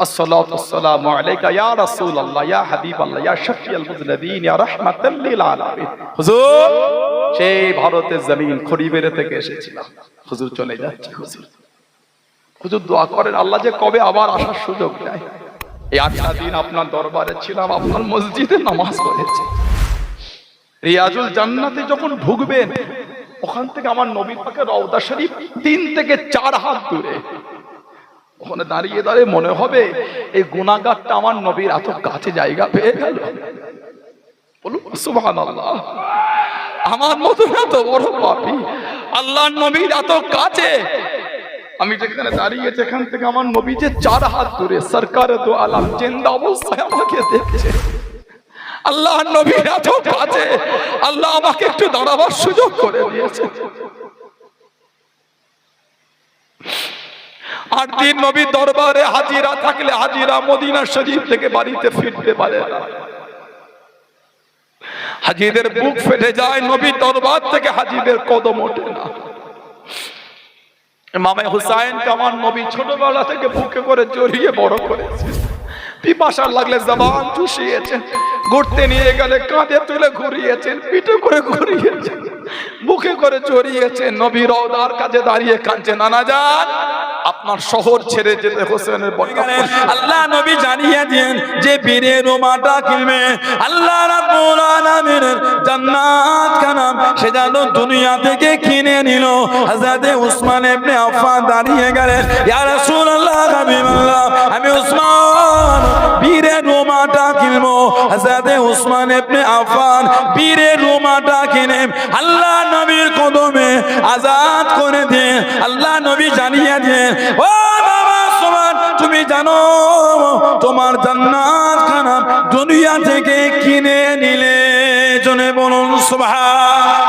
আসসালাতু ওয়াসসালামু আলাইকা ইয়া রাসূলুল্লাহ ইয়া হাবিবাল্লাহ ইয়া শাফিউল মুযনিবিন ইয়া রাহমাতাল লিল আলামিন। হুজুর সেই ভারতের জমিন খড়িবেড়ে থেকে এসেছিলাম, হুজুর চলে যাচ্ছে। হুজুর দোয়া করেন আল্লাহ যে কবে আবার আসার সুযোগ দেয়। এই 8টা দিন আপনার দরবারে ছিলাম, আপনার মসজিদে নামাজ পড়েছি। রিয়াজুল জান্নাতে যখন ঢুকবেন ওখান থেকে আমার নবী পাকের রওজা শরীফ 3 থেকে 4 হাত দূরে। ওখানে দাঁড়িয়ে দাঁড়িয়ে মনে হবে এই গুনাহগারটা আমার নবীর এত কাছে জায়গা পেয়ে গেল। বলুন সুবহানাল্লাহ। আমার মতো এত বড় পাপী আল্লাহর নবীর এত কাছে, আমি যেখানে দাঁড়িয়ে যেখান থেকে আমার নবী যে 4 হাত দূরে সরকার দো আলম জিন্দা অবস্থায় আমাকে দেখছে। আল্লাহর নবীর এত কাছে, আল্লাহ আমাকে একটু দাঁড়াবার সুযোগ করে দিয়েছে। 8 দিন নবীর দরবারে হাজিরা থাকলে হাজিরা মদিনা শরীফ থেকে বাড়িতে ফিরতে পারে না। হাজিদের বুক ফেটে যায়, নবীর দরবার থেকে হাজিদের কদম ওঠে না। ইমামে হুসাইনকে আমার নবী ছোটবেলা থেকে বুকে করে জড়িয়ে বড় করেছে। পিপাসা লাগলে জবান চুষিয়েছেন, ঘুরতে নিয়ে গেলে কাঁধে তুলে ঘুরিয়েছেন, পিঠে করে ঘুরিয়েছেন, বুকে করে জড়িয়েছেন। নবী রওদার কাছে দাঁড়িয়ে কাঁদছে, নানা জান আপনার শহর ছেড়ে যেতে হোসেনের বরকত। আল্লাহ নবী জানিয়ে দেন যে বীরের রোমাটা কিনবে আল্লাহ রাব্বুল আলামিনের জান্নাত খানাম সে যেন দুনিয়া থেকে কিনে নিল। হযরতে উসমান ইবনে আফফান দাঁড়িয়ে গেলেন, ইয়া রাসূলুল্লাহ হাবিবাল্লাহ আমি উসমান বীরের রোমাটা কিনবো। হযরতে উসমান ইবনে আফফান বীরের রোমাটা কিনে আল্লাহ নবীর কদমে আযাদ করে দেন। আল্লাহ নবী জানিয়ে দেন, ও বাবা উসমান তুমি জানো তোমার জান্নাত খানা দুনিয়া থেকে কিনে নিলে। জনে বলুন সুবহান।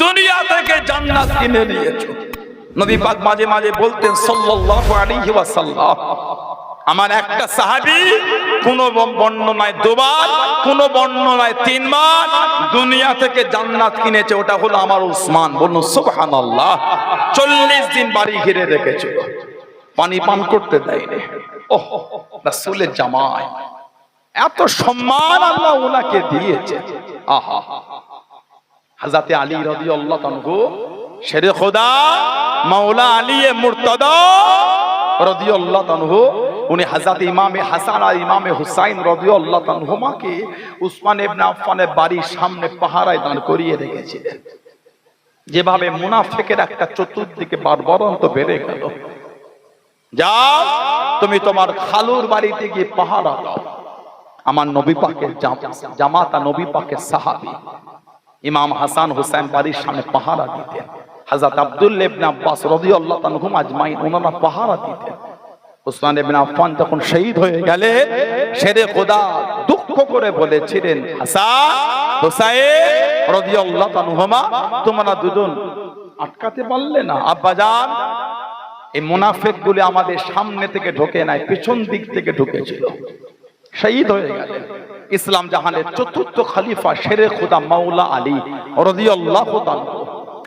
দুনিয়া থেকে জান্নাত কিনে নিয়েছো। নবী পাক মাঝে মাঝে বলতেন সাল্লাল্লাহু আলাইহি ওয়াসাল্লাম, আমার একটা সাহাবী কোন বর্ণনায় 2 বার, কোন বর্ণনায় 3 বার দুনিয়া থেকে জান্নাত কিনেছে, ওটা হলো আমার উসমান। বলুন সুবহানাল্লাহ। 40 দিন বাড়ি ঘিরে রেখেছিল, পানি পান করতে দেয়নি। ওহ রাসূলের জামাই, এত সম্মান আল্লাহ ওনাকে দিয়েছে। আহা হযরতে আলী রাদিয়াল্লাহু আনহু শেরে খোদা মাওলা আলী মুর্তদা রাদিয়াল্লাহু আনহু উনি হযরত ইমামে হাসান আর ইমামে হুসাইন রাদিয়াল্লাহু আনহুমাকে উসমান ইবনে আফফানের বাড়ির সামনে পাহারায় দাঁড় করিয়ে রেখেছিলেন। যেভাবে মুনাফিকের একটা চতুর্দিকে বারবারন্ত বেড়ে গেল, যাও তুমি তোমার খালুর বাড়িতে গিয়ে পাহারা দাও। আমার নবী পাকের জামাতা, নবী পাকের সাহাবী ইমাম হাসান হুসাইন বাড়ির সামনে পাহারা দিতেন। হযরত আব্দুল্লাহ ইবনে আব্বাস রাদিয়াল্লাহু আনহুম আজমাইন ওনারা পাহারা দিতেন। উসমান ইবনে আফফান যখন শহীদ হয়ে গেলেন, শেরে খোদা দুঃখ করে বলেছিলেন, হাসান হুসাইন রাদিয়াল্লাহু আনহুমা তোমরা দুজন আটকাতে পারলে না? আব্বাজান এই মুনাফিকগুলো আমাদের সামনে থেকে ঢোকে নাই, পেছন দিক থেকে ঢুকেছিল, শহীদ হয়ে গেলেন। ইসলাম জাহানের 4র্থ খলিফা শেরে খোদা মাওলা আলী রাদিয়াল্লাহু তাআলা,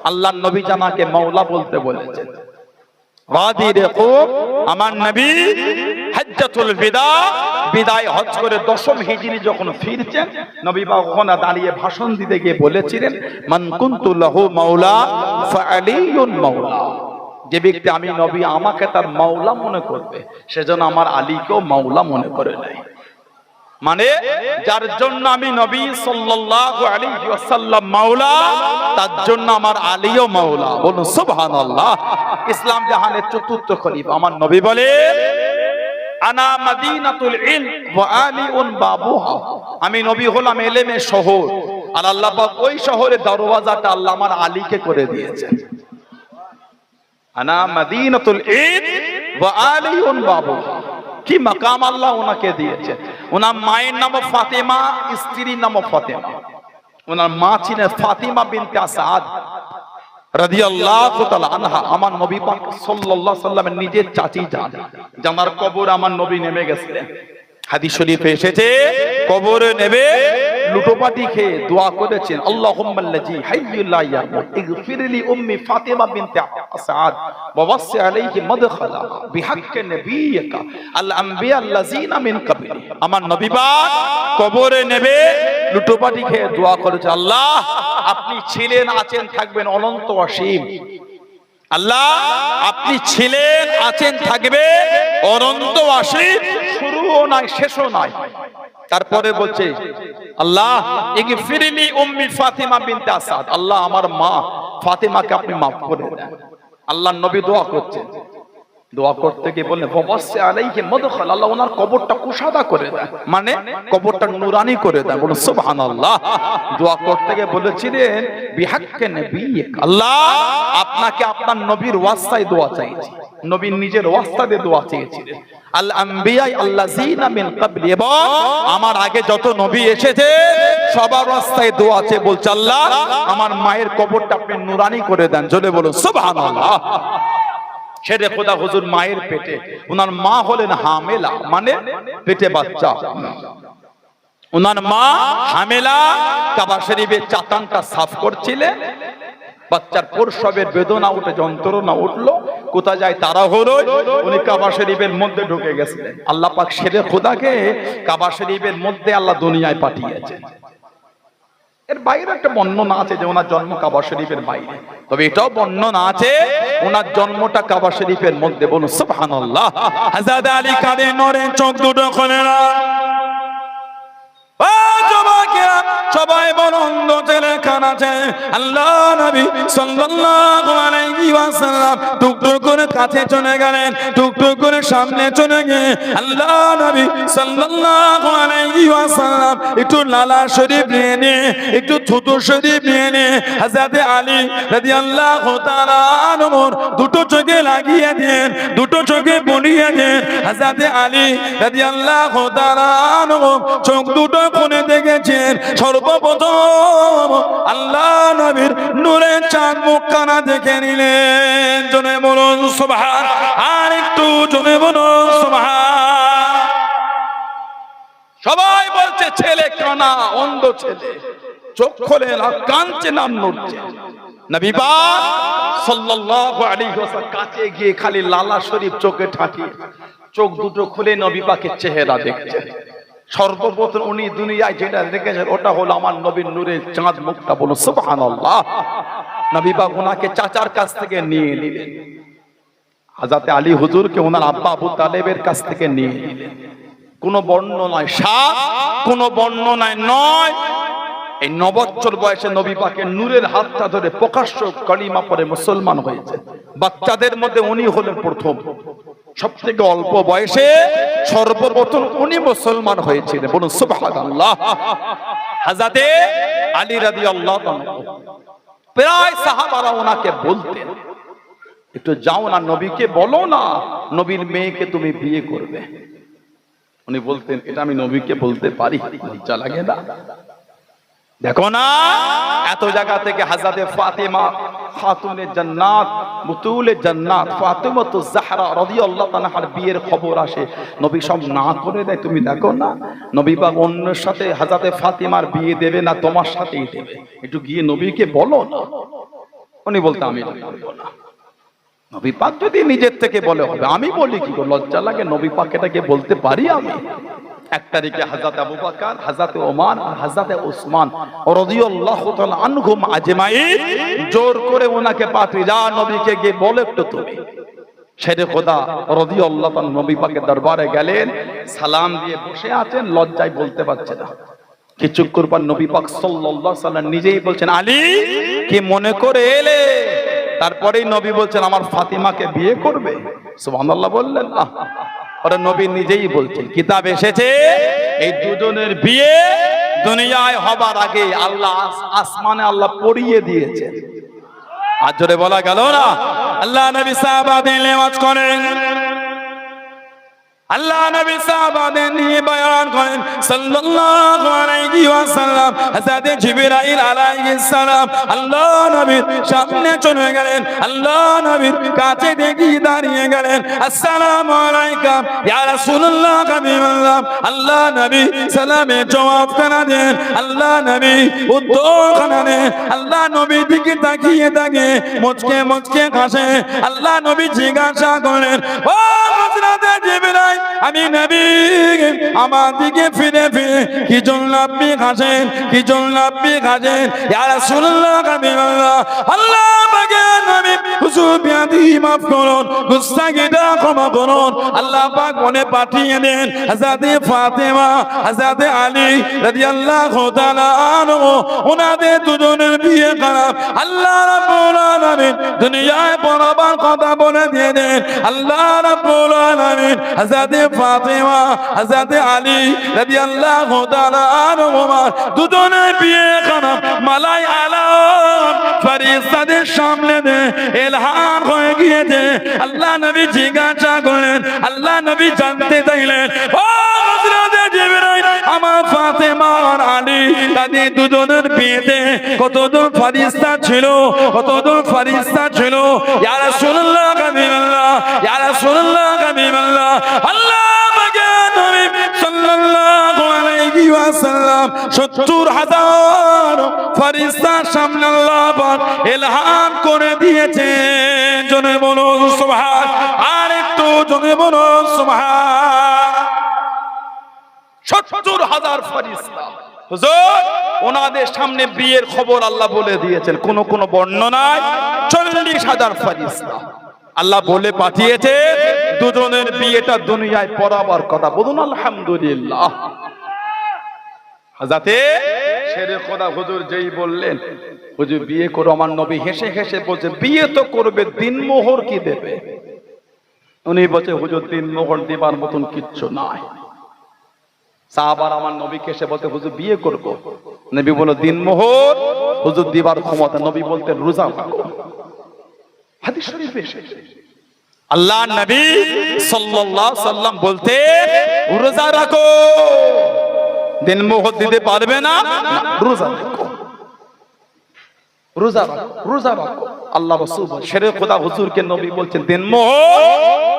আল্লাহর নবী জানাকে মাওলা বলতে বলেছেন। ওয়াদি রেখো আমার নবী হজ্জাতুল বিদা, বিদায় হজ করে 10ম হিজরি যখন ফিরছেন, নবী পাক ওখানে দাঁড়িয়ে ভাষণ দিতে গিয়ে বলেছিলেন, মান কুনতু লাহু মাওলা ফাআলিয়ুন মাওলা। যে ব্যক্তি আমি নবী আমাকে তার মাওলা মনে করবে, সেজন্য আমার আলীকেও মাওলা মনে করে নেয়। মানে যার জন্য আমি নবী সাল্লাল্লাহু আলাইহি ওয়াসাল্লাম মাওলা, তার জন্য আমার আলীও মাওলা। বলুন সুবহানাল্লাহ। ইসলাম জাহানের 4র্থ খলিফা আমার নবী বলে, আনা মাদিনাতুল ইলম ওয়া আলিউন বাবুহা। আমি নবী হলাম ইলমের শহর, আর আল্লাহ পাক ওই শহরের দরওয়াজাটা আল্লাহ আমার আলীকে করে দিয়েছেন। আনা মাদিনাতুল ইলম ওয়া আলিউন বাবুহা। কি মাকাম আল্লাহ ওনাকে দিয়েছে। ওনার মায়ের নাম ফাতেমা, স্ত্রীর নাম ফাতেমা। ওনার মা ছিলেন ফাতিমা বিনতে আসাদ রাদিয়াল্লাহু তাআলা আনহা। আমার নবী পাক সাল্লাল্লাহু আলাইহি সাল্লামের নিজের চাচি যান, যার কবর আমার নবী নেমে গেছিলেন। হাদিস শরীফে এসেছে কবরে নেবে লুটোপাটি খেয়ে দোয়া করেছেন, আল্লাহুম্মা আল্লাযী হাইয়্যুল লা ইয়ামুত ইগফিরলি উম্মি ফাতিমা বিনতে আসাদ ওয়া ওয়াসি আলাইহি মাদখালা বিহাক্কি নবিয়্যিকা আল আমবিয়া আল্লাযীনা মিন ক্বাবলি। আমার নবী পাক কবরে নেবে লুটোপাটি খেয়ে দোয়া করেছে, আল্লাহ আপনি ছিলেন, আছেন, থাকবেন অনন্ত অসীম। আল্লাহ আপনি ছিলেন, আছেন, থাকবে অনন্ত অসীম, শুরুও নাই শেষও নাই। তারপরে বলছে, আল্লাহ ইগফিরলি উম্মি ফাতিমা বিনতে আসাদ, আল্লাহ আমার মা ফাতিমাকে আপনি মাফ করে দেন। আল্লাহর নবী দোয়া করছেন, দোয়া করতে গিয়ে বললেন ওয়াসি আলাইহি মাদখাল, আল্লাহ ওনার কবরটা কুশাদা করে দেন, মানে কবরটা নুরানি করে দেন। বলুন সুবহানাল্লাহ। দোয়া করতে গিয়ে বলেছিলেন বিহাক্কি নবিয়্যিক, আল্লাহ আপনাকে আপনার নবীর ওয়াসিতায় দোয়া চাইছি। নবী নিজের ওয়াসিতা দিয়ে দোয়া চেয়েছিলেন, আল আমবিয়া আল্লাযীনা মিন ক্বাবলি, এবং আমার আগে যত নবী এসেছে সবার ওয়াসিতায় দোয়া চেয়ে বলছে, আল্লাহ আমার মায়ের কবরটা আপনি নুরানি করে দেন। জোরে বলুন সুবহানাল্লাহ। শেরে খোদা হুজুর মায়ের পেটে, ওনার মা হলেন হামেলা, মানে পেটে বাচ্চা। ওনার মা হামেলা কাবা শরীফের চাতানটা সাফ করছিলেন, বাচ্চার প্রসবের বেদনা উঠে, যন্ত্রণা উঠলো, কোথায় যায় তারা হলো, উনি কাবা শরীফের মধ্যে ঢুকে গেছিলেন। আল্লাহ পাক শেরে খোদাকে কাবা শরীফের মধ্যে আল্লাহ দুনিয়ায় পাঠিয়েছেন। এর বাইরে একটা বর্ণনা আছে যে ওনার জন্ম কাবা শরীফের বাইরে, তবে এটাও বর্ণনা আছে ওনার জন্মটা কাবা শরীফের মধ্যে। বলুন সুবহানাল্লাহ। হযরত আলী কাঁধে নড়ে, চোখ দুটো খোলে না। সবাই বলন্দ ছেলে কানাছে, আল্লাহ নবী সাল্লাল্লাহু আলাইহি ওয়াসাল্লাম টুকটুক করে কাছে চলে গেলেন, টুকটুক করে সামনে চলে গিয়ে আল্লাহ নবী সাল্লাল্লাহু আলাইহি ওয়াসাল্লাম একটু লালা শরীফ নিয়ে নিয়ে, একটু থুতু শরীফ নিয়ে নিয়ে হযরত আলী রাদিয়াল্লাহু তাআলা আনহুর দুটো চোখে লাগিয়ে দেন, দুটো চোখে বলিয়ে দেন। হযরত আলী রাদিয়াল্লাহু তাআলা আনহু চোখ দুটো খুলে দেখেছেন, সর্বপ্রথম আল্লাহ নবীর নূরের চাঁদ মুখখানা দেখে নিলেন। জনে বলুন সুবহান, আর একটু জনে বলুন সুবহান। সবাই বলছে ছেলে কানা, অন্ধ ছেলে, চোখ খোলে না, কাঁদছে না, নড়ছে। নবী পাক সাল্লাল্লাহু আলাইহি ওয়াসাল্লাম কাছে গিয়ে খালি লালা শরীফ চোখে ঠাকিয়ে চোখ দুটো খুলে নবী পাকের চেহারা দেখছে। সর্বপ্রথম উনি দুনিয়ায় যেটা দেখেছেন ওটা হলো আমার নবীর নূরের চাঁদ মুখটা। বলুন সুবহানাল্লাহ। নবী পাক ওনাকে চাচার কাছ থেকে নিয়ে নিলেন, হযরত আলী হুজুরকে ওনার আব্বা আবু তালেবের কাছ থেকে নিয়ে নিলেন। কোনো বর্ণনায় 7, কোনো বর্ণনায় 9। এই 9 বছর বয়সে নবী পাকের নূরের হাতটা ধরে প্রকাশ্য কালিমা পড়ে মুসলমান হয়েছে। বাচ্চাদের মধ্যে উনি হলেন প্রথম, সবথেকে অল্প বয়সে সর্বপ্রথম উনি মুসলমান হয়েছিলেন। বলুন সুবহানাল্লাহ। হযরত আলী রাদিয়াল্লাহু তাআলা, প্রায় সাহাবারা ওনাকে বলতেন, একটু যাও না নবীকে বলো না নবীর মেয়েকে তুমি বিয়ে করবে। উনি বলতেন, এটা আমি নবীকে বলতে পারি? লজ্জা লাগে না? দেখো না, এত জায়গা থেকে হযরত ফাতিমা খাতুনে জান্নাত, বুতুলে জান্নাত ফাতিমাতুজ জাহরা রাদিয়াল্লাহু তাআলার বিয়ের খবর আসে, নবী সব না করে দেয়। তুমি দেখো না, নবী পাক অন্যের সাথে হযরত ফাতিমার বিয়ে দেবে না, তোমার সাথেই দেবে, একটু গিয়ে নবীকে বলো না। উনি বলতে, আমি বলবো না। নবী পাক যদি নিজের থেকে বলে হবে, আমি বলি কি? লজ্জা লাগে? নবী পাক এটাকে বলতে পারি আমি? এক তারিখে হযরত আবু বকর, হযরত ওমর আর হযরত ওসমান রাদিয়াল্লাহু তাআলা আনহুম আজমাইন জোর করে ওনাকে পাঠিয়ে, যা নবীকে গিয়ে বলে একটু তুমি। শেরে খোদা রাদিয়াল্লাহু তাআলা নবী পাকের দরবারে গেলেন, সালাম দিয়ে বসে আছেন, লজ্জায় বলতে পারছে না। কিছুক্ষণ পর নবী পাক সাল্লাল্লাহু আলাইহি ওয়াসাল্লাম নিজেই বলছেন, আলী কি মনে করে এলে? তারপরেই নবী বলছেন, আমার ফাতিমাকে বিয়ে করবে। সুবহানাল্লাহ বললেন না? ওরা নবী নিজেই বলছেন, কিতাব এসেছে এই দুজনের বিয়ে দুনিয়ায় হবার আগে আল্লাহ আসমানে আল্লাহ পড়িয়ে দিয়েছে। আর জোরে বলা গেল না? আল্লাহ নবী সাহাবাদের লেওয়াজ করেন, আল্লাহ নবী সাহাবাদের নিয়ে বয়ান করেন সাল্লাল্লাহু আলাইহি ওয়াসাল্লাম। হযরত জিবরাইল আলাইহিস সালাম আল্লাহ নবীর সামনে চলে গেলেন, আল্লাহ নবীর কাছে দেখি দাঁড়িয়ে গেলেন। আসসালামু আলাইকুম ইয়া রাসূলুল্লাহ হাবিবাল্লাহ। আল্লাহ নবী সালামে জবাব খানা দেন, আল্লাহ নবী উত্তর খানা দেন। আল্লাহ নবী দিকে তাকিয়ে তাকিয়ে মুচকে মুচকে হাসে। আল্লাহ নবী জিজ্ঞাসা করেন, ও হযরত জিবরাইল, আমি নবী, আমার দিকে ফিরে ফিরে কি জন্য আপনি হাসেন, কি জন্য আপনি হাসেন? ইয়া রাসূলুল্লাহ হাবিবাল্লাহ, আল্লাহ পাকের নবী হুজুর বিয়াদি মাফ করুন, গুস্তাখিটা ক্ষমা করুন। আল্লাহ পাক মনে পাঠিয়ে দেন হযরত ফাতেমা, হযরত আলী রাদিয়াল্লাহু তাআলা আনহু, ওনাদের দুজনের বিয়ে খারাপ। আল্লাহ রাব্বুল আলামিন দুনিয়ায় বরাবর কথা বলে দিয়ে দেন। আল্লাহ রাব্বুল আলামিন হযরত ফাতেমা, হযরত আলী রাদিয়াল্লাহু তাআলা আনহুমা দুজনের বিয়ে খারাপ। মালাই আলাম ফেরেশতাদের সামনে দে ইলহাম হয়ে গিয়েছে। আল্লাহ নবী জিজ্ঞাসা করেন, আল্লাহ নবী জানতে চাইলেন, ও হযরত জিবরাইল, আমার ফাতেমা আর আলী তাদের দুজনের বিয়েতে কতজন ফেরেশতা ছিল, কতজন ফেরেশতা ছিল? ইয়া রাসূলুল্লাহ হাবিবাল্লাহ, ইয়া রাসূলুল্লাহ হাবিবাল্লাহ, আল্লাহ পাকের নবী সাল্লাল্লাহু আলাইহি ওয়াসাল্লাম ৭০,০০০ ফেরেশতার সামনে আল্লাহ পাক ইলহাম করে দিয়েছেন। জনে বলুন সুবহান, আর একটু জনে বলুন সুবহান। ৭০,০০০ ফেরেশতা হুজুর ওনাদের সামনে বিয়ের খবর আল্লাহ বলে দিয়েছেন। কোন কোন বর্ণনায় ৪০,০০০ ফেরেশতা আল্লাহ বলে পাঠিয়েছে দুজনের বিয়েটা দুনিয়ায় পড়াবার কথা। বলুন আলহামদুলিল্লাহ। হাজাতে শেরে খোদা হুজুর যেই বললেন, হুজুর বিয়ে করো, আমার নবী হেসে হেসে বলছে, বিয়ে তো করবে, দিনমোহর কি দেবে? উনি বলছে, হুজুর দিনমোহর দেবার মতন কিচ্ছু নাই। সাহাবার আমার নবীকে এসে বলতে, হুজুর বিয়ে করবো। নবী বলল, দিনমোহর হুজুর দিবার ক্ষমতা। নবী বলতেন, রোজা রাখো। হাদিস শরীফে এসেছে আল্লাহ নবী সাল্লাল্লাহু আলাইহি সাল্লাম বলতে, রোজা রাখো। দিনমোহর দিতে পারবে না, রোজা রাখো, রোজা রাখো, রোজা রাখো। আল্লাহ রাসূল শেরে খোদা হুজুরকে নবী বলছেন, দিনমোহর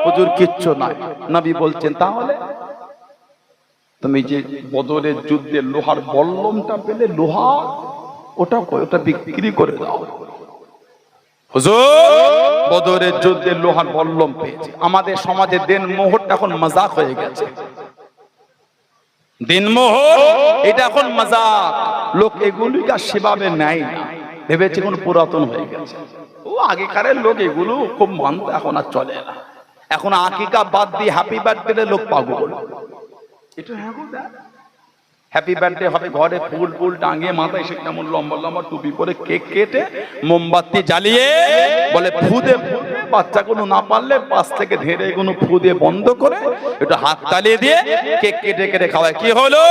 হুজুর কিচ্ছু নাই। নবী বলছেন, তাহলে তুমি যে বদরের যুদ্ধে লোহার বল্লমটা পেলে, লোহা ওটা বিক্রি করে দাও। হুজুর বদরের যুদ্ধে লোহার বল্লম পেয়েছে। আমাদের সমাজে দিনমোহরটা এখন মজাক হয়ে গেছে। দিনমোহর এটা এখন মজাক, লোক এগুলিকে সেভাবে নেয় না, ভেবেছে কোন পুরাতন হয়ে গেছে। ও আগেকারের লোক এগুলো খুব মানত, এখন আর চলে না। এখন আকিকা বাদ দিয়ে হ্যাপি বার্থডে লোক পাগল। এটা হ্যাপি বার্থডে হবে, ঘরে ফুল ফুল টাঙিয়ে, মাথায় সে কেমন লম্বা লম্বা টুপি পরে, কেক কেটে, মোমবাতি জ্বালিয়ে, বলে ফুদে, বাচ্চা কোনো না পারলে পাশ থেকে ধেরে কোনো ফুদে বন্ধ করে একটু হাত তালিয়ে দিয়ে কেক কেটে কেটে খাওয়ায়। কি হলো?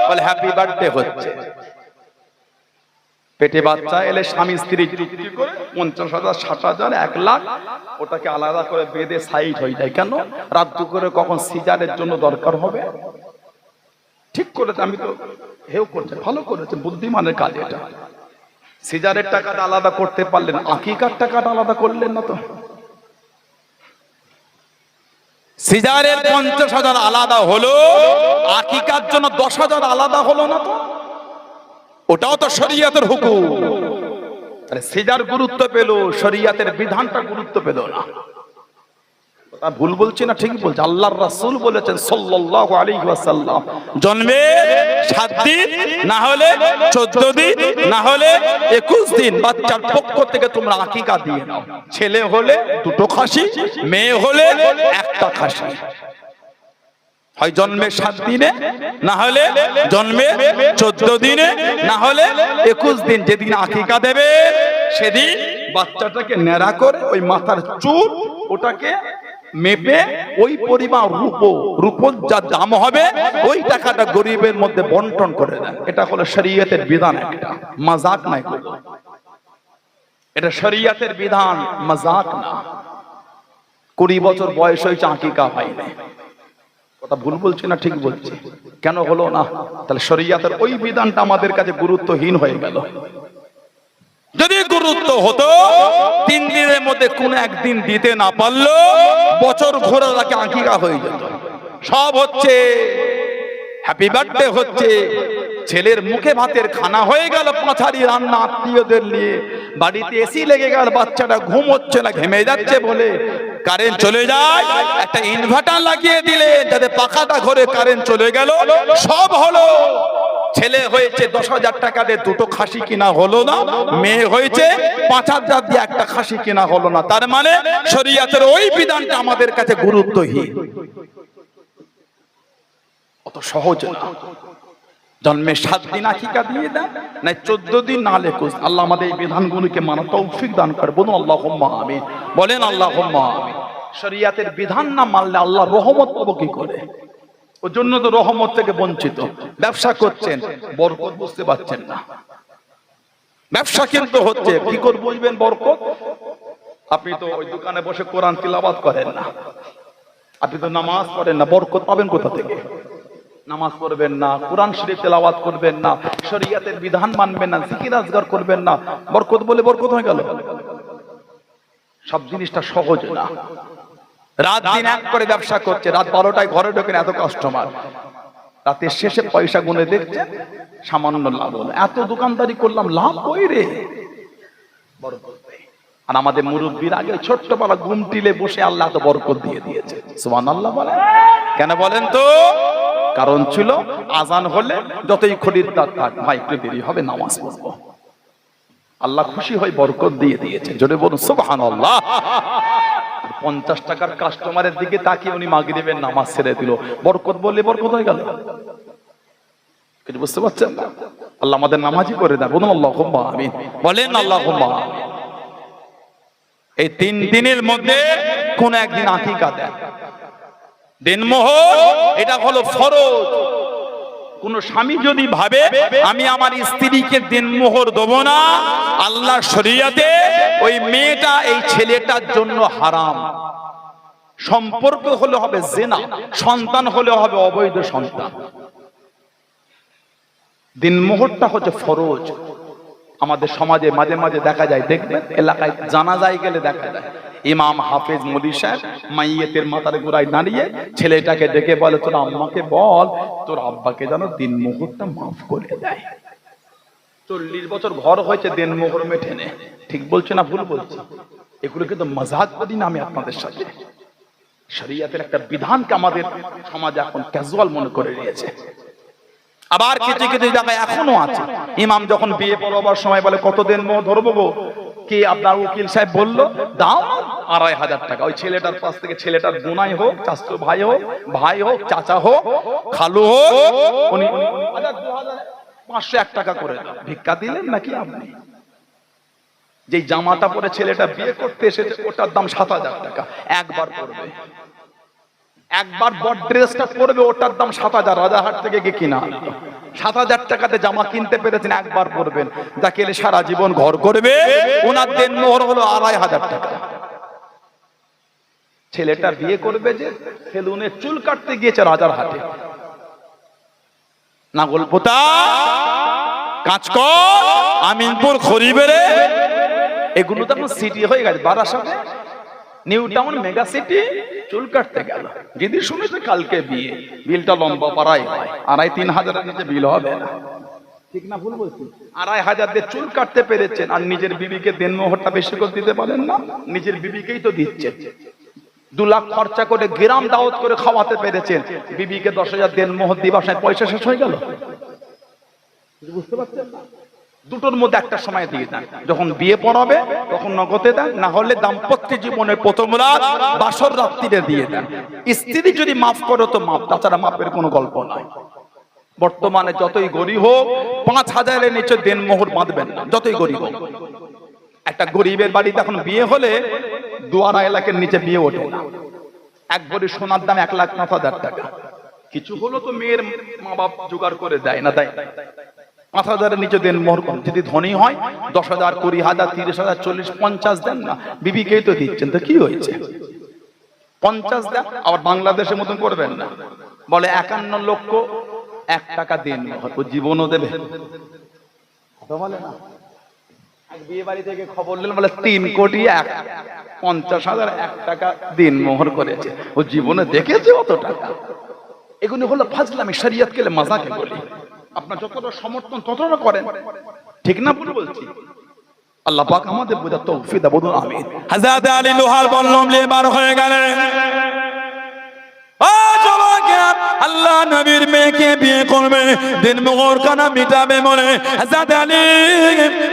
বলে হ্যাপি বার্থডে হচ্ছে। পেটে বাচ্চা এলে স্বামী স্ত্রী চুক্তি করে ৫০,০০০, ৬০,০০০, ১,০০,০০০ ওটাকে আলাদা করে বেঁধে সাইড হয়ে যায়। কেন? রাত দুপুরে কখন সিজারের জন্য দরকার হবে। ঠিক করেছে, আমি তো হেউ করছে, ভালো করেছে, বুদ্ধিমানের কাজ এটা। সিজারের টাকাটা আলাদা করতে পারলেন, আকিকার টাকাটা আলাদা করলেন না তো। সিজারের ৫০,০০০ আলাদা হলো, আকিকার জন্য ১০,০০০ আলাদা হলো না তো। ওটাও তো শরীয়তের হুকুম। আরে সিজার গুরুত্ব পেল, শরীয়তের বিধানটা গুরুত্ব পেল না। ভুল বলছি না? ঠিক বলছি। আল্লাহর রাসূল বলেছেন সাল্লাল্লাহু আলাইহি ওয়াসাল্লাম, জন্মের ৭ দিন না হলে ১৪ দিন না হলে ২১ দিন বাচ্চার পক্ষ থেকে তোমরা আকিকা দিয়ে নাও। ছেলে হলে ২টো খাসি, মেয়ে হলে ১টা খাসি। হয় জন্মের ৭ দিনে, না হলে জন্মের ১৪ দিনে, না হলে ২১ দিন। যেদিন আকিকা দেবে সেদিন বাচ্চাটাকে ন্যাড়া করে ওই মাথার চুল ওটাকে মেপে ওই পরিমাণ রূপোর যা দাম হবে ওই টাকাটা গরিবের মধ্যে বন্টন করে দেন। এটা হলো শরীয়তের বিধান, একটা মাজাক নাই। এটা শরীয়তের বিধান, মাজাক না। ২০ বছর বয়স হয়েছে, আকিকা হয় না। কথা ভুল বলছি না ঠিক বলছি? কেন হলো না? তাহলে শরীয়তের ওই বিধানটা আমাদের কাছে গুরুত্বহীন হয়ে গেল। যদি গুরুত্ব হতো 3 দিনের মধ্যে কোন একদিন দিতে না পারলো বছর ঘোরার আগে আকিকা হয়ে যেত। সব হচ্ছে, হ্যাপি বার্থডে হচ্ছে, ছেলের মুখে ভাতের খানা হয়ে গেল, পাঁচারি রান্না আত্মীয়দের নিয়ে, বাড়িতে এসি লেগে গেল, বাচ্চাটা ঘুম হচ্ছে না, ঘেমে যাচ্ছে বলে কারেন্ট চলে যায়, একটা ইনভার্টার লাগিয়ে দিলে যাতে পাখাটা ঘরে কারেন্ট চলে গেল, সব হলো। ছেলে হয়েছে 10,000 টাকা দিয়ে 2টো খাসি কিনা হলো না, মেয়ে হয়েছে 5,000 দিয়ে একটা খাসি কিনা হলো না। তার মানে শরীয়তের ওই বিধানটা আমাদের কাছে গুরুত্বহীন। অত সহজ না। জন্মে 7 দিন আকিকা দিয়ে দেন, না 14 দিন, না 21। আল্লাহ আমাদের এই বিধানগুলোকে মানা তৌফিক দান করে। বলুন আল্লাহুম্মা আমিন। বলেন আল্লাহুম্মা আমিন। শরীয়তের বিধান না মানলে আল্লাহ রহমত পাবো কি করে? ওর জন্য তো রহমত থেকে বঞ্চিত। ব্যবসা করছেন, বরকত বুঝতে পারছেন না। ব্যবসা কিন্তু হচ্ছে, কি করে বুঝবেন বরকত? আপনি তো ওই দোকানে বসে কোরআন তিলাওয়াত করেন না, আপনি তো নামাজ পড়েন না, বরকত পাবেন কোথা থেকে? নামাজ পড়বেন না, কোরআন শরীফ তেলাওয়াত করবেন না, শরীয়তের বিধান মানবেন না, জিকির আজগার করবেন না, বরকত বলে বরকত হয়ে গেল? সব জিনিসটা সহজ না। রাত দিন এক করে ব্যবসা করছে, রাত 12টায় ঘরে ঢোকেন, এত কাস্টমার, রাতের শেষে পয়সা গুনে দেখছেন সামান্য লাভ হলো। এত দোকানদারি করলাম, লাভ কই রে? বরকত নেই। আর আমাদের মুরব্বীর আগে ছোট্টবেলা ঘুমটিলে বসে আল্লাহ তো বরকত দিয়ে দিয়েছে। সুবহানাল্লাহ বলেন। কেন বলেন তো? কারণ ছিল আজান হলে যতই খরিদ্দার থাক, ভাই একটু দেরি হবে, নামাজ পড়বো। আল্লাহ খুশি হয়ে বরকত দিয়ে দিয়েছে। জোরে বলুন সুবহানাল্লাহ। 50 টাকার কাস্টমারের দিকে তাকিয়ে উনি মাগরিবের নামাজ ছেড়ে দিল, বরকত বললে বরকত হয়ে গেল। কিছু বুঝতে পারছেন না? আল্লাহ আমাদের নামাজি করে দেন। বলুন আল্লাহুম্মা আমিন। বলেন আল্লাহুম্মা আমিন। এই 3 দিনের মধ্যে কোন একদিন আকিকা দেন, দিনমোহর, এটা হলো ফরজ। কোন স্বামী যদি ভাবে আমি আমার স্ত্রীকে দিনমোহর দেব না, আল্লাহর শরীয়তে ওই মেয়েটা এই ছেলেটার জন্য হারাম। সম্পর্ক হলে হবে জিনা, সন্তান হলে হবে অবৈধ সন্তান। দিনমোহরটা হচ্ছে ফরজ। আমাদের সমাজে মাঝে মাঝে দেখা যায়, দেখবেন এলাকায় জানাজায় গেলে দেখা যায় ইমাম হাফেজ মুলি সাহেব মাইয়েতের মাথার গোড়ায় দাঁড়িয়ে ছেলেটাকে ডেকে বলে, তোর আম্মাকে বল তোর আব্বাকে যেন দিনমোহরটা মাফ করে দেয়। 40 বছর ঘর হয়েছে, দিনমোহর মেটে নে। ঠিক বলছে না ভুল বলছে? এগুলো কিন্তু মাযহাব করি না আমি আপনাদের সাথে। শরীয়তের একটা বিধানকে আমাদের সমাজ এখন ক্যাজুয়াল মনে করে নিয়েছে। আবার কিছু কিছু জায়গায় এখনো আছে, ইমাম যখন বিয়ে পড়াবার সময় বলে কত দিনমোহর ধরবো গো? কি আপনার উকিল সাহেব বললো দাও 2,500 টাকা। ওই ছেলেটার পাশ থেকে, ছেলেটার বোনাই হোক, চাচতো ভাই হোক, চাচা হোক, খালু হোক, উনি 501 টাকা করে ভিক্ষা দিলেন নাকি আপনি? যে জামাটা পরে ছেলেটা বিয়ে করতে এসেছে ওটার দাম 7,000 টাকা। একবার পরবে, একবার বড় ড্রেসটা পরবে, ওটার দাম 7,000। রাজারহাট থেকে গিয়ে কিনা 7,000 টাকাতে জামা কিনতে পেরেছেন, একবার পরবেন, যাকে সারা জীবন ঘর করবে। ওনার দিনমোহর হলো 2,500 টাকা। ছেলেটা বিয়ে করবে যে সেলুনে চুল কাটতে গিয়েছে রাজারহাটে, নাগলপোতা, কাঁচকল, আমিনপুর, খড়িবেড়ে, এগুলো তো এখন সিটি হয়ে গেছে। বারাসাতে, নিউ টাউন, মেগা সিটি, চুল কাটতে গেল। যদি শুনেছে কালকে বিয়ে, বিলটা লম্বা পাড়াই হয়, 2,500-3,000 এর নিচে বিল হবে না। ঠিক না ভুল বলছি? 2,500 দিয়ে চুল কাটতে পেরেছেন, আর নিজের বিবিকে দিনমোহরটা বেশি করে দিতে পারেন না? নিজের বিবিকেই তো দিচ্ছেন। 2 লাখ খরচা করে গ্রাম দাওয়াত করে খাওয়াতে পেরেছেন, বিবিকে 10,000 দিনমোহর দিবার সময় পয়সা শেষ হয়ে গেল। বুঝতে পারছেন না? দুটোর মধ্যে একটা সময় দিয়ে দেন। যখন বিয়ে পড়াবে তখন নগদে দেন, না হলে দাম্পত্য জীবনের প্রথম রাত বাসর রাত্রিতে দিয়ে দেন। স্ত্রী যদি মাফ করো তো মাফ, তাছাড়া মাফের কোনো গল্প নাই। বর্তমানে যতই গরিব হোক 5,000-এর নিচে দিনমোহর বাঁধবেন না, যতই গরিব হোক। একটা গরিবের বাড়িতে এখন বিয়ে হলে 2.5 লাখের নিচে বিয়ে ওঠে না। 1 ভরি সোনার দাম 1,05,000 টাকা। কিছু হলো তো মেয়ের মা বাপ জোগাড় করে দেয় না, দেয় 5,000-এর নিচে দেন মোহর। যদি ধনী হয় 10,000, 20,000, 30,000, 40, 50 দেন না, বিবিকেই তো দিচ্ছেন, তো কি হয়েছে? 50 দেন, আবার বাংলাদেশের মতন করবেন না। বলে 51,01,000 টাকা দিন, ও জীবনও দেবে? কথা বলে না। এক বিয়ে বাড়ি থেকে খবর নিলেন, বলে 3,50,01 টাকা দিন মোহর করেছে, ও জীবনে দেখেছে অত টাকা? এগুলো হলো ফাজলামি, শরীয়ত কেলে মাজাকে বলি। আপনার যতটা সমর্থন ততটা করেন, ঠিক না? ভুল বলছি? আল্লাহ পাক আমাদের বোঝার তৌফিক দান করুন, আমিন। হযরত আলী লোহার বল্লম নিয়ে বার হয়ে গেলেন। আল্লাহ নবীর মেয়েকে বিয়ে করবে, দিন মোহর কানা মিটাবে মনে হযরত আলী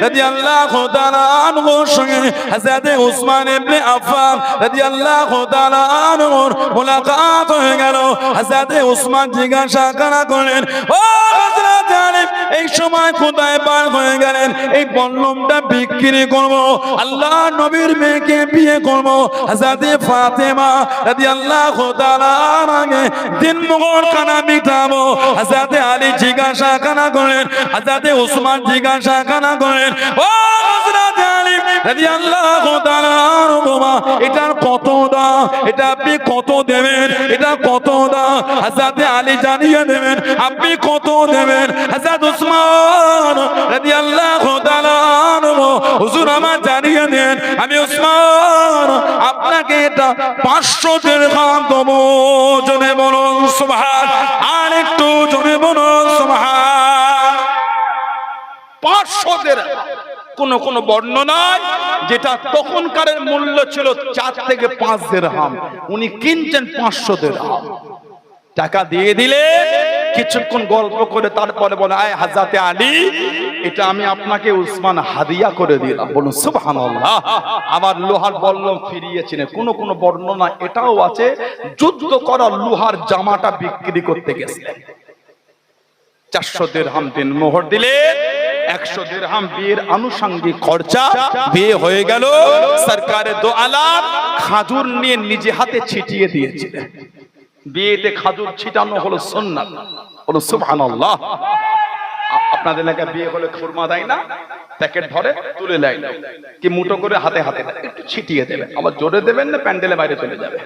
রাদিয়াল্লাহু তাআলা আনহুর সঙ্গে হযরত উসমান ইবনে আফফান রাদিয়াল্লাহু তাআলা আনহুর মুলাকাত হয়ে গেল। হযরত উসমান জিজ্ঞাসা করলেন, ও হযরত আলী, এই সময় কোথায় পার হয়ে গেলেন? এই বল্লমটা বিক্রি করব, আল্লাহ নবীর মেয়েকে বিয়ে করব, হযরত ফাতেমা রাদিয়াল্লাহু তাআলা আনহা দিন মোহর কানা মিটাবো। হযরত আলী জিজ্ঞাসা করলেন, হযরত উসমান জিজ্ঞাসা করলেন, ও হযরত আলী রাদিয়াল্লাহু তাআলা আনহু, এটার কত দাম? এটা আপনি কত দেবেন? এটা কত দাম? হযরত আলী জানিয়ে দেবেন। আপনি কত দেবেন? হযরত উসমান রাদিয়াল্লাহু তাআলা আনহু, হুজুর আমার জানিয়ে দেন, আমি উসমান আপনাকে এটা 500 দিরহাম দেব। জনে বলুন সুবহান, আর একটু জনে বলুন সুবহান। 500 দিরহাম। কোন বর্ণনায় যেটা তখনকারের মূল্য ছিল 4 থেকে 5 দিরহাম, উনি কিনছেন 500 দিরহাম। টাকা দিয়ে দিলে কিছুক্ষণ গল্প করে তারপরে বলে, আয় হযরত আলী, এটা আমি আপনাকে উসমান হাদিয়া করে দিলাম। বলুন সুবহানাল্লাহ। আবার লোহার বল্লম ফিরিয়েছিলেন। কোন বর্ণনা এটাও আছে, যুদ্ধ করা লোহার জামাটা বিক্রি করতে গেছিলেন। 400 দিরহাম দিন মোহর দিলে, 100 দিরহাম বিয়ের আনুষঙ্গিক খরচা। বিয়ে হয়ে গেল। সরকারে দো আলাপ খাজুর নিয়ে নিজে হাতে ছিটিয়ে দিয়েছিলেন। বিয়েতে খাজুর ছিটানো হলো সুন্নাত। বলো সুবহানাল্লাহ। আপনাদের এলাকায় বিয়ে হলে খুরমা দেয় না? প্যাকেট ধরে তুলে দেয় না, কি মুঠো করে হাতে হাতে দেয়, একটু ছিটিয়ে দেবেন। আবার জোরে দেবেন না, প্যান্ডেলে বাইরে চলে যাবে।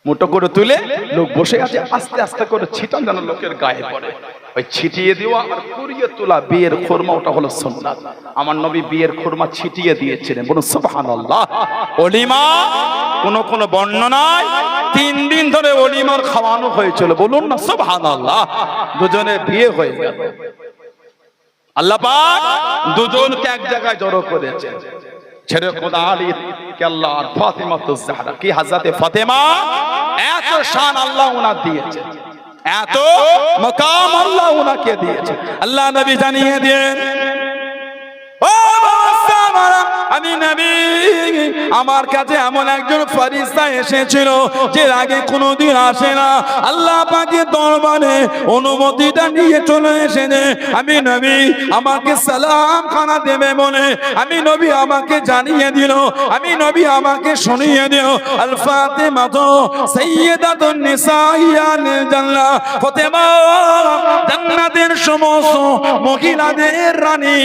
মুঠো করে তুলে লোক বসে আছে, আস্তে আস্তে করে ছিটান যেন লোকের গায়ে পড়ে। ওই ছিটিয়ে দেওয়া আর কুড়িয়ে তোলা বিয়ের খুরমা, ওটা হলো সুন্নাত। আমার নবী বিয়ের খুরমা ছিটিয়ে দিয়েছিলেন। বলুন সুবহানাল্লাহ। ওলিমা কোন বর্ণনায় 3 দিন ধরে ওলিমার খাওয়ানো হয়েছিল। বলুন না সুবহানাল্লাহ। দুজনে বিয়ে হয়ে গেল। আল্লাহ পাক দুজনকে এক জায়গায় জড়ো করেছেন। ছেড়ে খোদা আলী কে আল্লাহ আর ফাতেমা তো জাহরা, কি হযরত ফাতেমা এত শান আল্লাহ ওনাকে দিয়েছে, এত মাকাম আল্লাহ ওনাকে দিয়েছে। আল্লাহ নবী জানিয়ে দেন, ও আমি নবী, আমার কাছে এমন একজন ফেরেশতা এসেছিল যে আগে কোনোদিন আসে না। আল্লাহ পাকের দরবারে অনুমতিটা নিয়ে চলে এসেছে। আমি নবী, আমাকে সালাম খানা দেবে বলে আমি নবী আমাকে জানিয়ে দিল। আমি নবী আমাকে শুনিয়ে দিও, আল ফাতেমা তো সাইয়্যিদাতুন নিসাইয়াল জান্নাহ, ফাতেমা জান্নাতের সমস্ত মহিলাদের রানী।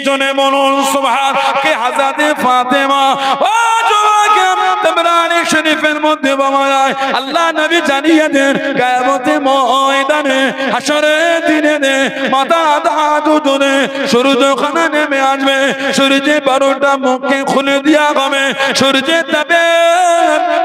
জনে বলুন সুবহান। কে হযরত ফাতেমা। ও যুবক, তাবরানী শরীফের মধ্যে পাওয়া যায়, আল্লাহ নবী জানিয়ে দেন, কিয়ামতের ময়দানে হাসরের দিনে মাথা দুধে সূর্যখানা নেমে আসবে। সূর্যের 12টা মুখকে খুলে দেওয়া হবে। সূর্যের তাপে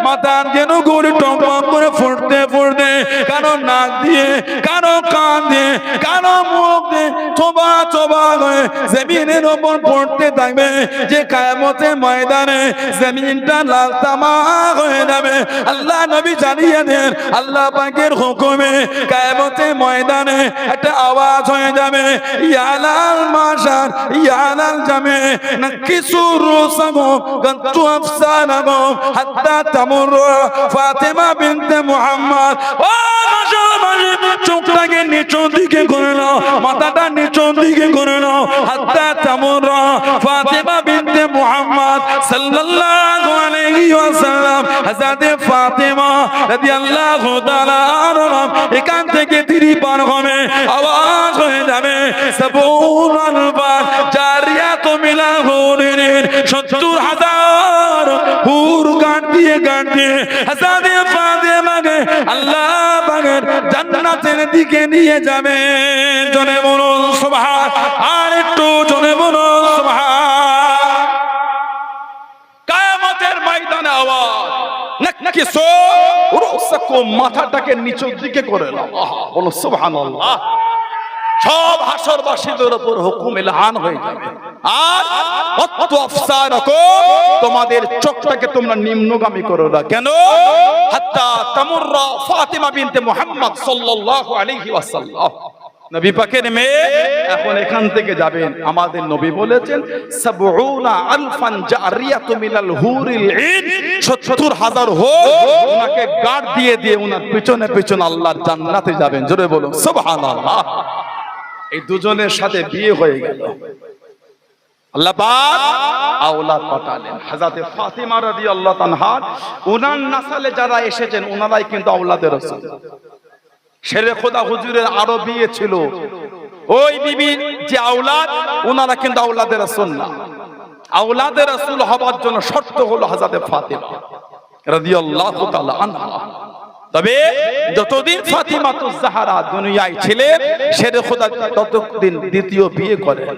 মাথার যেন গোল টকবক করে ফুটতে ফুটতে, কারো নাক দিয়ে, কারো কান দিয়ে, কারো মুখ দিয়ে চোবা চোবা হয়ে জমিনের ওপর পড়তে থাকবে। যে কিয়ামতের ময়দানে জমিনটা লাল তামাক হয়ে যাবে। আল্লাহ নবী জানিয়ে দেন, আল্লাহ পাকের হুকুমে কিয়ামতের ময়দানে একটা আওয়াজ হয়ে যাবে, ইয়ালাল মাশার ইয়ালাল জামে নাকিসু রুসাকুম গান্তু আফসানাকুম হাত্তা তামুর ফাতেমা বিনতে মুহাম্মদ। ও চোখটাকে নিচের দিকে করে নাও, মাথাটা নিচের দিকে করে নাও, হাত্তা তামুর ফাতেমা বিনতে মুহাম্মদ সাল্লাল্লাহু আলাইহি ওয়াসাল্লাম। হযরত ফাতেমা রাদিয়াল্লাহু তাআলা আনহা এখান থেকে তিনি পার হবে, আওয়াজ হয়ে যাবে, সাবুনাল বার জারিয়াতু মিলা হুরিন, 70,000 হুর গান দিয়ে হযরত ফাতেমাকে আল্লাহ পাকের জান্নাতের দিকে নিয়ে যাবে। জোরে বলুন সুবহান, আর একটু জোরে বলুন সুবহান। কিয়ামতের ময়দানে আওয়াজ, নাকিসু রুসাকুম, মাথাটাকে নিচের দিকে করে নাও। বলো সুবহানাল্লাহ। সব হাসরবাসীদের উপর হুকুম এলান হয়ে যাবে। আর তোমাদের চোখটাকে তোমরা নিম্নগামী করো না। কেন? হাত্তা তামুররা ফাতিমা বিনতে মুহাম্মদ সাল্লাল্লাহু আলাইহি ওয়াসাল্লাম, নবী পাকের মেয়ে এখন এখান থেকে যাবেন। আমাদের নবী বলেছেন সাবউনা আলফান জারিয়াতু মিনাল হুরিল ঈদ, ৭০,০০০ হোর ওনাকে গার্ড দিয়ে দিয়ে ওনার পিছনে পিছনে আল্লাহর জান্নাতে যাবেন। জোরে বলুন সুবহানাল্লাহ। এই দুজনের সাথে বিয়ে হয়ে গেল। আল্লাহ পাক আওলাদ পাঠালেন। হযরত ফাতিমা রাদিয়াল্লাহু তাআলা উনার নাসালে যারা এসেছেন উনারাই কিন্তু আওলাদের রাসূল। শেরে খোদা হুজুরের আরো বিয়ে ছিল, ওই বিবির যে আওলাদ উনারা কিন্তু আওলাদের রাসূল না। আওলাদের রাসূল হবার জন্য শর্ত হলো হযরত ফাতিমা রাদিয়াল্লাহু তাআলা আনহা। তবে যতদিন ফাতিমাতুজ জাহরা দুনিয়ায় ছিলেন শেরে খোদা ততদিন দ্বিতীয় বিয়ে করেন।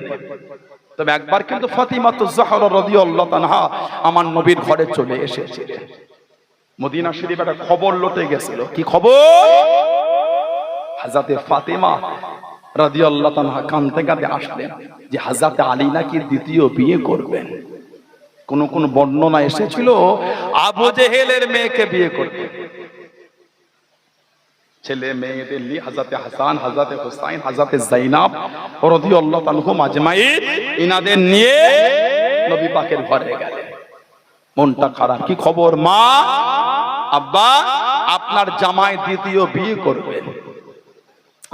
তবে একবার কিন্তু ফাতিমাতুজ জাহরা রাদিয়াল্লাহু আনহা আমার নবীর ঘরে চলে এসেছিলেন। মদিনা শরীফে একটা খবর লটে গেছিল। কি খবর? হযরত ফাতিমা রাদিয়াল্লাহু আনহা কাঁদতে কাঁদতে আসলেন যে হযরত আলী নাকি দ্বিতীয় বিয়ে করবেন। কোন কোন বর্ণনা এসেছিল আবু জেহেলের মেয়েকে বিয়ে করবেন। ছেলে মেয়েদের নিয়ে হযরত হাসান, হযরত হুসাইন, হযরত যায়নাব রাদিয়াল্লাহু আনহুম আজমাইন ইনাদের নিয়ে নবী পাকের ঘরে গেলেন। মনটা খারাপ। কি খবর? মা, আব্বা, আপনার জামাই দ্বিতীয় বিয়ে করবেন।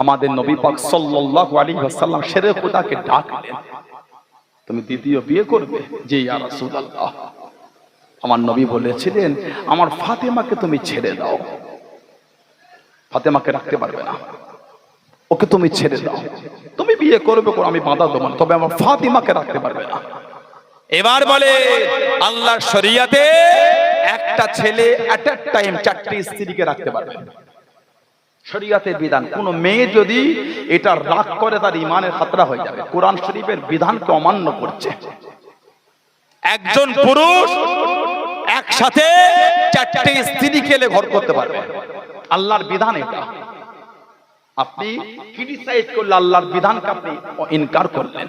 আমাদের নবী পাক সাল্লাল্লাহু আলাইহি ওয়াসাল্লাম শেরে খোদাকে ডাকলেন, তুমি দ্বিতীয় বিয়ে করবে? জি ইয়া রাসূলুল্লাহ। আমার নবী বলেছিলেন আমার ফাতেমাকে তুমি ছেড়ে দাও। ফাতেমাকে রাখতে পারবে না, ওকে তুমি ছেড়ে দাও। তুমি বিয়ে করবে করো, আমি বাধা দেব না, তবে আমার ফাতিমাকে রাখতে পারবে না। এবার বলে আল্লাহর শরিয়াতে একটা ছেলে এট এ টাইম 4টি স্ত্রীকে রাখতে পারবে। শরিয়াতের বিধান, কোন মেয়ে যদি এটা রাগ করে তার ঈমানের খাতরা হয়ে যাবে। কোরআন শরীফের বিধানকে অমান্য করছে। একজন পুরুষ একসাথে 4টি স্ত্রীকে ঘর করতে পারবে। আল্লাহর বিধান এটা। আপনি ক্রিটিসাইজ করলে আল্লাহর বিধানকে আপনি ইনকার করলেন।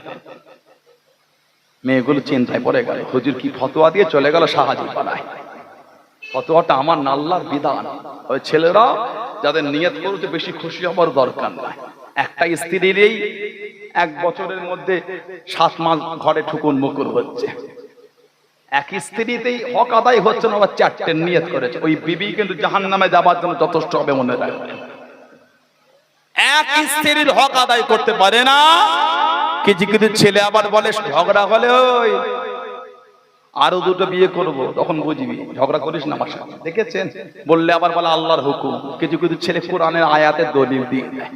মেয়েগুলো চিন্তায় পড়ে গেল, হুজুর কি ফতোয়া দিয়ে চলে গেল সাহায্য পালায়। ফতোয়াটা আমার না, আল্লাহর বিধান। ওই ছেলেরা যাদের নিয়ত করতে বেশি খুশি হবার দরকার নাই। একটা স্ত্রীরই 1 বছরের মধ্যে 7 মাস ঘরে ঠুকুর মুকুর হচ্ছে। এক স্ত্রীতেই হক আদায় হচ্ছে না, আবার 4টে নিয়ত করেছে। ওই বিবি কিন্তু জাহান্নামে যাবার জন্য যথেষ্ট হবে, মনে রাখবেন। এক স্ত্রীর হক আদায় করতে পারে না। কিছু কিছু ছেলে আবার বলে ঝগড়া হলে ওই আরো 2টো বিয়ে করব, তখন বুঝবি ঝগড়া করিস না আমার সাথে। দেখেছেন? বললে আবার বলে আল্লাহর হুকুম। কিছু কিছু ছেলে কোরআনের আয়াতের দলিল দিয়ে দেয়,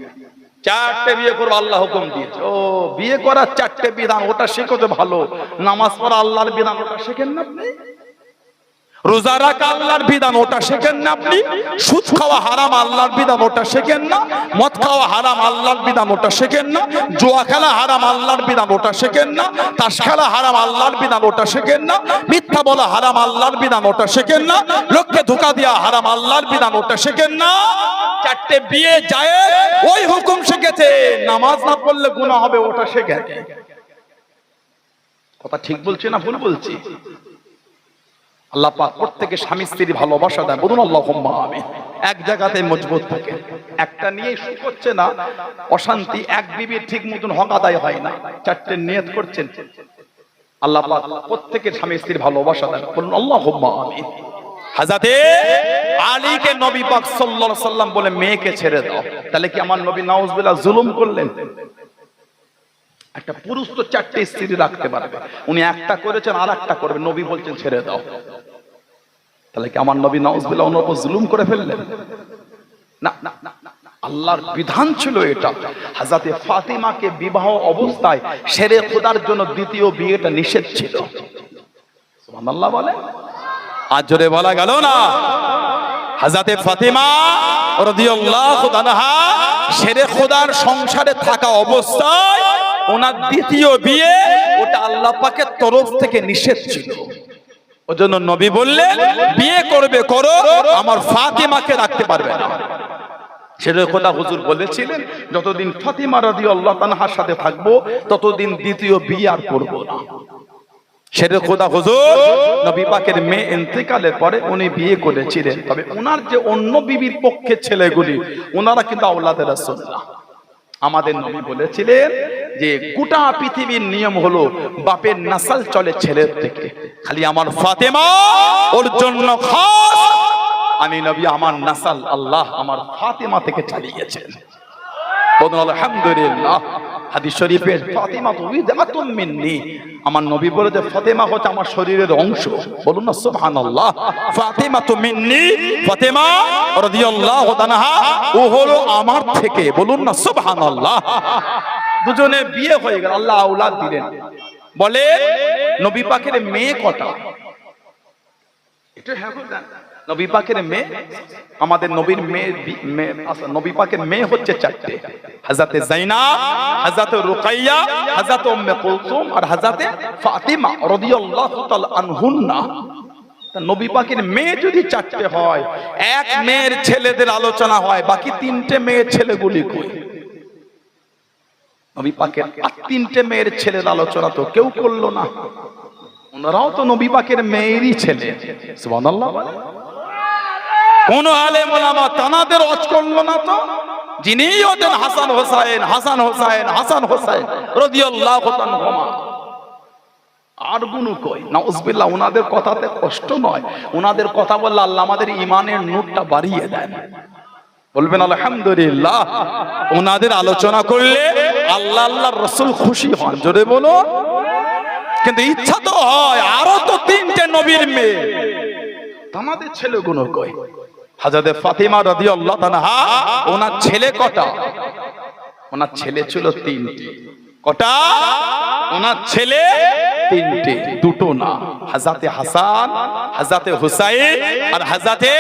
4টে বিয়ে করবো, আল্লাহ হুকুম দিয়েছে। ও বিয়ে করার 4টে বিধান, ওটা শেখো তো ভালো। নামাজ পড়া আল্লাহর বিধান, ওটা শেখেন না আপনি? রোজা রাখা আল্লাহর বিধান, ওটা শেখেন না আপনি? সুদ খাওয়া হারাম আল্লাহর বিধান, ওটা শেখেন না? মদ খাওয়া হারাম আল্লাহর বিধান, ওটা শেখেন না? জুয়া খেলা হারাম আল্লাহর বিধান, ওটা শেখেন না? তাস খেলা হারাম আল্লাহর বিধান, ওটা শেখেন না? মিথ্যা বলা হারাম আল্লাহর বিধান, ওটা শেখেন না? লোককে ধোঁকা দেওয়া হারাম আল্লাহর বিধান, ওটা শেখেন না? 4টে বিয়ে যায় ওই হুকুম শিখেছে। নামাজ না পড়লে গুনাহ হবে, ওটা শেখেন। কথা ঠিক বলছি না ভুল বলছি? আল্লাহ পাক প্রত্যেককে স্বামী স্ত্রী ভালোবাসা দেয়। বলুন আল্লাহুম্মা আমিন। এক জায়গাতে মজবুত থাকে। একটা নিয়ে সুখ হচ্ছে না, অশান্তি। এক বিবির ঠিক মতন হক আদায় হয় না, 4টে নিয়ত করছেন। আল্লাহ পাক প্রত্যেককে স্বামী স্ত্রী ভালোবাসা দেয়। বলুন আল্লাহুম্মা আমিন। হযরতে আলীকে নবী পাক সাল্লাল্লাহু আলাইহি সাল্লাম বলে মেয়েকে ছেড়ে দাও। তাহলে কি আমার নবী নাউজুবিল্লাহ জুলুম করলেন? একটা পুরুষ তো 4টে স্ত্রী রাখতে পারবে, উনি একটা করেছেন আর একটা করবে, নবী বলছেন ছেড়ে দাও। তাহলে কি আমার নবী নাউজুবিল্লাহ ওনার উপর জুলুম করে ফেললেন? না না না, আল্লাহর বিধান ছিল এটা। হযরতে ফাতিমাকে বিবাহ অবস্থায় শেরে খোদার জন্য দ্বিতীয় বিয়েটা নিষেধ ছিল। সুবহানাল্লাহ বলে। আজ জোরে বলা গেল না? হযরতে ফাতেমা রাদিয়াল্লাহু আনহা শেরে খোদার সংসারে থাকা অবস্থায় ওনার দ্বিতীয় বিয়ে, ওটা আল্লাহ পাকের তরফ থেকে নিষেধ ছিল। ওজন্য নবী বললেন বিয়ে করবে করো, আমার ফাতেমাকে রাখতে পারবে না। শেরে খোদা হুজুর বলেছিলেন যতদিন ফাতেমা রাদিয়াল্লাহু আনহার সাথে থাকবো ততদিন দ্বিতীয় বিয়ে আর করব না। শেরে খোদা হুজুর নবী পাকের মেয়ে ইন্তেকালের পরে উনি বিয়ে করেছিলেন, তবে ওনার যে অন্য বিবির পক্ষে ছেলেগুলি ওনারা কিন্তু আওলাদে রাসূল না। আমাদের নবী বলেছিলেন যে গোটা পৃথিবীর নিয়ম হলো বাপের নাসাল চলে ছেলের থেকে, খালি আমার ফাতেমা ওর জন্য খাস, আমি নবী আমার নাসাল আল্লাহ আমার ফাতেমা থেকে চালিয়েছেন। বলুন আলহামদুলিল্লাহ। হাদিস শরীফের ফাতেমা তো বিদআতুম মিন্নি, আমার নবী বলে যে ফাতেমা হচ্ছে আমার শরীরের অংশ। বলুন না সুবহানাল্লাহ। ফাতেমা তো মিন্নি, ফাতেমা রাদিয়াল্লাহু আনহা ও হলো আমার থেকে। বলুন না সুবহানাল্লাহ। দুজনে বিয়ে হয়ে গেল, আল্লাহ আওলাদ দিলেন। বলে নবী পাকের মেয়ে কটা? এটা হ্যাঁ বলেন। নবী পাকের মেয়ে, আমাদের নবীর মেয়ে, নবী পাকের মেয়ে হচ্ছে চারটে, হযরতে যায়েনব, হযরতে রুকাইয়া, হযরতে উম্মে কুলসুম আর হযরতে ফাতিমা রাদিয়াল্লাহু তাআলা আনহুন্না। তা নবী পাকের মেয়ে যদি চারটে হয়, এক মেয়ের ছেলেদের আলোচনা হয়, বাকি তিনটে মেয়ের ছেলেগুলি কই? নবী পাকের আর তিনটে মেয়ের ছেলের আলোচনা তো কেউ করলো না। ওনারাও তো নবী পাকের মেয়েরই ছেলে। সুবহানাল্লাহ। কোন আলেম ওলামা তানাদের ওয়াজ করলো না তো? যিনি হতেন হাসান হোসাইন, হাসান হোসাইন, হাসান হোসাইন রাদিয়াল্লাহু তাআলা। আর গুণ কই? নাউজুবিল্লাহ। ওনাদের কথাতে কষ্ট নয়, ওনাদের কথা বললে আল্লাহ আমাদের ঈমানের নূরটা বাড়িয়ে দেন। বলবেন আলহামদুলিল্লাহ। ওনাদের আলোচনা করলে আল্লাহ আল্লাহর রাসূল খুশি হন, জোরে বলো। কিন্তু ইচ্ছা তো হয় আরো তো তিনটে নবীর মেয়ে, আমাদের ছেলেগুলো কই? হযরতে ফাতিমা রাদিয়াল্লাহু আনহা ওনার ছেলে কটা? ওনার ছেলে ছিল তিনটে। কটা? ওনার ছেলে তিনটে, দুটো না। হযরতে হাসান, হযরতে হুসাইন আর হযরতে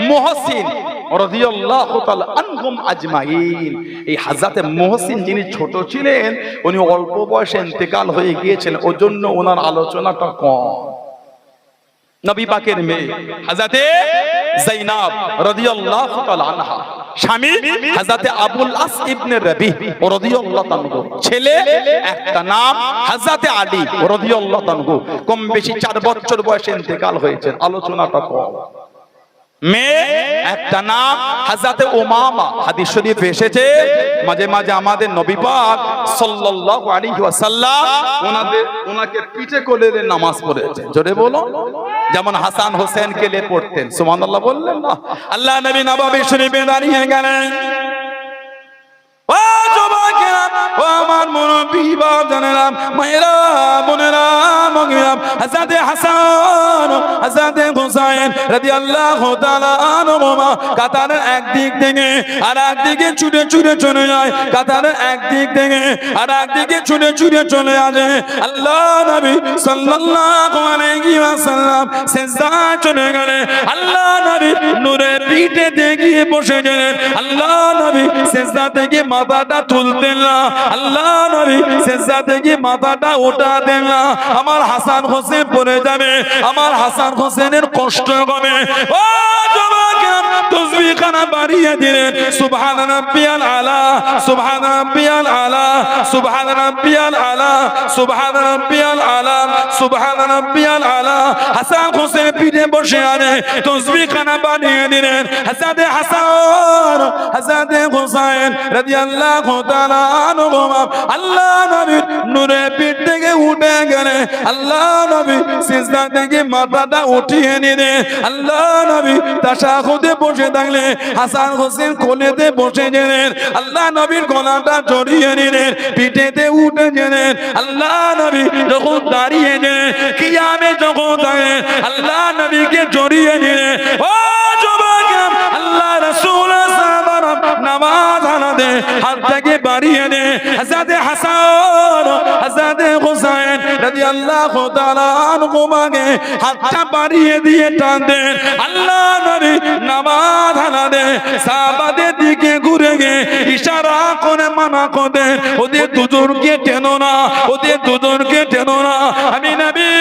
মুহসিন রাদিয়াল্লাহু তাআলা আনহুম আজমাইন। এই হযরতে মুহসিন যিনি ছোট ছিলেন, উনি অল্প বয়সে ইন্তেকাল হয়ে গিয়েছিলেন, ওজন্য ওনার আলোচনাটা কম। নবী পাকের মেয়ে হযরতে যায়েনব রাদিয়াল্লাহু তাআলা আনহা, স্বামী হযরতে আবুল আস ইবনে রবি রাদিয়াল্লাহু তাআলা, ছেলে একটা নাম হযরতে আলী রাদিয়াল্লাহু তাআলা। কম বেশি 4 বছর বয়সে ইন্তেকাল হয়েছে, আলোচনাটা কম। মেয়ে একটা নাম হযরতে উমামা। হাদিস শরীফ এসেছে মাঝে মাঝে আমাদের নবী পাক সাল্লাল্লাহু আলাইহি ওয়াসাল্লাম ওনাকে পিঠে কোলে নামাজ পড়েছে, জোরে বলো। যেমন হাসান হোসেন কে লে পড়তেন। সুবহানাল্লাহ বললেন না? আল্লাহ নবী নববী শরীফে দাঁড়িয়ে গেলেন। ও যুবকেরা, ও আমার মুরব্বি বাজানেরা, মায়েরা, বোনেরা, মগিরা, হযরতে হাসান, হযরতে হুসাইন রাদিয়াল্লাহু তাআলা আনহুমা কাতারের একদিক থেকে আর একদিকে ছুটে ছুটে চলে যায়, কাতারের একদিক থেকে আর একদিকে ছুটে ছুটে চলে আসে। আল্লাহ নবী সাল্লাল্লাহু আলাইহি ওয়াসাল্লাম সিজদায় চলে গেলেন। আল্লাহ নবী নূরের পিঠে গিয়ে বসে গেলেন। আল্লাহ নবী সিজদা থেকে মাথাটা তুলতেন না, আল্লাহ নবী সিজদা থেকে মাথাটা উঠাতেন না। আমার হাসান হোসেন পড়ে যাবে, আমার হাসান হোসেনের কষ্ট হবে। ও যুবকেরা, তাসবিহ খানা বাড়িয়ে দিলেন। সুবহান রাব্বিয়াল আলা, সুবহান রাব্বিয়াল আলা, সুবহান রাব্বিয়াল আলা, সুবহান রাব্বিয়াল আলা, সুবহান রাব্বিয়াল আলা। হাসান হোসেন পিঠে বসে আছে, তাসবিহ খানা বাড়িয়ে দিলেন। হযরতে হাসান, হযরতে হুসাইন রাদিয়াল্লাহু তাআলা আনহুমা আল্লাহ নবীর নূরে পিঠ থেকে উঠে গেলেন। আল্লাহ নবী সিজদা থেকে মাথাটা উঠিয়ে নিলেন। আল্লাহ নবী তাশাহুদে বসে থাকলেন, হাসান হোসেন কোলেতে বসে গেলেন। আল্লাহ নবীর গলাটা জড়িয়ে নিলেন, পিঠেতে উঠে গেলেন। আল্লাহ নবী যখন দাঁড়িয়ে গেলেন, কিয়ামে যখন দাঁড়িয়ে আল্লাহ নবীকে জড়িয়ে নিলেন। ও যুবকেরা, আল্লাহ রাসূল নামাজ আনাদে হাতটাকে বাড়িয়ে দে। হযরতে হাসান, হযরতে হুসাইন রাদিয়াল্লাহু তাআলা আনহুমাকে হাতটা বাড়িয়ে দিয়ে টান দেন। আল্লাহ আল্লাহ নবী নামাজ হালাতে সাহাবাদের দিকে ঘুরে গিয়ে ইশারা করে মানা করে ওদের দুজনকে টেনো না, ওদের দুজনকে টেনো না, আমি নবী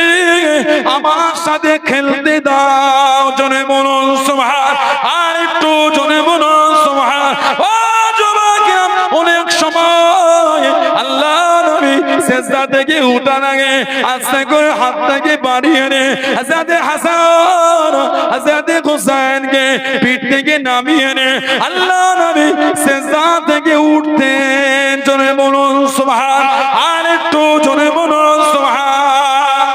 আমার সাথে খেলতে দাও। জনে বলুন সুবহান, আর একটু জনে বলুন সুবহান। ও যুবকেরা, অনেক সময় আল্লাহ নবী সিজদা থেকে উঠার আগে আস্তে করে হাতটাকে বাড়িয়ে নে হযরতে হাসান হযরতে হুসাইনকে পিঠ থেকে নামিয়ে নে আল্লাহ নবী সিজদা থেকে উঠতেন। জোরে বলুন সুবহান, আর একটু জোরে বলুন সুবহান।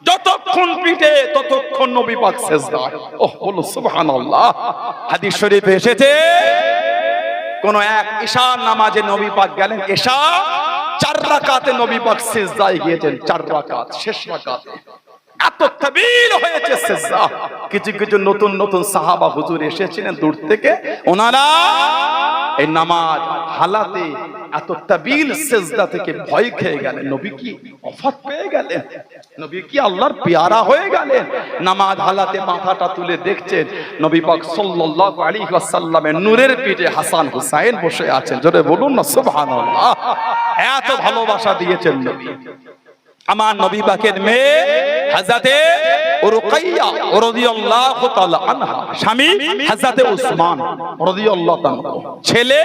যতক্ষণ পিঠে ততক্ষণ নবী পাক সিজদায়। ওহ, বলো সুবহানাল্লাহ। হাদিস শরীফে এসেছে কোন এক ঈশার নামাজে নবী পাক গেলেন, ঈশা 4 রাকাতে নবী পাক সিজদায় গিয়েছেন। 4 রাকাত, শেষ রাকাতে এত তাবিল হয়েছে সিজদা। কিছু কিছু নতুন নতুন সাহাবা হুজুর এসেছিলেন দূর থেকে, ওনারা এই নামাজ হালাতে এত তাবিল সিজদা থেকে ভয় খেয়ে গেলেন। নবী কি ওফাত পেয়ে গেলেন? নবী কি আল্লাহর পেয়ারা হয়ে গেলেন? নামাজ হালাতে মাথাটা তুলে দেখছেন নবী পাক সাল্লাল্লাহু আলাইহি ওয়াসাল্লামের নূরের পিঠে হাসান হুসাইন বসে আছেন। জোরে বলুন না সুবহানাল্লাহ। এত ভালোবাসা দিয়েছেন নবী। আমার নবী পাকের মেয়ে হযরতে রুকাইয়া রাদিয়াল্লাহু তাআলা আনহা, স্বামী হযরতে উসমান রাদিয়াল্লাহু তাআলা, ছেলে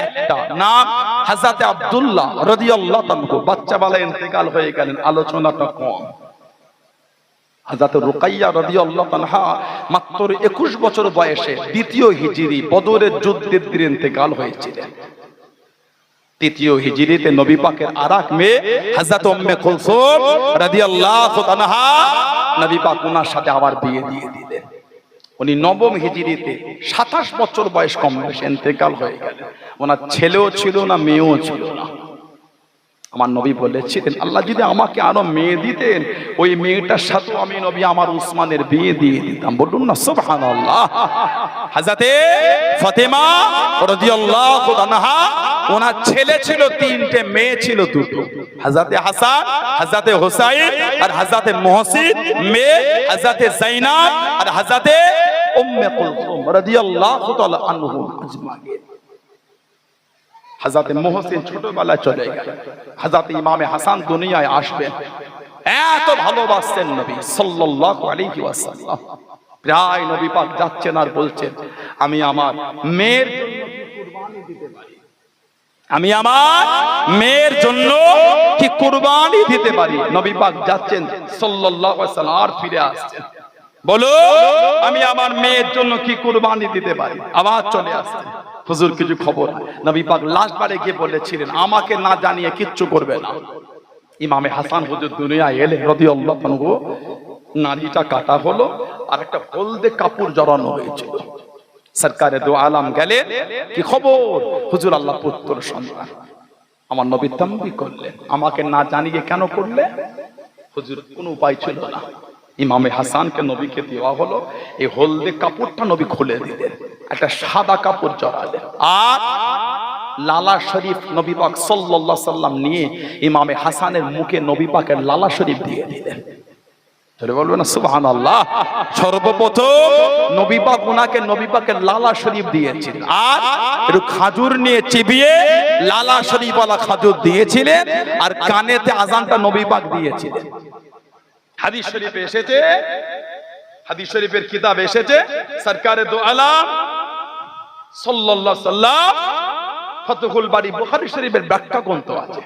একটা, নাম হযরতে আব্দুল্লাহ রাদিয়াল্লাহু তাআলা। বাচ্চাবেলা ইন্তেকাল হয়ে গেলেন, আলোচনাটা কম। হযরতে রুকাইয়া রাদিয়াল্লাহু তাআলা মাত্র 21 বছর বয়সে দ্বিতীয় হিজরি বদরের যুদ্ধের দিন ইন্তেকাল হয়েছিলেন। তৃতীয় হিজরিতে নবী পাকের আরেক মেয়ে হযরত উম্মে কুলসুম রাদিয়াল্লাহু তাআলা, নবী পাক ওনার সাথে আবার বিয়ে দিয়ে দিলেন। উনি নবম হিজরিতে 27 বছর বয়স, কম বয়সে ইন্তেকাল হয়ে গেলেন। ওনার ছেলেও ছিল না, মেয়েও ছিল না। আমার নবী বলেছিলেন, আল্লাহ যদি আমাকে আরো মেয়ে দিতেন, ওই মেয়েটার সাথে আমি নবী আমার উসমানের বিয়ে দিয়ে দিতাম। বলুন না সুবহানাল্লাহ। হযরতে ফাতেমা রাদিয়াল্লাহু আনহা, ওনার ছেলে ছিল 3টে, মেয়ে ছিল 2টো। হযরতে হাসান, হযরতে হুসাইন আর হযরতে মুহসিন, মেয়ে হযরতে যায়নাব আর হযরতে উম্মে কুলসুম রাদিয়াল্লাহু তাআলা আনহুম আজমাইন। হযরতে মুহসিন ছোটবেলায় চলে গেলেন। হযরতে ইমামে হাসান দুনিয়ায় আসবেন। এত ভালোবাসতেন নবী সাল্লাল্লাহু আলাইহি ওয়াসাল্লাম। প্রায় নবী পাক যাচ্ছেন আর বলছেন, আমি আমার মেয়ের আমি আমার মেয়ের জন্য কি কুরবানি দিতে পারি? নবী পাক যাচ্ছেন সাল্লাল্লাহু আলাইহি ওয়াসাল্লাম, আর ফিরে আসছেন, বলো আমি আমার মেয়ের জন্য কি কুরবানি দিতে পারি? আবার চলে আসছেন, হুজুর কিছু খবর। নবী পাক লাস্ট বারে গিয়ে বলেছিলেন, আমাকে না জানিয়ে কিচ্ছু করবে না। ইমামে হাসান হুজুর দুনিয়ায় এলেন রাদিয়াল্লাহু আনহু, নারীটা কাটা হলো আর একটা হলদে কাপড় জড়ানো হয়েছিল। সরকারে দু আলম গেলেন, কি খবর? হুজুর আল্লাহ পুত্র সন্তান। আমার নবী তাম্বি করলেন, আমাকে না জানিয়ে কেন করলে? হুজুর কোনো উপায় ছিল না। ইমামে হাসানকে নবীকে দেওয়া হলো, এই হলদে কাপড়টা নবী খুলে দিলেন, একটা সাদা কাপড় জড়ালেন, আর লালা শরীফ নবী পাক সাল্লাল্লাহু আলাইহি সাল্লাম নিয়ে ইমামে হাসানের মুখে নবী পাকের লালা শরীফ দিয়ে দিলেন। বলবেন না সুবহানাল্লাহ। সর্বপ্রথম নবী পাক ওনাকে নবী পাকের লালা শরীফ দিয়েছেন, আর একটু খাজুর নিয়ে চিবিয়ে লালা শরীফ ওয়ালা খাজুর দিয়েছিলেন, আর কানেতে আজানটা নবী পাক দিয়েছিলেন। হাদিস শরীফে এসেছে, হাদিস শরীফের কিতাব এসেছে, সরকারে দু আলম সাল্লাল্লাহু আলাইহি সাল্লাম ফতহুল বারী, বুখারী শরীফের ব্যাখ্যা গ্রন্থ আছে,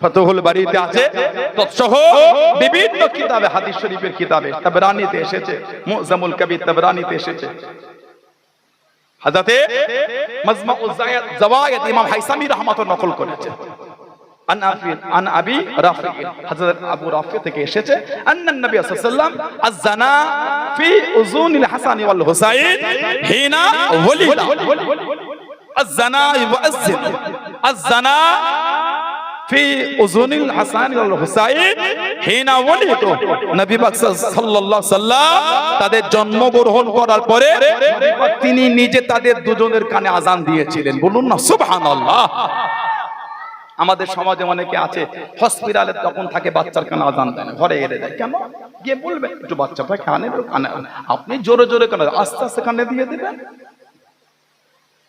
ফতহুল বারীতে আছে, তৎসহ বিভিন্ন কিতাবে, হাদিস শরীফের কিতাবে, তাবরানীতে এসেছে, মুজামুল কবির তাবরানীতে এসেছে। হযরতে মাজমাউজ জাওয়ায়েদ ইমাম হাইসামি রাহমাতুল্লাহ নকল করেছে। আন আবি রাফি, হযরত আবু রাফি থেকে এসেছে, আন্নান নবী সাল্লাল্লাহু আলাইহি ওয়াসাল্লাম আযানা ফি উযুনিল হাসান ওয়াল হুসাইন হিনা ওয়ালিদা। আযানা ইউআযিন, আযানা ফি উযুনিল হাসান ওয়াল হুসাইন হিনা ওয়ালিদা। নবী পাক সাল্লাল্লাহু আলাইহি ওয়াসাল্লাম তাদের জন্মগ্রহণ করার পরে তিনি নিজে তাদের দুজনের কানে আযান দিয়েছিলেন। বলুন না সুবহানাল্লাহ। আমাদের সমাজে অনেকে আছে হসপিটালে তখন থাকে বাচ্চার কানে আজান দেয় না, ঘরে এড়ে দেয়। কেন? গিয়ে বলবেন একটু বাচ্চাটা কানে কানে, আপনি জোরে জোরে কানে আস্তে আস্তে কানে দিয়ে দেবেন।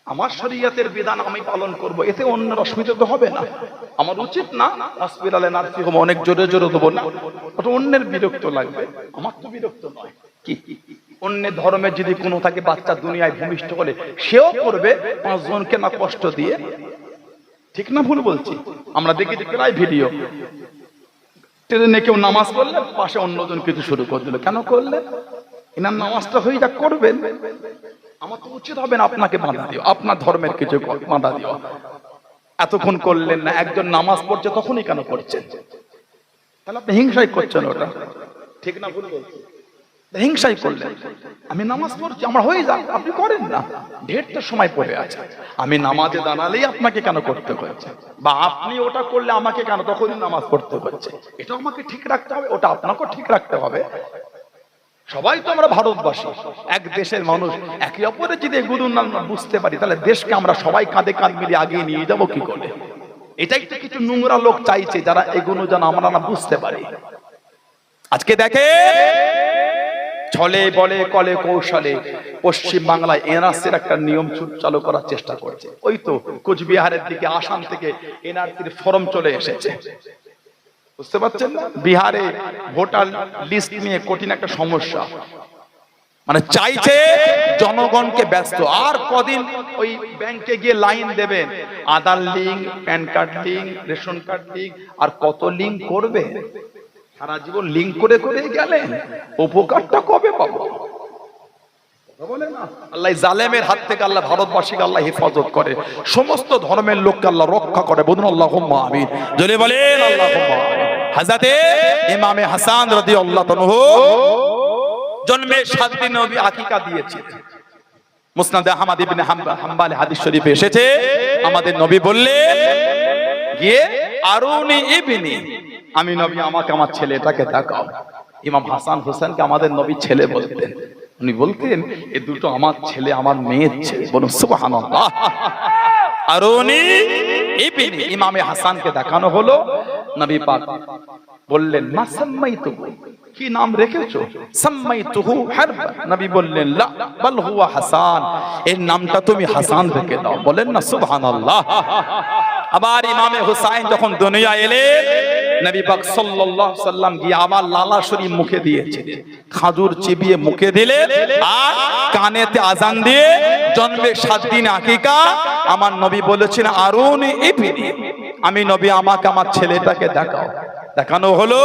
আমার শরীয়তের বিধান আমি পালন করব, এতে অন্যের অসুবিধা তো হবে না। আমার উচিত না হসপিটালে নার্সিং হোমে অনেক জোরে জোরে দেবো না, ওটা অন্যের বিরক্ত লাগবে, আমার তো বিরক্ত নয়। কি অন্যের ধর্মের যদি কোনো থাকে বাচ্চা দুনিয়ায় ভূমিষ্ঠ হলে সেও করবে 5 জনকে না কষ্ট দিয়ে। ঠিক না ভুল বলছি? আমরা দেখি প্রায় ভিডিও, ট্রেনে কেউ নামাজ পড়লে পাশে অন্যজন কিছু শুরু করে দিল। কেন করলেন? এনার নামাজটা হয়ে যা করবেন, আমার তো উচিত হবে না আপনাকে বাধা দিও, আপনার ধর্মের কিছু বাধা দিও। এতক্ষণ করলেন না, একজন নামাজ পড়ছে তখনই কেন করছেন? তাহলে আপনি হিংসাই করছেন, ওটা ঠিক না ভুল বলছেন? হিংসাই করলেন। আমি নামাজ পড়ছি, আমার হয়ে যাক, আপনি করেন না, ঢের তো সময় পড়ে আছে। আমি নামাজে দাঁড়ালেই আপনাকে কেন করতে হয়েছে, বা আপনি ওটা করলে আমাকে কেন তখনই নামাজ পড়তে হচ্ছে? এটা আমাকে ঠিক রাখতে হবে, ওটা আপনাকেও ঠিক রাখতে হবে। সবাই তো আমরা ভারতবাসী, এক দেশের মানুষ। একে অপরের যদি এগুলো না বুঝতে পারি, তাহলে দেশকে আমরা সবাই কাঁধে কাঁধ মিলিয়ে আগিয়ে নিয়ে যাবো কি করে? এটাই তো কিছু নোংরা লোক চাইছে, যারা এগুলো যেন আমরা না বুঝতে পারি। আজকে দেখে ছলে বলে কলে কৌশলে পশ্চিম বাংলায় এনআরসির একটা নিয়ম চালু করার চেষ্টা করছে। ওই তো কোচবিহারের দিকে আসাম থেকে এনআরসির ফর্ম চলে এসেছে, বুঝতে পারছেন না? বিহারে ভোটার লিস্ট নিয়ে কঠিন একটা সমস্যা, মানে চাইছে জনগণকে ব্যস্ত। আর কদিন ওই ব্যাংকে গিয়ে লাইন দেবেন, Aadhaar link, PAN card link, ration card link, আর কত লিঙ্ক করবে? সারা জীবন লিঙ্ক করে করে গেলেন, উপকারটা কবে পাবো? আল্লাহ জালেমের হাত থেকে আল্লাহ ভারতবাসীকে আল্লাহ হেফাজত করে, সমস্ত ধর্মের লোককে আল্লাহ রক্ষা করে। বলুন আল্লাহুম্মা আমিন, জোরে বলেন আল্লাহুম্মা আমিন। হযরতে ইমামে হাসান রাদিয়াল্লাহু আনহু জন্মে 7 দিন নবী আকিকা দিয়েছে। মুসনাদে আহমদ ইবনে হাম্বল হাদিস শরীফে এসেছে, আমাদের নবী বললেন গিয়ে আরুনি ইবনি, আমি নবী আমাকে আমার ছেলেটাকে দেখাও। ইমাম হাসান হোসেনকে আমাদের নবী ছেলে বলতেন। উনি বলতেন এই দুটো আমার ছেলে, আমার মেয়ের ছেলে। বলুন সুবহানাল্লাহ। আরুনি ইবনি, ইমামে হাসানকে দেখানো হলো। নবী পাক বললেন মা সাম্মাইতুহু, কি নাম রেখেছো? সাম্মাইতুহু হারব, নবী বললেন লা বাল হুয়া হাসান, এর নামটা তুমি হাসান রেখে দাও। বলেন না সুবহানাল্লাহ। আবার ইমামে হুসাইন যখন দুনিয়া এলেন, নবী পাক সাল্লাল্লাহু আলাইহি সাল্লাম গিয়ে আবার লালা শরীফ মুখে দিয়েছে, খাজুর চিবিয়ে মুখে দিলেন, আর কানেতে আজান দিয়ে জন্মে 7 দিন আকিকা। আমার নবী বলেছেন আরুনি ইবনি, আমি নবী আমাকে আমার ছেলেটাকে দেখাও। দেখানো হলো।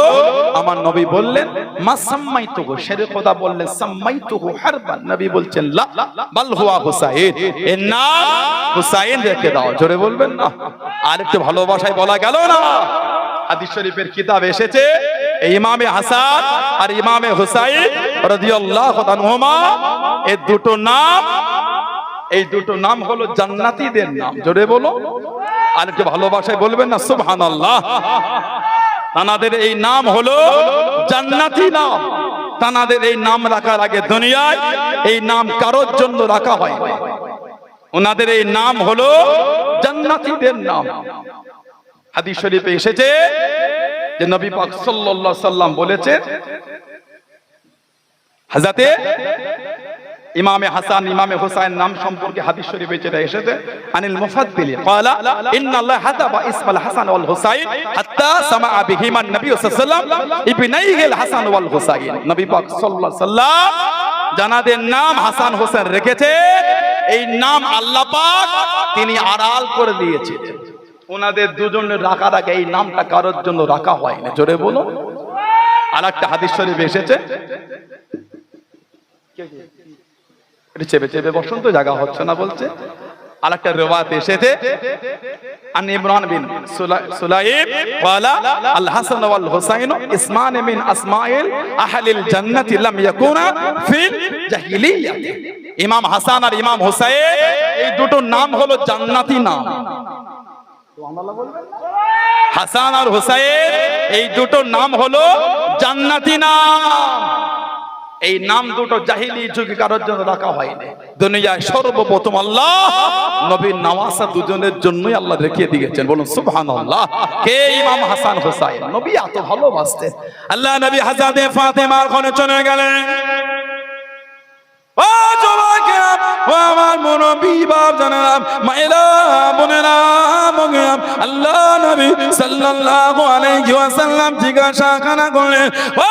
আমার নবী বললেন মা সাম্মাইতুহু, শেরে খোদা বললেন সাম্মাইতুহু হারবান, নবী বলছেন লা বাল হুয়া হুসাইন, এর নাম হুসাইন রেখে দাও। জোরে বলবেন না? আর একটু ভালোবাসায় বলা গেল না? হাদিস শরীফের কিতাব এসেছে ইমামে হাসান আর ইমামে হুসাইন রাদিয়াল্লাহু আনহুমা, এই দুটো নাম হলো জান্নাতীদের নাম। জোরে বলো। আর একটু ভালোবাসায় বলবেন না সুবহানাল্লাহ। তানাদের এই নাম হলো জান্নাতি নাম। তানাদের এই নাম রাখার আগে দুনিয়ায় এই নাম কারোর জন্য রাখা হয় না। ওনাদের এই নাম হলো জান্নাতীদের নাম। হাদিস শরীফে এসেছে যে নবী পাক সাল্লাল্লাহু আলাইহি সাল্লাম বলেছেন, হযরতে ইমামে হাসান ইমামে হুসাইন নাম সম্পর্কে হাদিস শরীফে যেটা এসেছে, আনিল মুফাদ্দিল ক্বালা ইন্নাল্লাহ হাতাবা ইসমাল হাসান ওয়াল হুসাইন হাত্তা সামাআ বিহিমা নবী সাল্লাল্লাহু আলাইহি ওয়াসাল্লাম ইবনাইহিল হাসান ওয়াল হুসাইন। নবী পাক সাল্লাল্লাহু আলাইহি সাল্লাম জানাদের নাম হাসান হোসেন রেখেছে, এই নাম আল্লাহ পাক তিনি আড়াল করে দিয়েছেন। ওনাদের দুজনের রাখার আগে এই নামটা কারোর জন্য রাখা হয় না। জোরে বলো। আরেকটা হাদিস শরীফে এসেছে, চেপে চেপে বসন্ত জায়গা হচ্ছে না বলছে। আরেকটা রিওয়ায়াত এসেছে আন ইমরান বিন সুলাইম ক্বালা আল হাসান ওয়াল হুসাইন ইসমান মিন আসমাইল আহলিল জান্নাতি লাম ইয়াকুনা ফিল জাহিলিয়াত। ইমাম হাসান আর ইমাম হুসাইন এই দুটো নাম হলো জান্নাতি নাম। হাসান আর হুসাইন এই দুটো নাম হলো জান্নাতি নাম। এই নাম দুটো জাহিলি যুগে কারোর জন্য রাখা হয়নি। দুনিয়ায় সর্বপ্রথম আল্লাহ নবীর নওয়াসা দুজনের জন্যই আল্লাহ রেখে দিয়েছেন। বলুন সুবহানাল্লাহ। কে? ইমাম হাসান হোসাইন। নবী এত ভালোবাসতেন। আল্লাহ নবী হযরত ফাতেমার ঘরে চলে গেলেন। ও যুবকেরা, ও আমার মুরব্বি বাপ জানেন, মায়েরা বোনেরা, আল্লাহ নবী সাল্লাল্লাহু আলাইহি ওয়াসাল্লাম জিজ্ঞাসা করলেন, ও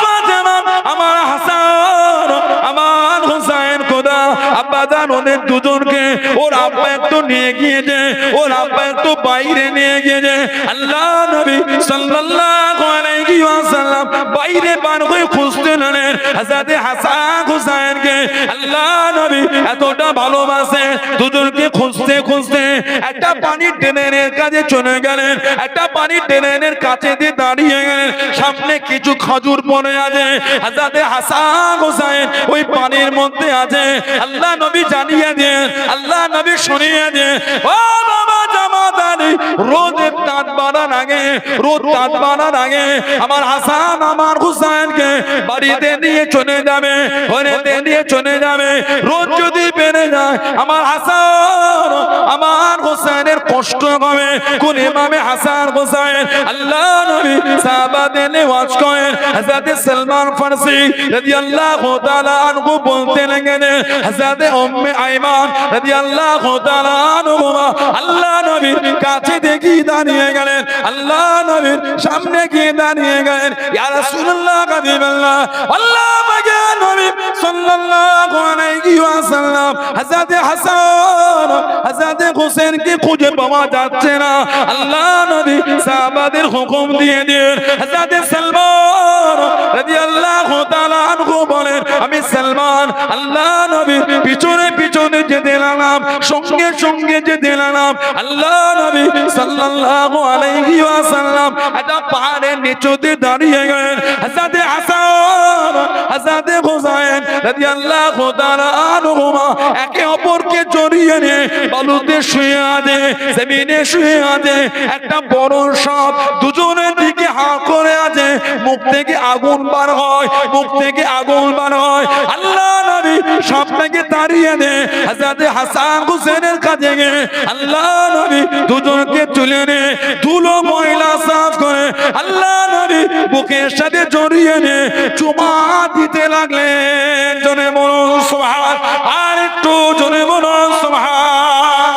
ফাতেমা, আমার হাসান আমার হোসেন কোথা? আব্বা জান ওদের দুজনকে ওর আব্বা একটু নিয়ে গিয়েছে, ওর আব্বা একটু বাইরে নিয়ে গিয়েছে। আল্লাহ নবী সাল্লাল্লাহু আলাইহি ওয়াসাল্লাম বাইরে বার হয়ে খুঁজতে লাগলেন হযরত হাসান হোসেনকে। আল্লাহ নবী এতটা ভালোবাসে, দুজনকে খুঁজতে খুঁজতে একটা পানির ড্রেনের কাছে চলে গেলেন। একটা পানির ড্রেনের কাছে দিয়ে দাঁড়িয়ে গেলেন। সামনে কিছু খাজুর পড়ে আছে। হযরত হাসান হোসেন ওই পানির মধ্যে আছে। আল্লাহ নবী জানিয়ে দেন, আল্লাহ নবী শুনিয়ে দেন, ও বাবা জামাতানি, রোদের তাঁত বাঁধার আগে, রোদ তাঁত বাঁধার আগে আমার হাসান আমার হোসেনকে বাড়িতে নিয়ে চলে যাবে, ঘরেতে নিয়ে চলে যাবে। রোদ যদি বেড়ে যায় আমার হাসান আমার হোসেনের কষ্ট হবে। কোন ইমামে হাসান হোসেন? আল্লাহ নবী সাহাবাদের ওয়াজ করেন। হযরত সালমান ফারসি রাদিয়াল্লাহু তাআলা আনহু বলতে লাগলেন, হযরত উম্মে আইমান রাদিয়াল্লাহু তাআলা আনহুমা আল্লাহ নবীর কাছে দেখি দাঁড়িয়ে গেলেন। আল্লাহ নবীর সামনে গিয়ে দাঁড়িয়ে গেলেন। ইয়া রাসূলুল্লাহ হাবিবাল্লাহ, আল্লাহ পাকের নবী সাল্লাল্লাহু আলাইহি ওয়াসাল্লাম হযরত হাসান হযরত হোসেনকে খুঁজে পাওয়া যাচ্ছে না। আল্লাহ নবী সাহাবাদের হুকুম দিয়ে দিলেন। হযরত সালমান রাদিয়াল্লাহু তাআলা আনহু বলেন, আমি সালমান আল্লাহ নবীর পিছনে পিছনে যেতে লাগলাম, সঙ্গে সঙ্গে যেতে লাগলাম। আল্লাহ নবী সাল্লাল্লাহু আলাইহি ওয়াসাল্লাম একটা পাহাড়ের নিচে দাঁড়িয়ে গেলেন। হযরত হাসান হযরত হোসেন রাদিয়াল্লাহু তাআলা আনহুমা একে অপরকে জড়িয়ে নিয়ে বালুতে শুয়ে আছে, জমিনে শুয়ে আছে। একটা বড় সাপ দুজনের দিকে হাঁ করে আছে। মুখ থেকে আগুন বার হয়, মুখ থেকে আগুন বার হয়। আল্লাহ নবী সাপটাকে তাড়িয়ে দেন। হযরত হাসান হোসেনের কাছে গিয়ে আল্লাহ নবী দুজনকে তুলে নিয়ে ধুলো ময়লা সাফ করে আল্লাহ নবী বুকের সাথে জড়িয়ে নিয়ে চুমা দিতে লাগলেন। জোরে বলুন সুবহান, আর একটু জোরে বলুন সুবহান।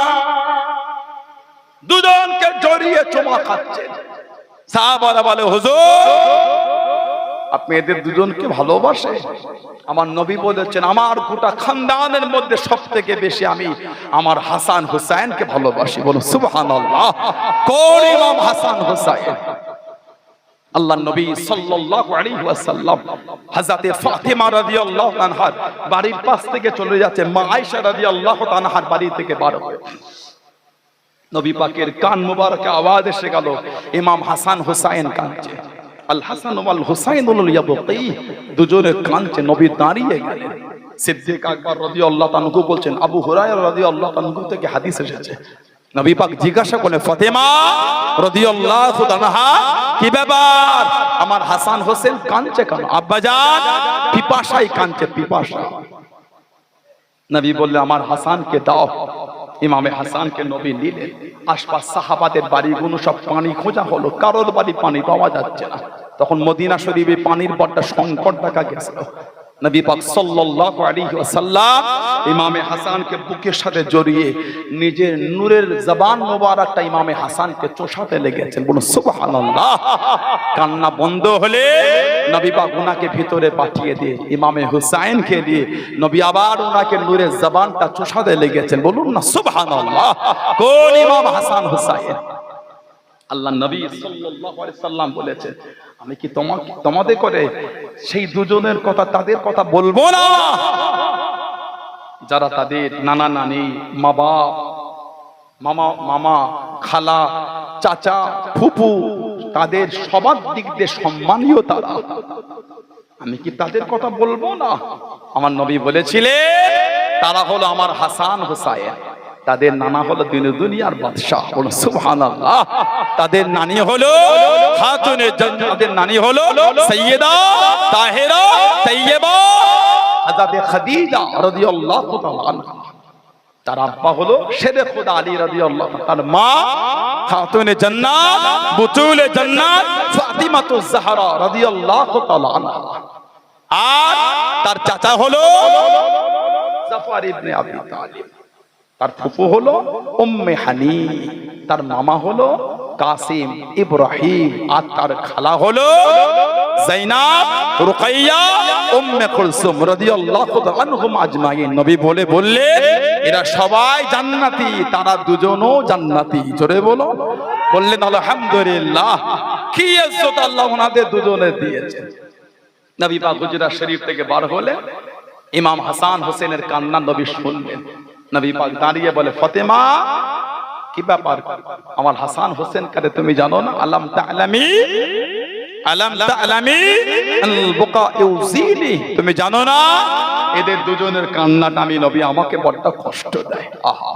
দুজনকে জড়িয়ে চুমা খাচ্ছেন। সাহাবারা বলে, হুজুর আপনি এদের দুজনকে ভালোবাসেন? আমার নবী বলেছেন, আমার গোটা খানদানের মধ্যে সবথেকে বেশি আমি আমার হাসান হোসেনকে ভালোবাসি। বলুন সুবহানাল্লাহ। কোন ইমাম হাসান হোসেন? আল্লাহ নবী সাল্লাল্লাহু আলাইহি ওয়াসাল্লাম হযরত ফাতিমা রাদিয়াল্লাহু আনহার বাড়ির পাশ থেকে চলে যাচ্ছে। মা আয়েশা রাদিয়াল্লাহু আনহার বাড়ি থেকে বার হয়ে নবী পাকের কান মুবারকে আওয়াজ এসে গেল, ইমাম হাসান হোসেন কাঁদছে। আল হাসান ওয়াল হুসাইনুল ইয়াবকি, দুজনে কাঁদছে। নবী দাঁড়িয়ে গেলেন। সিদ্দিক আকবর রাদিয়াল্লাহু আনহু বলছেন, আবু হুরায়রা রাদিয়াল্লাহু আনহু থেকে হাদিস এসেছে। নবী পাক জিজ্ঞাসা করলেন, ফাতেমা রাদিয়াল্লাহু আনহা, কি ব্যাপার? আমার হাসান হোসেন কাঁদছে কেন? আব্বাজান পিপাসায় কাঁদছে, পিপাসা। নবী বললেন, আমার হাসানকে দাও। ইমামে হাসানকে নবী নিলেন। আশপাশ সাহাবাদের বাড়িগুলো সব পানি খোঁজা হলো, কারোর বাড়ি পানি পাওয়া যাচ্ছে না। তখন মদিনা শরীফে পানির বড় সংকট দেখা গেছিল। নবী পাক সাল্লাল্লাহু আলাইহি ওয়াসাল্লাম ইমামে হাসানকে বুকের সাথে জড়িয়ে নিজের নূরের জবান মোবারকটা ইমামে হাসানকে চোষাতে লেগেছেন। বলুন সুবহানাল্লাহ। কান্না বন্ধ হলে নবী পাক ওনাকে ভিতরে পাঠিয়ে দিয়ে ইমামে হুসাইনকে দিয়ে নবী আবার ওনাকে নূরের জবানটা চোষাতে লেগেছেন। বলুন না সুবহানাল্লাহ। কোন ইমাম হাসান হুসাইন? আল্লাহ নবী সাল্লাল্লাহু আলাইহি সাল্লাম বলেছেন, আমি কি তোমাদের করে সেই দুজনের কথা, তাদের কথা বলবো না যারা তাদের নানা নানি, মা বাপ, মামা, খালা, চাচা, ফুপু, তাদের সবার দিক দিয়ে সম্মানীয় তারা। আমি কি তাদের কথা বলবো না? আমার নবী বলেছিলেন, তারা হলো আমার হাসান হোসেন। তাদের নানা হলো দিন দুনিয়ার বাদশাহ, বলো সুবহানাল্লাহ। তাদের নানি হলো খাতুনে জান্নাত, তাদের নানি হলো সাইয়্যিদা তাহেরা তাইয়্যিবা হযরত খাদিজা রাদিয়াল্লাহু তাআলা আনহা। তার আব্বা হলো শেরে খোদা আলী রাদিয়াল্লাহু, তার মা খাতুনে জান্নাত বুতুলে জান্নাত ফাতিমাতুজ জাহরা রাদিয়াল্লাহু তাআলা আনহা। আর তার চাচা হলো জাফর ইবনে আবি তালিব, তার ফুফু হলো উম্মে হানি, তার মামা হলো কাসিম ইব্রাহিম, আর তার খালা হলো যায়নাব রুকাইয়া উম্মে কুলসুম রাদিয়াল্লাহু তাআলা আনহুম আজমাইন। নবী বললেন এরা সবাই জান্নাতি, তারা দুজনও জান্নাতি। জোরে বলো, বললেন আলহামদুলিল্লাহ। কি ইজ্জত আল্লাহ ওনাদের দুজনে দিয়েছেন। নবী পাক হুজরা শরীফ থেকে বার হলেন, ইমাম হাসান হোসেনের কান্না নবী শুনলেন। নবী পাক দাঁড়িয়ে বলে, ফাতেমা কি ব্যাপার, আমার হাসান হোসেন কারে তুমি জানো না? আলাম তা'লামি আল বুকা ইউজিনি, তুমি জানো না এদের দুজনের কান্নাটা আমি নবী আমাকে বড় কষ্ট দেয়। আহা,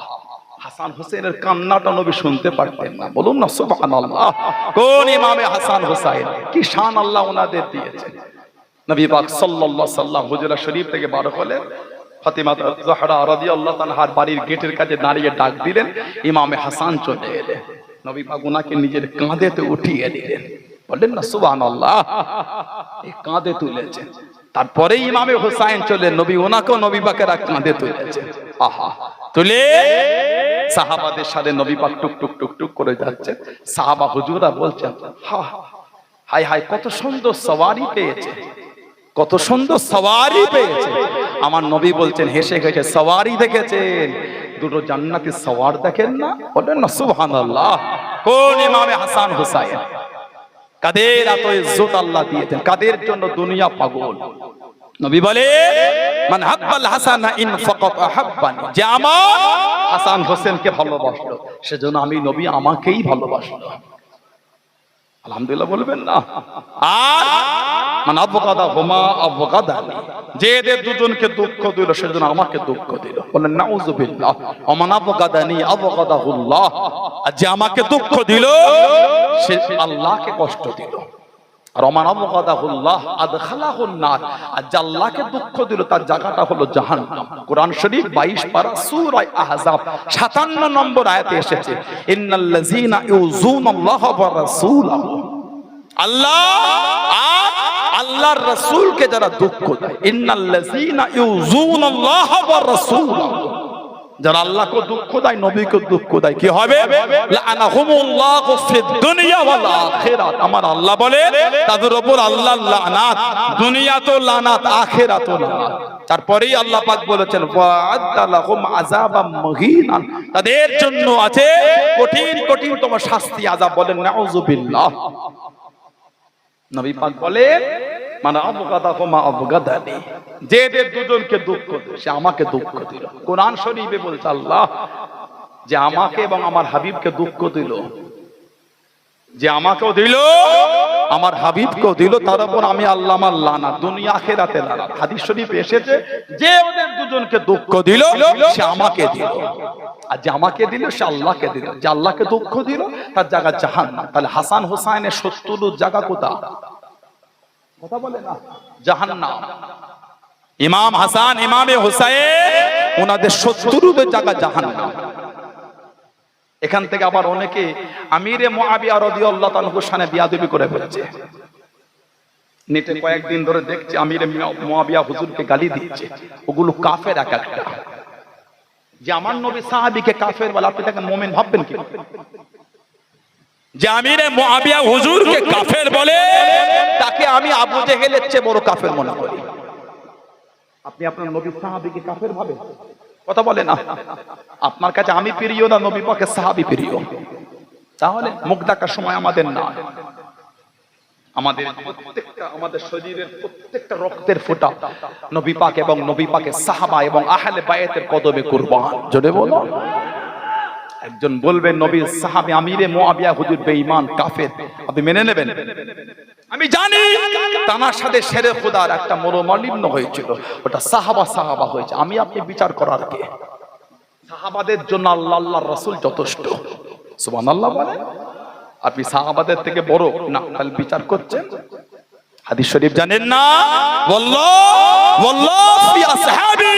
হাসান হোসেনের কান্নাটা নবী শুনতে পারতেন না। বলুন না সুবহানাল্লাহ। কোন ইমামে হাসান হোসেন, কি শান আল্লাহ ওনাদের দিয়েছেন। নবী পাক সাল্লাল্লাহু আলাইহি সাল্লাম হুজরা শরীফ থেকে বার হলেন, ফাতিমা জাহরা রাদিয়াল্লাহু তাআলার বাড়ির গেটের কাছে দাঁড়িয়ে ডাক দিলেন, ইমামে হাসান চলে এলেন। নবী পাক ওনাকে নিজের কাঁধেতে উঠিয়ে দিলেন। বলেন না সুবহানাল্লাহ। এই কাঁধে তুলেছেন। তারপরে ইমামে হোসেন চলে, নবী ওনাকেও নবী পাকের কাঁধে তুলেছেন। আহা, তুলে সাহাবাদের সাথে নবী পাক টুক টুক টুক টুক করে যাচ্ছে। সাহাবা হুজুরা বলছেন, হায় হায় কত সুন্দর সওয়ারি পেয়েছে, কত সুন্দর সওয়ারি পেয়েছে। আমার নবী বলছেন হেসে হেসে, সওয়ারি দেখেছেন, দুটো জান্নাতি সওয়ার দেখেন না? বলেন না সুবহানাল্লাহ। কোন ইমামে হাসান হোসেন, কাদের এত ইজ্জত আল্লাহ দিয়েছেন, কাদের জন্য দুনিয়া পাগল। নবী বলে, মান হাব্বাল হাসানা ইন ফাকাত আহাব্বানি, যে আমার হাসান হোসেনকে ভালোবাসলো সেজন্য আমি নবী আমাকেই ভালোবাসলো। আলহামদুলিল্লাহ বলবেন না। আর মান আবগাদা হুমা আবগাদানি, যে এদের দুজনকে দুঃখ দিল সেজন্য আমাকে দুঃখ দিল। বলেন নাউযুবিল্লাহ। ওমান আবগাদানি আবগাদাহুল্লাহ, আর যে আমাকে দুঃখ দিল সে আল্লাহকে কষ্ট দিল। আর ওমান আবগাদাহুল্লাহ আদখালাহুন নার, আর যে আল্লাহকে দুঃখ দিল তার জায়গাটা হলো জাহান্নাম। কোরআন শরীফ 22 পারা সূরা আহজাব 57 নম্বর আয়াতে এসেছে, ইন্নাল্লাযীনা ইউযুনাল্লাহা ওয়া রাসূলাহু, আল্লাহ আর আল্লাহর রাসূলকে যারা দুঃখ দেয়, ইন্নাল্লাযীনা ইউযুনাল্লাহা ওয়া রাসূলাহু, যারা আল্লাহকে দুঃখ দেয় নবীকে দুঃখ দেয়, কি হবে? লাআনাহুমুল্লাহু ফিদ দুনিয়া ওয়াল আখিরাত। আমার আল্লাহ বলে তাদের উপর আল্লাহর লানাত, দুনিয়াতেও লানাত আখিরাতেও লানাত। তারপরেই আল্লাহ পাক বলেছেন, ওয়া'আদ্দা লাহুম আযাবাম মুহিনান, তাদের জন্য আছে কঠিন কঠিন তোমার শাস্তি, আযাব। বলেন নাউযুবিল্লাহ। নবী পাক বলে, মানে আবগাদাহুমা আবগাদানি, যে এদের দুজনকে দুঃখ দিল সে আমাকে দুঃখ দিল। কোরআন শরীফে বলছে আল্লাহ, যে আমাকে এবং আমার হাবিবকে দুঃখ দিল, যে আমাকেও দিল আমার হাবিবকেও দিল, তার উপর আমি আল্লাহ আমার লানাত, দুনিয়া আখিরাতে লানাত। হাদিস শরীফে এসেছে, যে ওদের দুজনকে দুঃখ দিল সে আমাকে দিল, আর যে আমাকে দিল সে আল্লাহকে দিল। যে আল্লাহকে দুঃখ দিল তার জায়গা জাহান্নাম। তাহলে হাসান হোসেনের শত্রুর জায়গা কোথায়? কথা বলে না, জাহান্নাম। ইমাম হাসান ইমামে হোসেন ওনাদের শত্রুদের জায়গা জাহান্নাম। এখান থেকে আবার অনেকে আমিরে মুআবিয়া রাদিয়াল্লাহু তাআলা শানে বিয়াদবি করে ফেলেছে। নেটে কয়েকদিন ধরে দেখছি আমিরে মুআবিয়া হুজুরকে গালি দিচ্ছে, ওগুলো কাফের এক একটা। যে আমার নবী সাহাবীকে কাফের বলে, আপনি তাকে মুমিন ভাববেন কি? যে আমিরে মুআবিয়া হুজুরকে কাফের বলে, তাকে আমি আবু জেহেলের চেয়ে বড় কাফের মনে করি। আপনি আপনার নবী সাহাবীকে কাফের ভাবেন? কথা বলে না। আপনার কাছে আমি প্রিয় না নবী পাকের সাহাবী প্রিয়? তাহলে মুখ ডাকার সময় আমাদের না, আমাদের প্রত্যেকটা, আমাদের শরীরের প্রত্যেকটা রক্তের ফোঁটা নবী পাক এবং নবী পাকের সাহাবা এবং আহলে বায়াতের কদমে কুরবান। জোরে বলো। একজন বলবেন নবীর সাহাবী আমিরে মুআবিয়া হুজুর বেঈমান কাফের, আপনি মেনে নেবেন? আমি জানি তানার সাথে শেরে খোদার একটা মনোমালিন্য হয়েছিল, ওটা সাহাবা হয়েছে। আমি আপনি বিচার করার কে? সাহাবাদের জন্য আল্লাহ আল্লাহর রাসূল যথেষ্ট। সুবহানাল্লাহ বলেন। আপনি সাহাবাদের থেকে বড় না তাহলে বিচার করছেন? হাদিস শরীফ জানেন না? ওয়াল্লাহ ফি আসহাবি,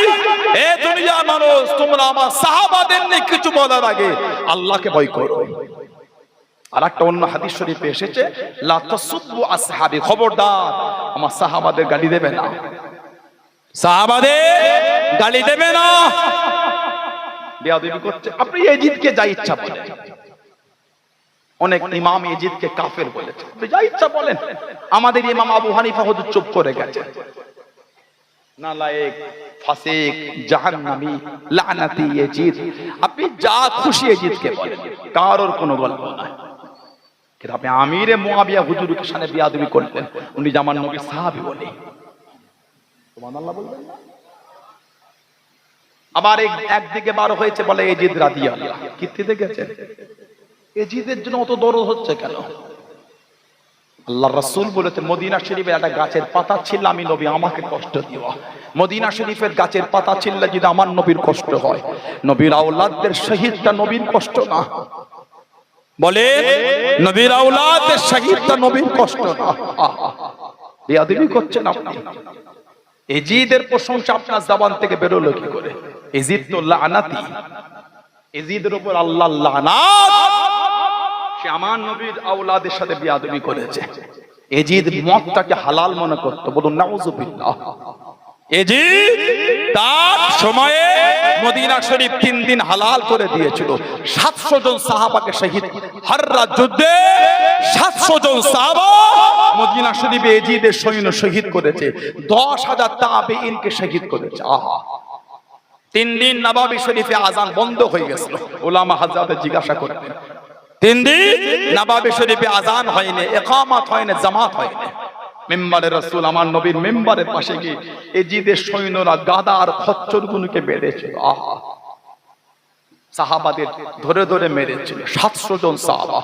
এ দুনিয়ার মানুষ তোমরা আমার সাহাবাদের নিয়ে কিছু বলার আগে আল্লাহকে ভয় করো। আর একটা অন্য হাদিস শরীফে এসেছে লা তাসুব্বু আসহাবি, খবরদার আমার সাহাবাদের গালি দেবে না, সাহাবাদের গালি দেবে না। বেয়াদবি করছে। আপনি ইয়াজিদকে যা ইচ্ছা বলেন, অনেক ইমাম ইয়াজিদকে কাফের বলেছে, আপনি যা ইচ্ছা বলেন। আমাদের ইমাম আবু হানিফা হুজুর চুপ করে গেছে। নালায়েক, ফাসিক, জাহান্নামী, লানাতি ইয়াজিদ, আপনি যা খুশি ইয়াজিদকে বলেন, কারোর কোনো গল্প নাই। কিন্তু আপনি আমিরে মুআবিয়া হুজুরকে সামনে বেয়াদবি করলেন, উনি যে আমার নবীর সাহাবী বলে। সুবহানাল্লাহ বলবেন না? আবার একদিকে বার হয়েছে বলে ইয়াজিদ রাদিয়াল্লাহু, কীর্তিতে গেছে। ইয়াজিদের জন্য অত দরদ হচ্ছে কেন? আল্লাহর রাসূল বলেছেন মদিনা শরীফে একটা গাছের পাতা ছিল, আমি নবী আমাকে কষ্ট দিও। মদিনা শরীফের গাছের পাতা ছিল যদি আমার নবীর কষ্ট হয়, নবীর আওলাদদের শহীদটা নবীর কষ্ট না? বলে নবীর আওলাদের শহীদটা নবীর কষ্ট না? বেয়াদবি করছেন আপনি। ইয়াজিদের প্রশংসা আপনার জবান থেকে বেরোলো কি করে? ইয়াজিদ তো লানাতি, ইয়াজিদের উপর আল্লাহর লানাত। সে আমার নবীর আওলাদের সাথে বেয়াদবি করেছে। ইয়াজিদ মদটাকে হালাল মনে করত, বলুন নাউজুবিল্লাহ। ইয়াজিদ তার সময়ে মদিনা শরীফ 3 দিন হালাল করে দিয়েছিল। 700 জন সাহাবাকে শহীদ, হাররা যুদ্ধে 700 জন সাহাবা মদিনা শরীফে ইয়াজিদের সৈন্য শহীদ করেছে। 10,000 তাবেঈনকে শহীদ করেছে। আহা, 3 দিন নববী শরীফে আযান বন্ধ হয়ে গেছিল। উলামা হাজরাতে জিজ্ঞাসা করতেন, 3 দিন নববী শরীফে আযান হয়নি, ইকামত হয়নি, জামাত হয়নি। মিম্বারে রাসূল, আমার নবীর মিম্বারের পাশে গিয়ে ইয়াজিদের সৈন্যরা গাদা আর খচ্চরগুলোকে বেঁধেছিল। আহা, সাহাবাদের ধরে ধরে মেরেছিল। 700 জন সাহাবা।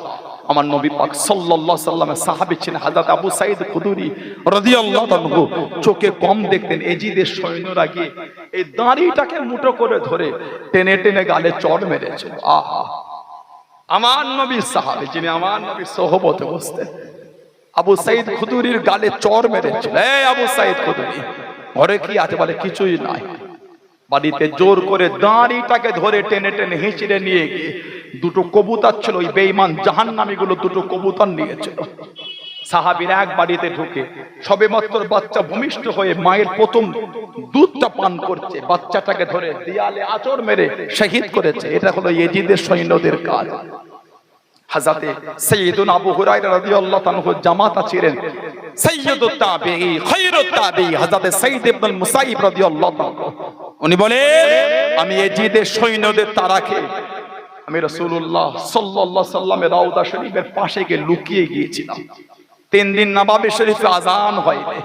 আমার নবী পাক সাল্লাল্লাহু আলাইহি সাল্লামের সাহাবী ছিলেন হযরত আবু সাঈদ খুদরি রাদিয়াল্লাহু আনহু। চোখে কম দেখতেন। ইয়াজিদের সৈন্যরা গিয়ে এই দাড়িটাকে মুঠো করে ধরে টেনে টেনে গালে চড় মেরেছিল। আহা, আমার নবীর সাহাবী যিনি আমার নবীর সোহবতে বসতেন, আবু সাঈদ খুদরির গালে চড় মেরেছিল। এই আবু সাঈদ খুদরি, ঘরে কি আছে? বলে কিছুই নাই। বাড়িতে জোর করে দাড়িটাকে ধরে টেনে টেনে হিঁচড়ে নিয়ে গিয়ে 2টো কবুতর ছিল, ওই বেঈমান জাহান্নামীগুলো 2টো কবুতর নিয়েছিল। সাহাবীরা এক বাড়িতে ঢুকে সবেমাত্র বাচ্চা ভূমিষ্ঠ হয়ে মায়ের প্রথম দুধটা পান করছে, বাচ্চাটাকে ধরে দেয়ালে আঁচড় মেরে শহীদ করেছে। এটা হলো ইয়াজিদের সৈন্যদের কাজ। হযরতে সাইয়্যিদুনা আবু হুরায়রা রাদিয়াল্লাহু তাআলা জামাতা ছিলেন, সাইয়্যিদুত তাবেঈ, খায়রুত তাবেঈ হযরতে সাঈদ ইবনে মুসাইয়িব রাদিয়াল্লাহু তাআলা। উনি বলেন, আমি ইয়াজিদের সৈন্যদের তারাকে আমি রাসূলুল্লাহ সাল্লাল্লাহু আলাইহি সাল্লামের রাউদা শরীফের পাশে গিয়ে লুকিয়ে গিয়েছিলাম। 3 দিন নববী শরীফে আযান হয়নি।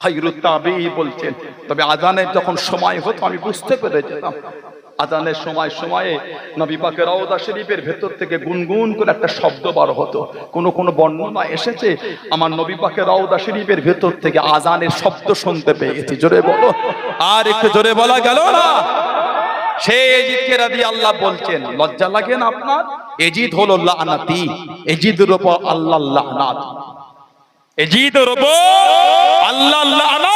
খায়রুত তাবেঈ বলছেন, তবে আযানের যখন সময় হতো আমি বুঝতে পেরে যেতাম। আযানের সময়ে নবী পাকের রওজা শরীফের ভেতর থেকে গুনগুন করে একটা শব্দ বার হতো। কোন কোন বর্ণনা এসেছে আমার নবী পাকের রওজা শরীফের ভেতর থেকে আযানের শব্দ শুনতে পেয়েছি। জোরে বলো, আর একটু জোরে বলা গেল না? সেই ইয়াজিদকে রাদিয়াল্লাহু বলছেন, লজ্জা লাগে না আপনার? ইয়াজিদ হলো লানাতি, ইয়াজিদের উপর আল্লাহর লানাত, ইয়াজিদের উপর আল্লাহর লানাত।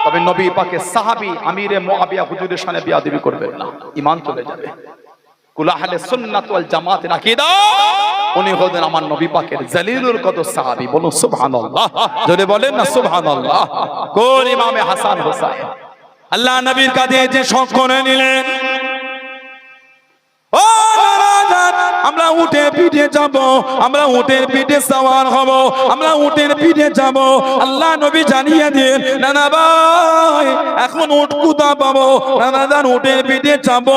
তবে নবী পাকের সাহাবী আমিরে মুআবিয়া হুজুরের সামনে বেয়াদবি করবেন না, ঈমান চলে যাবে। কুল আহলে সুন্নাত ওয়াল জামাতের আকীদা, উনি হলেন আমার নবী পাকের জলিলুল কদর সাহাবী। বলুন সুবহানাল্লাহ, জোরে বলেন না সুবহানাল্লাহ। কোন ইমামে হাসান হোসেন আল্লাহ নবীর কাছে যে শখ করে নিলেন, ও আমরা উটের পিঠে যাব, আমরা উটের পিঠে সওয়ার হব, আমরা উটের পিঠে যাব। আল্লাহ নবী জানিয়ে দেন, না না ভাই এখন উট কুদা পাবো, রানাদান উটের পিঠে যাব।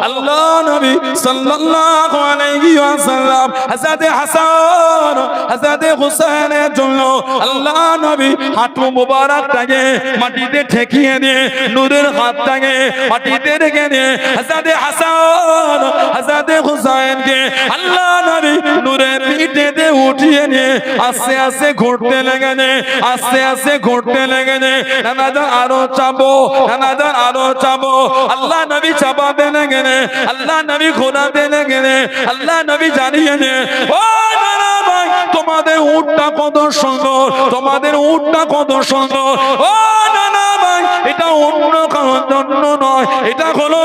আল্লাহ নবী সাল্লাল্লাহু আলাইহি ওয়াসাল্লাম হযরতে হাসান হযরতে হুসাইনের জন্য আল্লাহ নবী হাঁটু মোবারকটাকে মাটিতে ঠেকিয়ে দিয়ে নূরের হাতটাকে মাটিতে রেখে দিয়ে হযরতে হাসান হযরতে হুসাইনকে আল্লাহ নবী নূরে পিঠেতে উঠিয়ে নিয়ে আস্তে আস্তে ঘুরতে লেগেছে, আস্তে আস্তে ঘুরতে লেগেছে। নানাজান আরো চাপো, নানাজান আরো চাপো। আল্লাহ নবী চাপাতে লেগেছে, আল্লাহ নবী ঘোরাতে লেগেছে। আল্লাহ নবী জানিয়েছে, ও নানা ভাই তোমাদের উটটা কত সুন্দর, তোমাদের উটটা কত সুন্দর। ও নানা ভাই এটা অন্য কারোর জন্য নয়, এটা হলো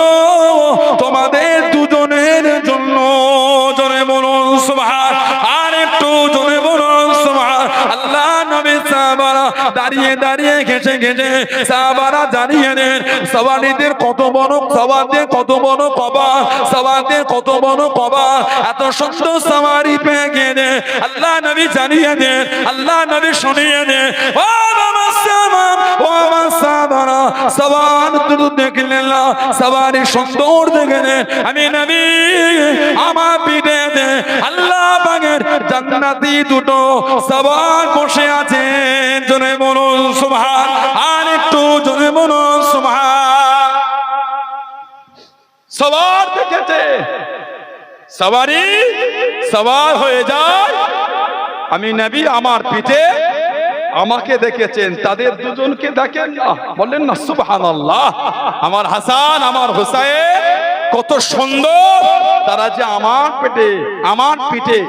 তোমাদের দুজনের জন্য। জোরে বলুন সুবহান, আর একটু জোরে বলুন সুবহান। আল্লাহ নবী সাহাবারা দাঁড়িয়ে দাঁড়িয়ে ঘেঁষে ঘেঁষে সাহাবারা জানিয়ে দেন সওয়ারীদের কত বড়, সওয়ারদের কত বড় কবা, সওয়ারদের কত বড় কবা। এত সুন্দর সওয়ারি পেয়ে গেলে আল্লাহ নবী জানিয়ে দেন, আল্লাহ নবী শুনিয়ে দেন, ও বাবা সাহাবা, ও বাবা সাহাবারা সওয়ার দুটো দেখলেন না, সওয়ারি সুন্দর দেখলেন। আমি নবী আমার পিঠে দে আল্লাহ পাকের জান্নাতি দুটো সওয়ার বসে আছেন। জোরে বলুন সুবহান, আর একটু জোরে বলুন সুবহান। সওয়ার দেখেছে, সওয়ারি সওয়ার হয়ে যায়। আমি নবী আমার পিঠে, আমাকে দেখেছেন, তাদের দুজনকে দেখেন না, বললেন না সুবহানাল্লাহ। আমার হাসান আমার হুসাইন কত সুন্দর, তারা যে আমার পেটে, আমার পিঠে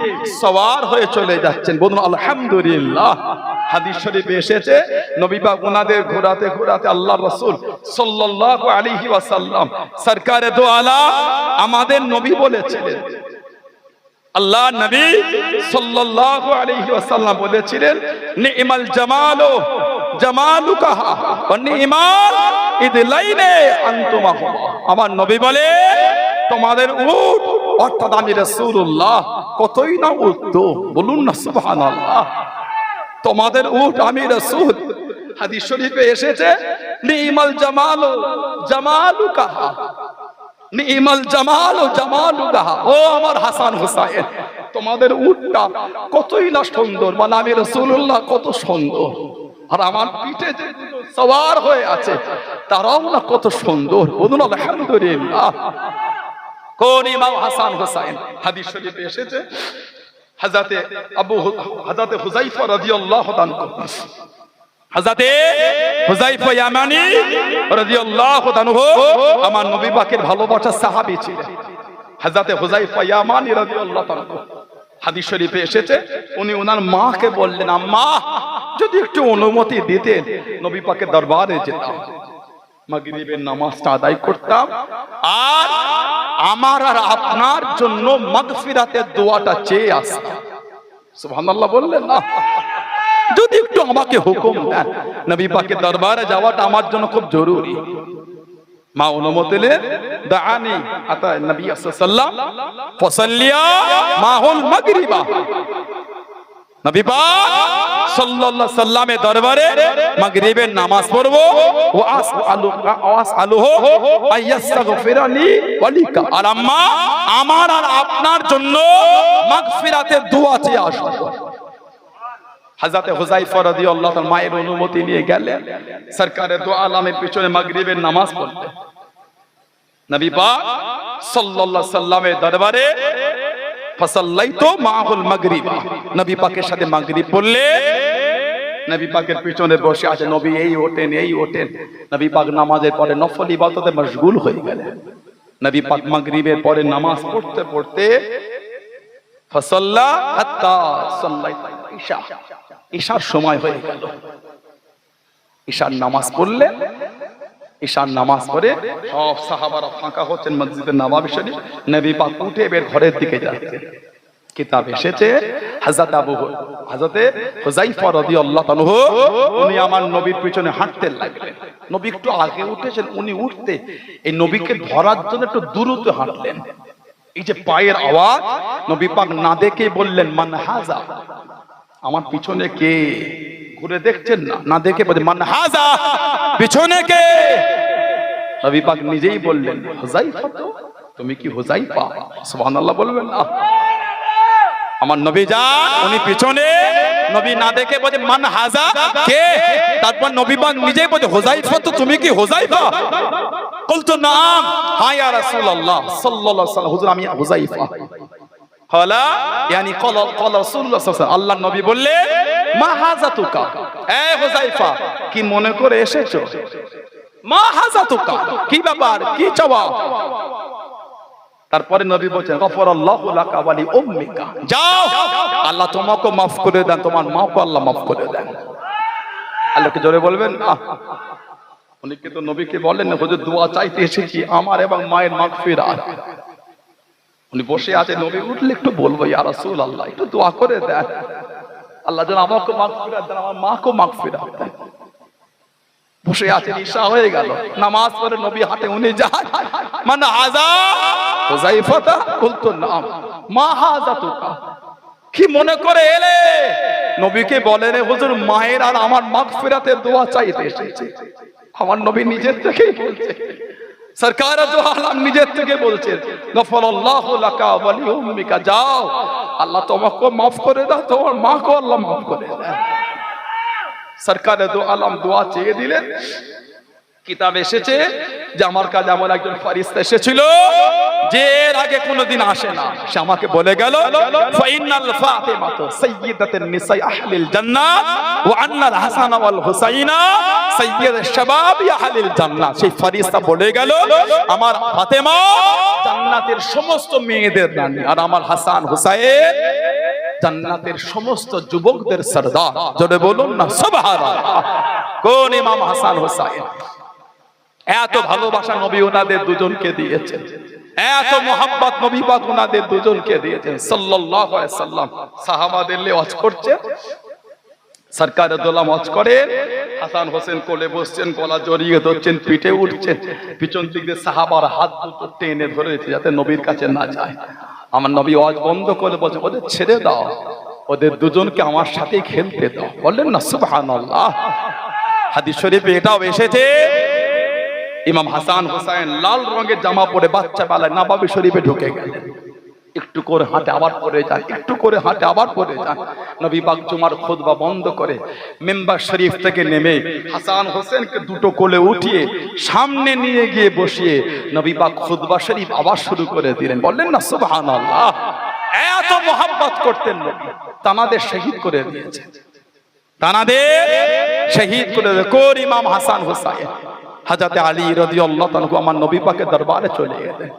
সওয়ার হয়ে চলে যাচ্ছেন। বলুন আলহামদুলিল্লাহ। হাদিস শরীফে এসেছে নবী পাক ওনাদের ঘোরাতে ঘোরাতে আল্লাহ রাসূল সাল্লাল্লাহু আলাইহি ওয়াসাল্লাম সরকারে দো আলাম আমাদের নবী বলেছিলেন, আল্লাহ নবী সাল্লাল্লাহু আলাইহি ওয়াসাল্লাম বলেছিলেন, নি'মাল জামালু জামালুকা ওয়া নি'মাল ইদলাইনে আনতুমা। আমার নবী বলে তোমাদের উট, অর্থাৎ আমি রাসূলুল্লাহ কতই না উত্তম। বলুন না সুবহানাল্লাহ। তোমাদের উট আমি রাসূল। হাদিস শরীফে এসেছে নি'মাল জামালু জামালুকা, নি'মাল জামালু জামালুকা। ও আমার হাসান হুসাইন তোমাদের উটটা কতই না সুন্দর, মানে আমি রাসূলুল্লাহ কত সুন্দর, আর আমার পিঠে যে সওয়ার হয়ে আছে তারাও না কত সুন্দর। বলুন আলহামদুলিল্লাহ। কোন ইমাম হাসান হুসাইন? হাদিস শরীফে এসেছে হযরতে হুযায়ফা রাদিয়াল্লাহু তাআলা, হযরতে হুযায়ফা ইয়ামানি রাদিয়াল্লাহু তাআলা আমার নবী পাকের ভালোবাসার সাহাবী ছিলেন। হযরতে হুযায়ফা ইয়ামানি রাদিয়াল্লাহু তাআলা হাদিস শরীফে এসেছে উনি ওনার মাকে বললেন, আম্মা যদি একটু অনুমতি দিতেন নবী পাকের দরবারে যেতাম, মাগরিবের নামাজটা আদায় করতাম, আর আমার আর আপনার জন্য মাগফিরাতের দোয়াটা চেয়ে আসতাম। সুবহানাল্লাহ বললেন না? যদি একটু আমাকে হুকুম দেন, নবী পাকের দরবারে যাওয়াটা আমার জন্য খুব জরুরি। মা অনুমতি দিলেন, দাআনি আতা নবী সাল্লাল্লাহু আলাইহি ওয়াসাল্লাম ফাসাল্লিয়া মাহুল মাগরিবা। নবী পাক সাল্লাল্লাহু আলাইহি ওয়াসাল্লামের দরবারে মাগরিবের নামাজ পড়ব, ওয়াসআলুহু আইয়াস্তাগফিরানি ওয়ালিকা। আর আম্মা আমার আর আপনার জন্য মাগফিরাতের দোয়া চেয়ে আসব। হযরতে হুযায়ফা রাদিয়াল্লাহু তাআলা মায়ের অনুমতি নিয়ে গেলেন, সরকারে দো আলামের পিছনে মাগরিবের নামাজ পড়লেন। নবী পাক সাল্লাল্লাহু আলাইহি ওয়াসাল্লামের দরবারে ফাসাল্লাইতু মাহুল মাগরিবা, নবী পাকের সাথে মাগরিব পড়লে নবী পাকের পিছনে বসে আছে নবী, এই ওঠেন এই ওঠেন। নবী পাক নামাজের পরে নফল ইবাদতে মশগুল হয়ে গেলেন। নবী পাক মাগরিবের পরে নামাজ পড়তে পড়তে ফাসাল্লা হাত্তা সাল্লাইতু ইশা, ইশার সময় হয়ে গেল। ইশার নামাজ পড়লে, ইশার নামাজ পড়ে সব সাহাবারা ফাঁকা হচ্ছেন মসজিদে নববী শরীফ, নবী পাক উঠে বের ঘরের দিকে যাচ্ছেন। কিতাব এসেছে হযরতে হুযায়ফা রাদিয়াল্লাহু তাআলা উনি আমার নবীর পিছনে হাঁটতে লাগলেন। নবী একটু আগে উঠেছেন, উনি উঠতে এই নবীকে ধরার জন্য একটু দ্রুত হাঁটলেন। এই যে পায়ের আওয়াজ নবী পাক না দেখে বললেন, মান হাযা, আমার পিছনে কে? ঘুরে দেখছেন না, না দেখে বলেন মান হাযা, পিছনে কে? নবী পাক নিজেই বললেন, হুযায়ফা। তো তুমি কি হুযায়ফা? সুবহানাল্লাহ বলবেন না? আমার নবী যান, উনি পিছনে, নবী না দেখে বলে মান হাযা, কে? তারপর নবী পাক নিজেই বলে হুযায়ফা, তো তুমি কি হুযায়ফা? বলতো নাম, হ্যাঁ ইয়া রাসূলুল্লাহ সাল্লাল্লাহু আলাইহি ওয়াসাল্লাম, হুজুর আমি হুযায়ফা। হলা ইয়ানি কল রাসূলুল্লাহ সাল্লাল্লাহু আলাইহি ওয়াসাল্লাম, আল্লাহর নবী বললেন মা হাজাতুকা, এ হুযায়ফা কি মনে করে এসেছো? মা হাজাতুকা, কি ব্যাপার, কি চাওয়া? তারপরে নবী বলেন গফরাল্লাহু লাকা ওয়া লি উম্মিকা, যাও আল্লাহ তোমাকে maaf করে দেন, তোমার মাকে আল্লাহ maaf করে দেন। আল্লাহকে জোরে বলবেন না। অনেকে তো নবীকে বলেন না হুজুর দোয়া চাইতে এসেছি আমার এবং মায়ের মাগফিরাত। উনি বসে আছে, নবী উঠলে একটু বলবো ইয়া রাসূলুল্লাহ একটু দোয়া করে দেন, আল্লাহ যেন আমাকে মাগফিরাত দেন, আমার মাকে মাগফিরাত দেন। বসে আছেন, ঈশা হয়ে গেল, নামাজ পড়ে নবী হাঁটে, উনি যায় মান হাযা হুযায়ফা কুলতু নাম মা হাযাতুকা, কি মনে করে এলে? নবীকে বলেন হুজুর মায়ের আর আমার মাগফিরাতের দোয়া চাইতে এসেছে। আমার নবী নিজের থেকেই বলছে, সরকার দো আলম নিজের থেকে বলছেন গফরাল্লাহু লাকা ওয়া লি উম্মিকা, যাও আল্লাহ তোমাকে maaf করে দাও, তোমার মাকে আল্লাহ maaf করে দেন। সরকার দো আলম দোয়া চেয়ে দিলেন। কিতাব এসেছে যে আমার কাছে এমন একজন ফেরেশতা এসেছিল যে এর আগে কোনোদিন আসে না, সে আমাকে বলে গেল ফাইনাল ফাতিমাতু সাইয়্যিদাতুন নিসাই আহলিল জান্নাহ ওয়া আন্নাল হাসান ওয়াল হুসাইনা সাইয়্যিদুশ শাবাবি আহলিল জান্নাহ। সেই ফেরেশতা বলে গেল আমার ফাতেমা জান্নাতের সমস্ত মেয়েদের রানী, আর আমার হাসান হুসাইন জান্নাতের সমস্ত যুবকদের সরদার। জোরে বলুন না সুবহানাল্লাহ। কোন ইমাম হাসান হুসাইন, এত ভালোবাসা নবী ওনাদের দুজনকে দিয়েছেন, এত মোহাব্বত নবী পাক ওনাদের দুজনকে দিয়েছেন সাল্লাল্লাহু আলাইহি সাল্লাম। সাহাবাদের নিয়ে ওয়াজ করছেন, সরকার দোলাম ওয়াজ করেন, হাসান হোসেন কোলে বসছেন, গলা জড়িয়ে ধরছেন, পিঠে উঠছেন, পিছন দিক দিয়ে সাহাবার হাত দুটো টেনে ধরেছে যাতে নবীর কাছে না যায়। আমার নবী ওয়াজ বন্ধ করে বলছে ওদের ছেড়ে দাও, ওদের দুজনকে আমার সাথে খেলতে দাও। বললেন না সুবহানাল্লাহ। হাদিস শরীফে এটাও এসেছে ইমাম হাসান হুসাইন লাল রঙের জামা পরে বাচ্চা বেলায় নববী শরীফে ঢুকে গেলেন, একটু করে হাঁটে আবার পরে যান, একটু করে হাঁটে আবার পরে যান। নবী পাক জুমার খুতবা বন্ধ করে মিম্বার শরীফ থেকে নেমে হাসান হোসেনকে দুটো কোলে উঠিয়ে সামনে নিয়ে গিয়ে বসিয়ে নবী পাক খুতবা শরীফ আবার শুরু করে দিলেন। বললেন না সুবহানাল্লাহ। এত মোহাব্বত করতেন নবী, তানাদের শহীদ করে দিয়েছে, তানাদের শহীদ করে দিয়েছে। কোন ইমাম হাসান হুসাইন? হযরত আলী রাদিয়াল্লাহু তাআলা আমার নবী পাকের দরবারে চলে গেলেন।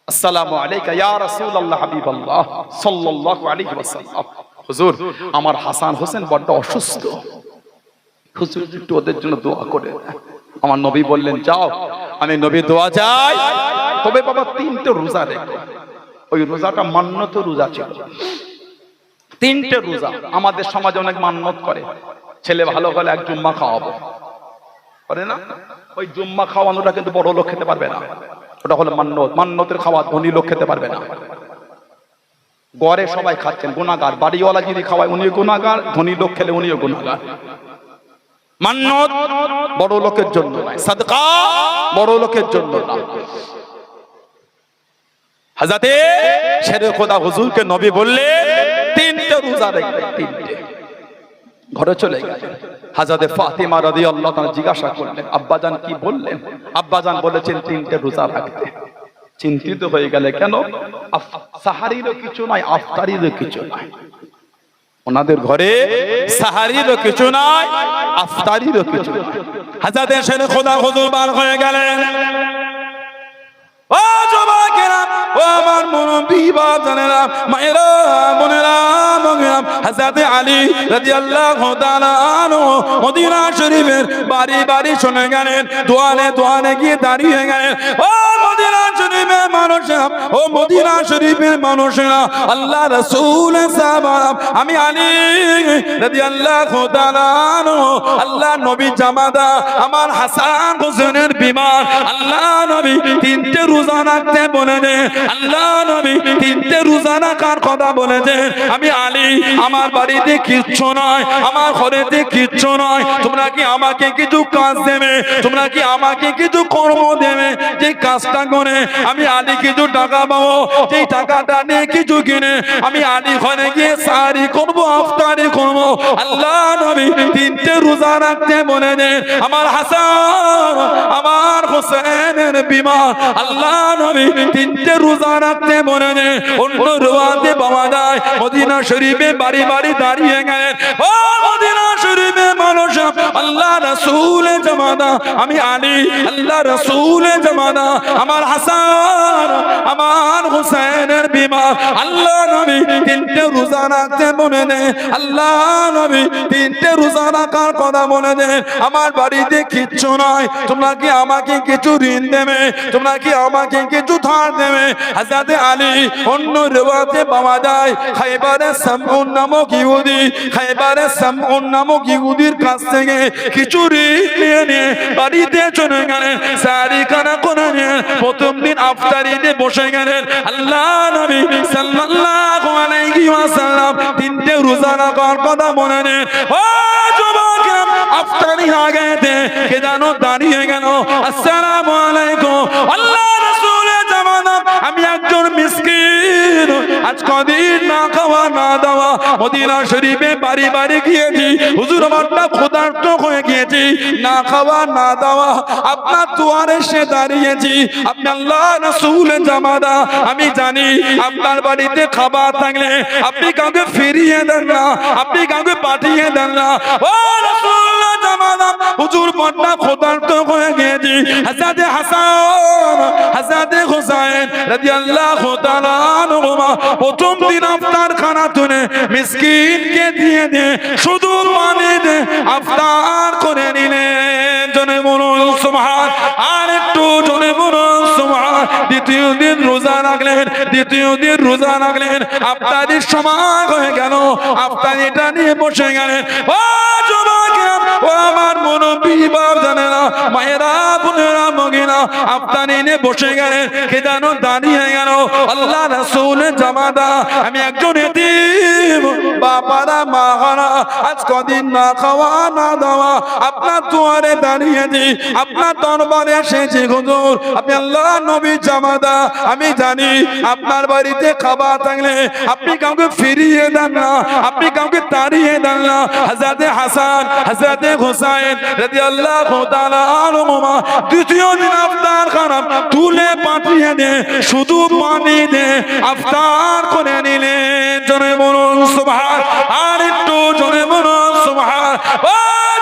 আসসালামু আলাইকা ইয়া রাসূলুল্লাহ হাবিবাল্লাহ সাল্লাল্লাহু আলাইহি ওয়াসাল্লাম। হুজুর আমার হাসান হোসেন বড় অসুস্থ, হুজুর একটু ওদের জন্য দোয়া করে দেন। আমার নবী বললেন যাও, আমি নবী দোয়া চাই, তবে বাবা তিনটে রোজা রেখো। ওই রোজাটা মান্নত রোজা ছিল, তিনটে রোজা। আমাদের সমাজে অনেক মান্নত করে, ছেলে ভালো হলে এক জুম্মা খাওয়াবো, করে না? ওই জুম্মা খাওয়ানোটা কিন্তু বড় লোক খেতে পারবে না, ওটা হলো মান্নত। মান্নতের খাওয়া ধনী লোক খেতে পারবে না। গড়ে সবাই খাচ্ছেন, গুনাহগার। বাড়িওয়ালা যদি খাওয়ায় উনি গুনাহগার, ধনী লোক খেলে উনিও গুনাহগার। মান্নত বড় লোকের জন্য নয়, সাদকা বড় লোকের জন্য না। হযরতে শেরে খোদা হুজুরকে নবী বললে তিনটে রোজা রাখবে, তিনটে। ঘরে চলে গেলেন। হযরতে ফাতিমা রাদিয়াল্লাহু তাআলা জিজ্ঞাসা করলেন আব্বাজান কি বললেন? আব্বাজান বলেছেন তিনটে রোজা রাখতে। চিন্তিত হয়ে গেলে, কেন? সাহারিরও কিছু নাই, আফতারিরও কিছু নাই। ওনাদের ঘরে সাহারিরও কিছু নাই, আফতারিরও কিছু নাই। হযরতে শেরে খোদা হুজুর বার হয়ে গেলেন। ও যুবকেরা, ও আমার মুরব্বি বাজানেরা, মায়েরা, বোনেরা, হযরতে আলী রাদিয়াল্লাহু তাআলা আনহু মদিনা শরীফের বাড়ি বাড়ি শুনে গেলেন, দোয়ারে দোয়ারে গিয়ে দাঁড়িয়ে গেলেন। ও মদিনা শরীফের মানুষেরা, ও মদিনা শরীফের মানুষেরা, আল্লাহ রাসূল সাহাবারা, আমি আলী রাদিয়াল্লাহু তাআলা আনহু আল্লাহ নবী জামাদা আমার হাসান হোসেনের বিমার, আল্লাহ নবী তিনটে রোজা রাখতে বলেছে, আল্লাহ নবী তিনটে রোজা রাখার কথা বলেছে। আমি আলী, আমার বাড়িতে কিচ্ছু নয়, আমার ঘরেতে কিচ্ছু নয়, তোমরা কি আমাকে কিছু কাজ দেবে? তোমরা কি আমাকে কিছু কর্ম দেবে? যে কাজটা করে আমি আলী কিছু টাকা পাবো, যেই টাকাটা নিয়ে কিছু কিনে আমি আলী ঘরে গিয়ে সাহারি করবো, আফতারি করবো। আল্লাহ নবী তিনটে রোজা রাখতে বলে দেন। আমার হাসান আমার হোসেনের বিমার আল্লাহ নবী তিনটে রোজা রাখতে বলে দেন। অন্য রোয়াতে পাওয়া যায় মদিনা শরীফে বাড়ি বাড়ি দাঁড়িয়ে গেলেন। ও মদিনা শরীফে মানুষ, আল্লাহ রাসূলের জামানা আমি আলী, আল্লাহ রাসূলের জামানা আমার হাসান আমার হোসেনের বিমার আল্লাহ নবী তিনটে রোজা রাখতে বলে দেন। আল্লাহ নবী তিনটে রোজা রাখার কথা বলে দেন। আমার বাড়িতে কিচ্ছু নয়, তোমরা কি আমাকে কিছু ঋণ দেবে, তোমরা কি আমাকে কিছু ধার দেবে? হযরত আলী অন্য রিওয়ায়াতে পাওয়া যায় খায়বারে সামউন নামক ইহুদি, খায়বারে সামউন নামক ইহুদির কাছ থেকে কিছু ঋণ নিয়ে বাড়িতে চলে গেলেন। সারি খানা করে নিয়ে প্রথম দিন আফতারিতে বসে গেলেন। আল্লাহ নবী সাল্লাল্লাহু আলাইহি ওয়াসাল্লাম তিনটে রোজা রাখার কথা মনে নেন। ও যুবকেরা, আফতারি আগে কে জানো দাঁড়িয়ে গেল। আসসালামু আলাইকুম। আল্লাহ রাসূলের জামানা আমি একজন মিসকিন, আজ কদিন না খাওয়া না দাওয়া মদিনা শরীফে বাড়ি বাড়ি গিয়েছি, হুজুর আমারটা ক্ষুধার্ত হয়ে গিয়েছি, না খাওয়া না দাওয়া আপনার দুয়ারে এসে দাঁড়িয়েছি। আপনি আল্লাহ রাসূলের জামানা আমি জানি আপনার বাড়িতে খাবার থাকলে আপনি কাউকে ফিরিয়ে দেন না, আপনি কাউকে পাঠিয়ে দেন না। ও রাসূলুল্লাহ জামানা হুজুর বড়টা ক্ষুধার্ত হয়ে গিয়েছি। হযরত হাসান হযরত হুসাইন রাদিয়াল্লাহু তাআলা আনহুমা প্রথম দিন আফতার খানা তুলে মিসকিনকে দিয়ে শুধু পানি দিয়ে আফতার করে নিলেন। জনে বলুন সুবহান, আর একটু জনে বলুন সুবহান। দ্বিতীয় দিন রোজা রাখলেন, দ্বিতীয় দিন রোজা রাখলেন, আফতারির সময় হয়ে গেল, আফতারিটা নিয়ে বসে গেলেন। ও যুবকেরা, ও আমার মুরব্বি বাপ জানে না, মায়েরা বোনেরা মগিনা আফতারি নিয়ে বসে গেলেন। কে যেন দাঁড়িয়ে গেল। আল্লাহ রাসূলের জামাতা আমি একজন এতিম, বাবারা মাহারা আজ কদিন না খাওয়া না দাওয়া আপনার দুয়ারে দাঁড়িয়েছি, আপনার দরবারে এসেছি হুজুর। আপনি আল্লাহ নবীর জামাতা আমি জানি আপনার বাড়িতে খাবার থাকলে আপনি কাউকে ফিরিয়ে দেন না, আপনি কাউকে তাড়িয়ে দেন না। হযরত হাসান হযরত হুসাইন রাদিয়াল্লাহু তাআলা আনহুমা দ্বিতীয় দিন আফতার খানা তুলে পাঠিয়ে দিয়ে শুধু পানি দিয়ে আফতার করে নিলেন। জোরে বলুন সুবহান, আর একটু জোরে বলুন সুবহান। ও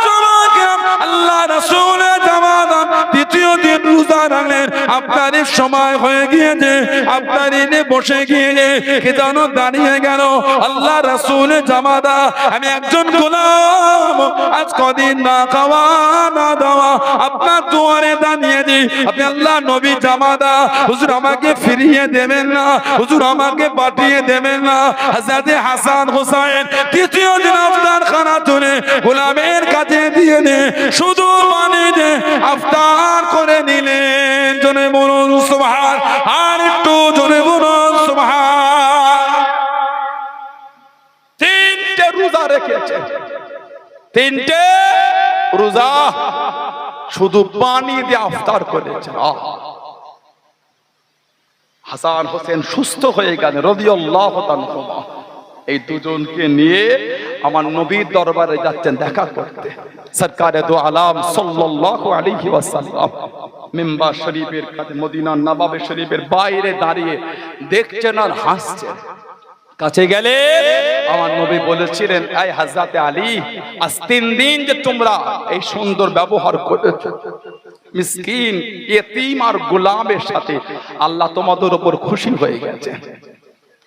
যুবকেরা, আল্লাহ রাসূলের জামানা দ্বিতীয় দিন রোজা রাখলেন, আফতারের সময় হয়ে গিয়েছে, আফতারি নিয়ে বসে গিয়ে কে যেন দাঁড়িয়ে গেল। আল্লাহ রাসূলের জামাতা আমি একজন গোলাম, আজ কদিন না খাওয়া না দাওয়া আপনার দুয়ারে দাঁড়িয়েছি। আপনি আল্লাহ নবী জামাতা হুজুর আমাকে ফিরিয়ে দেবেন না, হুজুর আমাকে পাঠিয়ে দেবেন না। হযরত হাসান হুসাইন তৃতীয় দিন আফতার খানা তুলে গোলামের কাছে দিয়ে শুধু পানি দিয়ে আফতার করে নিলেন। জনে বলুন সুবহান, আর একটু জনে বলুন সুবহান। তিনটে রোজা রেখেছে, তিনটে রোজা শুধু পানি দিয়ে আফতার করেছে। হাসান হোসেন সুস্থ হয়ে গেলেন রাদিয়াল্লাহু তাআলা। এই দুজনকে নিয়ে আমার নবীর দরবারে যাচ্ছেন দেখা করতে। সরকারে দো আলাম সাল্লাল্লাহু আলাইহি ওয়াসাল্লাম মিম্বার শরীফের কাছে মদিনার নবাবে শরীফের বাইরে দাঁড়িয়ে দেখছেন আর হাসছেন। কাছে গেলে আমার নবী বলেছিলেন, এই হযরত আলী, আজ 3 দিন যে তোমরা এই সুন্দর ব্যবহার করেছো মিসকিন ইতিম আর গোলামের সাথে, আল্লাহ তোমাদের উপর খুশি হয়ে গেছে।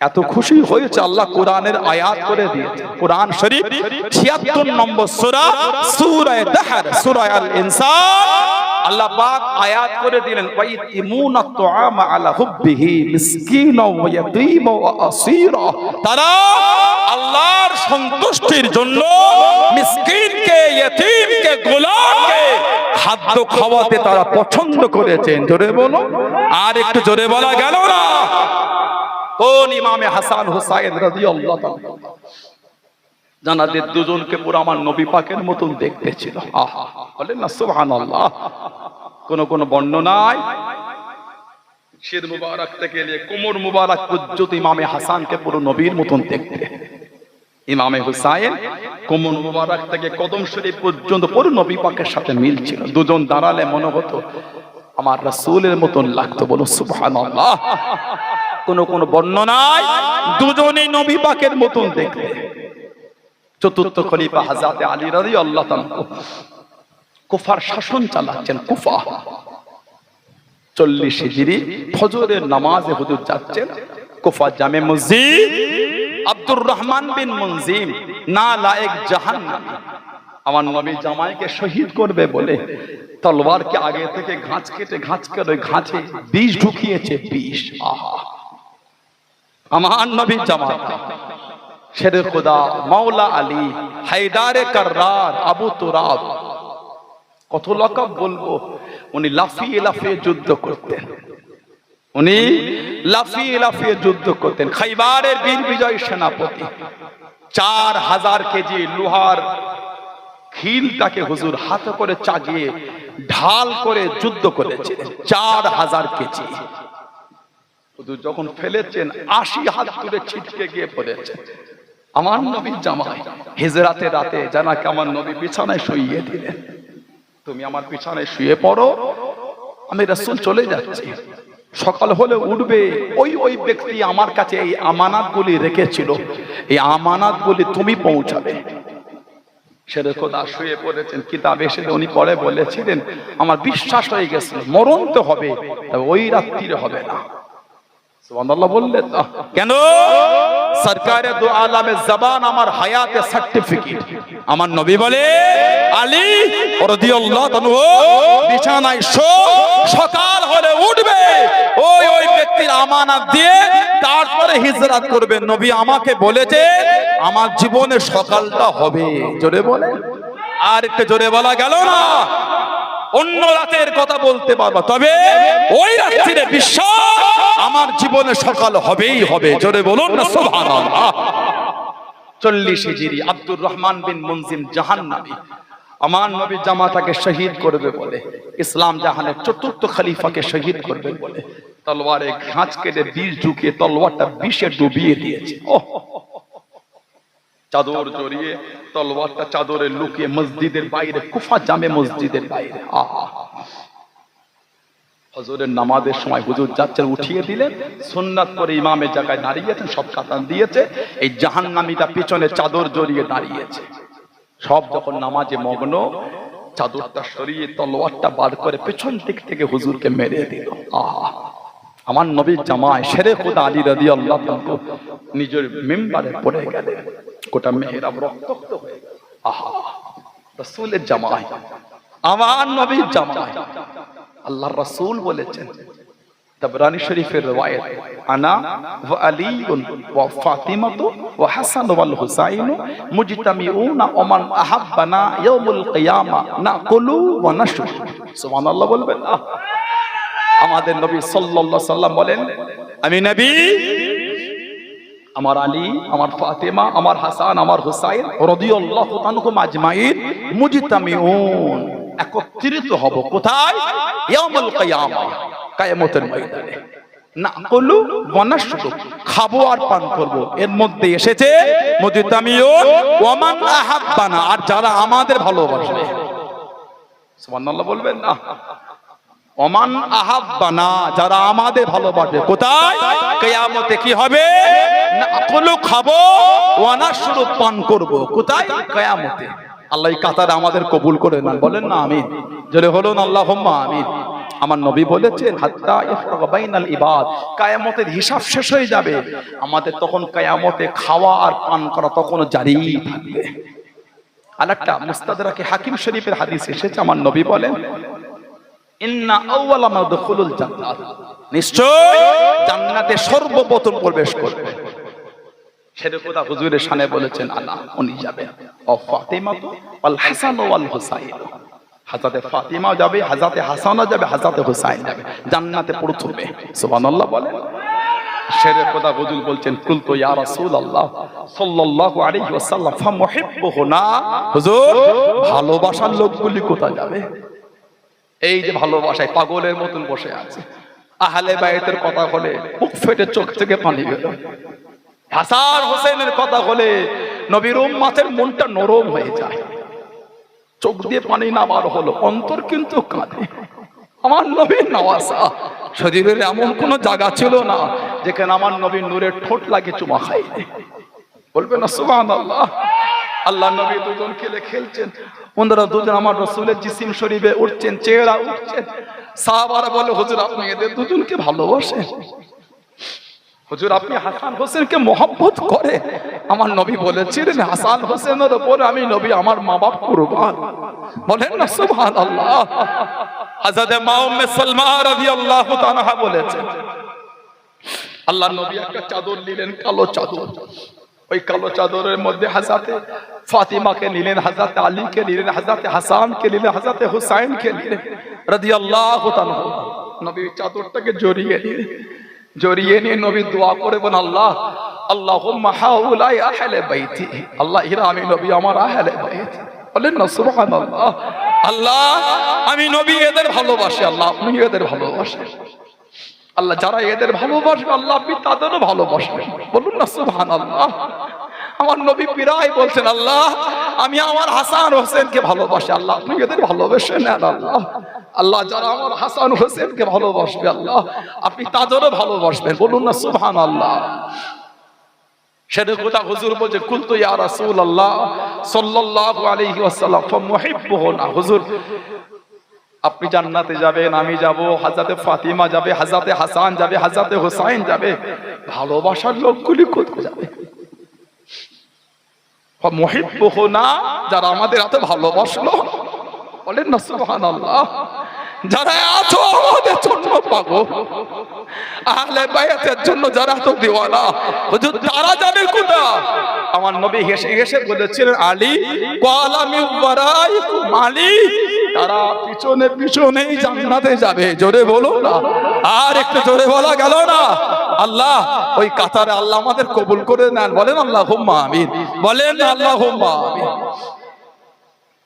এত খুশি হয়েছে আল্লাহ কোরআনের আয়াত করে দিয়েছে। কোরআন শরীফ ৭৬ নম্বর সূরা, সূরা দাহর, সূরা আল ইনসান, আল্লাহ পাক আয়াত করে দিলেন, ওয়াইতিমুনাত তুআমা আলা হুব্বিহি মিসকিনা ওয়া ইয়াতীমা ওয়া আসীরা। তারা আল্লাহর সন্তুষ্টির জন্য মিসকিনকে, ইয়তীমকে, গোলামকে খাদ্য খাওয়াতে তারা পছন্দ করেছেন। জোরে বলো, আর একটু জোরে বলা গেল না? কোন ইমামে হাসান হুসাইন রাদিয়াল্লাহু তাআলা জানাদের দুজনকে পুরো আমার নবী পাকের মতন দেখতে ছিল। বলেন না সুবহানাল্লাহ। কোন কোন বর্ণনায় শির মুবারক থেকে নিয়ে কোমর মুবারক পর্যন্ত ইমামে হাসানকে পুরো নবীর মতন দেখতে, ইমামে হুসাইন কোমর মুবারক থেকে কদম শরীফ পর্যন্ত পুরো নবী পাকের সাথে মিল ছিল। দুজন দাঁড়ালে মনে হতো আমার রাসূলের মতন লাগতো। বলো সুবহানাল্লাহ। কোন বর্ণনায় দুজনেই নবী পাকের মতন দেখতে। চতুর্থ খলিফা হযরত আলী রাদিয়াল্লাহু তাআলা কুফার শাসন চালাচ্ছেন। কুফা 40 হিজরি ফজরের নামাজে হুজুর যাচ্ছেন কুফা জামে মসজিদ। আব্দুর রহমান বিন মুনজিম না লায়েক জাহান্নামী আমার নবী জামাইকে শহীদ করবে বলে তলোয়ারকে আগে থেকে ঘাঁচ কেটে ঘাঁচে বিষ ঢুকিয়েছে। বিষ। আহা, আমার নবী জামাতা শেরে খুদা মাওলা আলী হায়দারে কাররার আবু তুরাব, কত লকব বলবো। উনি লাফিয়ে লাফিয়ে যুদ্ধ করতেন। উনি লাফিয়ে লাফিয়ে যুদ্ধ করতেন। খাইবারের বীর বিজয় সেনাপতি 4000 কেজি লোহার খিলটাকে হুজুর হাতে করে চাগিয়ে ঢাল করে যুদ্ধ করেছিলেন। 4000 কেজি হুজুর যখন ফেলেছেন 80 হাত দূরে ছিটকে গিয়ে পড়েছে। আমার নবী জামাই হিজরাতে রাতে জানাকে আমার নবী বিছানায় শুইয়ে দিলেন, তুমি আমার বিছানায় শুয়ে পড়ো, আমি রাসূল চলে যাচ্ছি, সকাল হলে উঠবে। ওই ব্যক্তি আমার কাছে এই আমানাতগুলি রেখেছিল, এই আমানাতগুলি তুমি পৌঁছাবে। শেরে খোদা শুয়ে পড়েছেন। কিতাব এসে উনি পড়ে বলেছিলেন আমার বিশ্বাস হয়ে গেছিল মরণ তো হবে, তবে ওই রাত্রিরে হবে না। সুবহানাল্লাহ বললেন না কেন? সরকারে দু আলমে জবান আমার হায়াতে সার্টিফিকেট। আমার নবী বলে আলী রাদিয়াল্লাহু তাআলা বিছানায় শো, সকাল হলে উঠবে, ওই ব্যক্তির আমানত দিয়ে তারপরে হিজরত করবে। নবী আমাকে বলেছে আমার জীবনে সকালটা হবে। জোরে বলে, আর একটু জোরে বলা গেল না। অন্য রাতের কথা বলতে পারবো, তবে ওই রাত্রিরে বিশ্বাস আমার জীবনে সকাল হবেই হবে। জোরে বলুন না সুবহানাল্লাহ। 40 হিজরি আব্দুর রহমান বিন মুনজিম জাহান্নামী আমার নবী জামাতাকে শহীদ করবে বলে, ইসলাম জাহানের চতুর্থ খলিফাকে শহীদ করবে বলে তলোয়ারে ঘাঁচ কেটে বিষ ঢুকিয়ে তলোয়ারটা বিষে ডুবিয়ে দিয়েছে। চাদর জড়িয়ে তলোয়ারটা চাদরে লুকিয়ে মসজিদের বাইরে, কুফা জামে মসজিদের বাইরে। হজরের নামাজের সময় হুজুর যাচ্ছেন, উঠিয়ে দিলেন, সুন্নাত করে ইমামের জায়গায় দাঁড়িয়েছেন, সব কাতান দিয়েছে। এই জাহান্নামীটা পিছনে চাদর জড়িয়ে দাঁড়িয়েছে। সব যখন নামাজে মগ্ন, চাদরটা সরিয়ে তলোয়ারটা বার করে পেছন দিক থেকে হুজুরকে মেরে দিল। আমার নবীর জামাই শেরে খুদা আলী রাদিয়াল্লাহু তাআলা নিজের মিম্বারে পড়ে গেলেন। গোটা মেহরাব রক্তাক্ত হয়ে গেল। রাসূলের জামাই, আমার নবীর জামাই। আল্লাহর রাসূল বলেছেন তাবরানী শরীফের riwayat আনা ওয়া আলীউন ওয়া ফাতিমাতু ওয়া হাসান ওয়াল হুসাইন মুজতামিউনা ওয়া মান আহাব্বানা ইয়াউমুল কিয়ামা নাকুলু ওয়া নাশরু। সুবহানাল্লাহ বলবেন। আমাদের নবী সাল্লাল্লাহু আলাইহি সাল্লাম বলেন আমি নবী, আমার আলী, আমার ফাতেমা, আমার হাসান, আমার হুসাইন রাদিয়াল্লাহু আনহুম আজমাইন মুজতামিউন, একত্রিত হব কোথায়? ইয়াউমুল কিয়ামা, কিয়ামতের ময়দানে। নাকুলু ওয়া নাশরু, খাবো আর পান করব। এর মধ্যে এসেছে মুজতামিউন ওয়া মান আহাব্বানা, আর যারা আমাদের ভালোবাসে। সুবহানাল্লাহ বলবেন না। ওমান আহাব্বানা, যারা আমাদের ভালোবাসে। কোথায়? কিয়ামতে কি হবে? নাকুলু, খাবো, ওয়া নাশরু, পান করব। কোথায়? কিয়ামতে। আল্লাহ এই কাতারে আমাদের কবুল করে নেন, বলেন না আমিন। জোরে বলুন আল্লাহুম্মা আমিন। আমার নবী বলেছেন হাত্তা ইফরাগ বাইনাল ইবাদ, কিয়ামতের হিসাব শেষ হয়ে যাবে, আমাদের তখন কিয়ামতে খাওয়া আর পান করা তখন জারি থাকবে। আরেকটা মুস্তাদরাকে হাকিম শরীফের হাদিস এসেছে, আমার নবী বলেন ইন্না আউওয়ালা মা দুখুলুল জান্নাত, নিশ্চয় জান্নাতে সর্বপ্রথম প্রবেশ করবে। শেরে খোদা হুজুরের শানে বলেছেন আলা, উনি যাবেন। ও ফাতিমা ওয়াল হাসান ওয়াল হুসাইন, হযরতে ফাতিমাও যাবে, হযরতে হাসানও যাবে, হযরতে হুসাইন যাবে জান্নাতে প্রথমে। সুবহানাল্লাহ বলেন। শেরে খোদা হুজুর বলছেন কুলতু ইয়া রাসূলুল্লাহ সাল্লাল্লাহু আলাইহি ওয়াসাল্লাম ফামুহিব্বুহুনা, হুজুর ভালোবাসার লোকগুলি কোথায় যাবে? এই যে ভালোবাসায় পাগলের মতন বসে আছে, আহলে বাইতের কথা বলে বুক ফেটে চোখ থেকে পানি বের হয়। হাসান হোসেনের কথা বলে নবীর উম্মতের মনটা নরম হয়ে যায়, চোখ দিয়ে পানি না বার হলো, অন্তর কিন্তু কাঁদে। আমার নবীর নওয়াজা শরীরের এমন কোন জায়গা ছিল না যেখানে আমার নবীর নূরের ঠোঁট লাগে চুমা খাইনি। বলবে না সুবহানাল্লাহ। আল্লাহ নবী দুজন খেলে খেলছেন, ওনারা দুজন আমার রাসূলের জিসিম শরীফে উঠছেন, চেহারা উঠছেন। সাহাবারা বলে হুজুর আপনি এদের দুজনকে ভালোবাসেন, হুজুর আপনি হাসান হোসেনকে মহব্বত করে। আমার নবী বলেছিলেন হাসান হোসেনের উপরে আমি নবী আমার মা বাপ কুরবান। বলেন না সুবহানাল্লাহ। হযরত মা উম্মে সালমা রাদিয়াল্লাহু তাআলা বলেছেন আল্লাহ নবী একটা চাদর নিলেন, কালো চাদর। ওই কালো চাদরের মধ্যে হযরত ফাতিমাকে নিলেন, হযরত আলীকে নিলেন, হযরত হাসানকে নিলেন, হযরত হুসাইনকে নিলেন রাদিয়াল্লাহু তাআলা। নবী চাদরটাকে জড়িয়ে নিলেন, জড়িয়ে নিয়ে নবী দোয়া করে বলেন আল্লাহ আল্লাহুম্মা হাউলাই আহলে বাইতি, আল্লাহ এরা আমি নবী আমার আহলে বাইত। বলেন না সুবহানাল্লাহ। আল্লাহ আমি নবী এদের ভালোবাসি, আল্লাহ আপনি এদের ভালোবাসেন। আল্লাহ যারা এদের ভালোবাসবে আল্লাহ আপনি তাদেরও ভালোবাসবেন। বলুন না সুবহানাল্লাহ। আমার নবী প্রায় বলছেন আল্লাহ আমি আমার হাসান হোসেনকে ভালোবাসি, আল্লাহ আপনি এদের ভালোবাসেন। আল্লাহ আল্লাহ যারা আমার হাসান হোসেনকে ভালোবাসবে আল্লাহ আপনি তাদেরও ভালোবাসবেন। বলুন না সুবহানাল্লাহ। সেটা কথা হুজুর বলছে কুলতু ইয়া রাসূলুল্লাহ সাল্লাল্লাহু আলাইহি ওয়াসাল্লাম ফামুহিব্বুনা। হুজুর আপনি জান্নাতে যাবেন, আমি যাব, হযরত ফাতিমা যাবে, হযরত হাসান যাবে, হযরত হুসাইন যাবে, ভালোবাসার লোকগুলি কোথায় যাবে? ফামুহিব্বুনা যারা আমাদের এত ভালোবাসলো, বলেন না সুবহানাল্লাহ। যারা এত আমাদের জন্য পাগল, আহলে বাইতের জন্য যারা এত দিওয়ানা, হুজুর তারা যাবে কোথায়? আমার নবী হেসে হেসে বলেছিলেন আলী ক্বালা মিন ওয়ারাইকুম, আলী তারা পিছনে পিছনেই জান্নাতে যাবে। জোরে বলো না, আর একটু জোরে বলা গেল না? আল্লাহ ওই কাতারে আল্লাহ আমাদের কবুল করে নেন। বলেন আল্লাহুম্মা আমিন। বলেন আল্লাহুম্মা আমিন।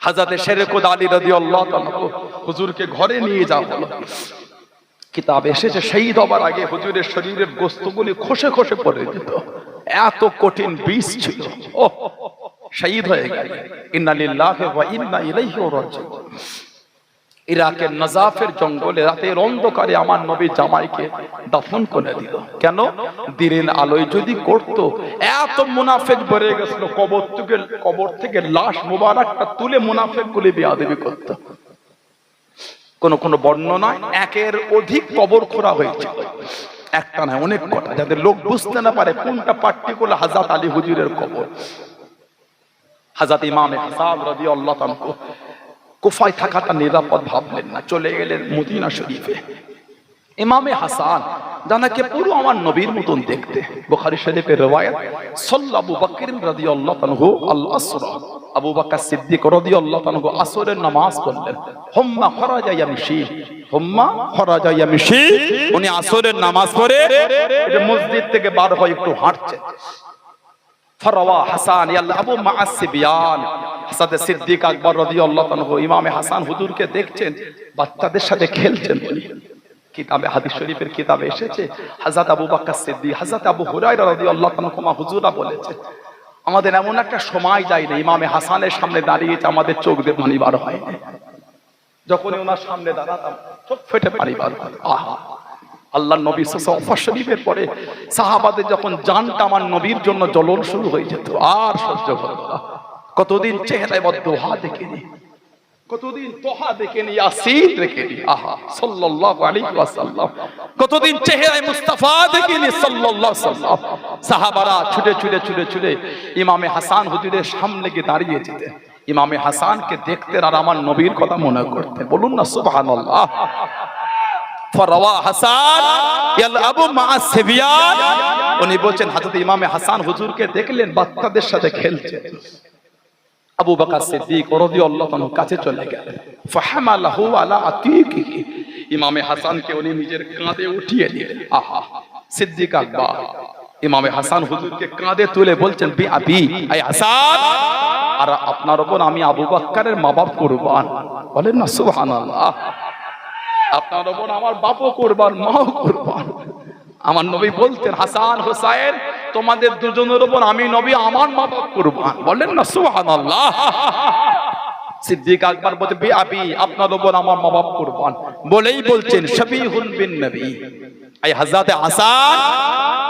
হযরত শেরকুদ আলী রাদিয়াল্লাহু তাআলা হুজুরকে ঘরে নিয়ে যাওয়া হলো। কিতাব এসেছে শহীদ হবার আগে হুজুরের শরীরের গোশতগুলি খসে খসে পড়ে যেত, এত কঠিন বিষ ছিল। ও শহীদ হয়ে গেল। ইন্না লিল্লাহি ওয়া ইন্না ইলাইহি রাজিউন। ইরাকের নজাফের জঙ্গলে রাতের অন্ধকারে আমার নবী জামাইকে দাফন করে দিল। কেন? দিনের আলোয় যদি করত, এত মুনাফিক বেড়ে গেছিল, কবর থেকে লাশ মোবারকটা তুলে মুনাফিক গুলি বেয়াদবি করত। কোন বর্ণনায় একের অধিক কবর খোঁড়া হয়েছে, একটা নয় অনেক কটা, যাতে লোক বুঝতে না পারে কোনটা পার্টিকুলার হযরত আলী হুজুরের কবর। হযরত ইমামে হাসান রাদিয়াল্লাহু তাআলা কুফায় থাকাটা নিরাপদ ভাবলেন না, চলে গেলেন মদিনা শরীফে। ইমামে হাসান জানাকে পুরো আমার নবীর মতন দেখতে। বুখারী শরীফের রওয়ায়াত সাল্লা আবু বকর রাদিয়াল্লাহু আনহু আল আসরা, আবু বকর সিদ্দিক রাদিয়াল্লাহু আনহু আসরের নামাজ পড়লেন। হুম্মা খরাজা ইয়ামশি, হুম্মা খরাজা ইয়ামশি, উনি আসরের নামাজ পড়ে মসজিদ থেকে বার হয়ে একটু হাঁটছেন। ফরওয়া হাসান ইয়ালাবু মা'আস সিবিয়ান, হযরত সিদ্দিক আকবর রাদিয়াল্লাহু আনহু ইমামে হাসান হুজুরকে দেখছেন বাচ্চাদের সাথে খেলছেন। বলি কিতাবে হাদিস শরীফের কিতাবে এসেছে হযরত আবু বকর সিদ্দিক, হযরত আবু হুরায়রা রাদিয়াল্লাহু আনহু হুজুরা বলেছে আমাদের এমন একটা সময় যায় না ইমামে হাসানের সামনে দাঁড়িয়েছে আমাদের চোখ দিয়ে পানি বার হয় না। যখনই ওনার সামনে দাঁড়াতাম চোখ ফেটে পানি বার হয়। আহা, আল্লাহ নবী সাল্লাল্লাহু শরীফের পরে সাহাবাদের যখন জানটা আমার নবীর জন্য জ্বলন শুরু হয়ে যেত, আর সহ্য করত না। কতদিন চেহারায় বদদোহা দেখেনি, কতদিন তোহা দেখেনি, ইয়াসিন দেখেনি। আহা সাল্লাল্লাহু আলাইহি ওয়াসাল্লাম, কতদিন চেহারায় মুস্তাফা দেখেনি সাল্লাল্লাহু আলাইহি ওয়াসাল্লাম। সাহাবারা ছুটে ছুটে ছুটে ছুটে ইমামে হাসান হুজুরের সামনে গিয়ে দাঁড়িয়ে যেতেন। ইমামে হাসানকে দেখতেন আর আমার নবীর কথা মনে করতেন। বলুন না সুবহানাল্লাহ। ফরওয়া হাসান ইয়ালাবু মা'আস সিবিয়ান, উনি বলছেন হযরত ইমামে হাসান হুজুরকে দেখলেন বাচ্চাদের সাথে খেলছেন। আবু বকর সিদ্দিক রাদিয়াল্লাহু আনহু কাছে চলে গেলেন। ফাহামালাহু আলা আতিকিহি, ইমামে হাসানকে উনি নিজের কাঁধে উঠিয়ে নিলেন। আহা, সিদ্দিক আকবর ইমামে হাসান হুজুরকে কাঁধে তুলে বলছেন বি আবি আই হাসান, আর আপনার উপর আমি আবু বকরের মা বাপ কুরবান। বলেন না সুবহানাল্লাহ। আপনার ওপর আমার বাপও কুরবান, মাও কুরবান। আমার নবী বলতেন, হাসান হুসাইন তোমাদের দুজনের উপর আমি নবী আমার মা বাপ কুরবান। বলেন না সুবহানাল্লাহ। সিদ্দিক আকবর বলতে আবি আপনার উপর আমার মা বাপ কুরবান বলেই বলছেন শাবিহুন বিন নবী। এই হযরত হাসান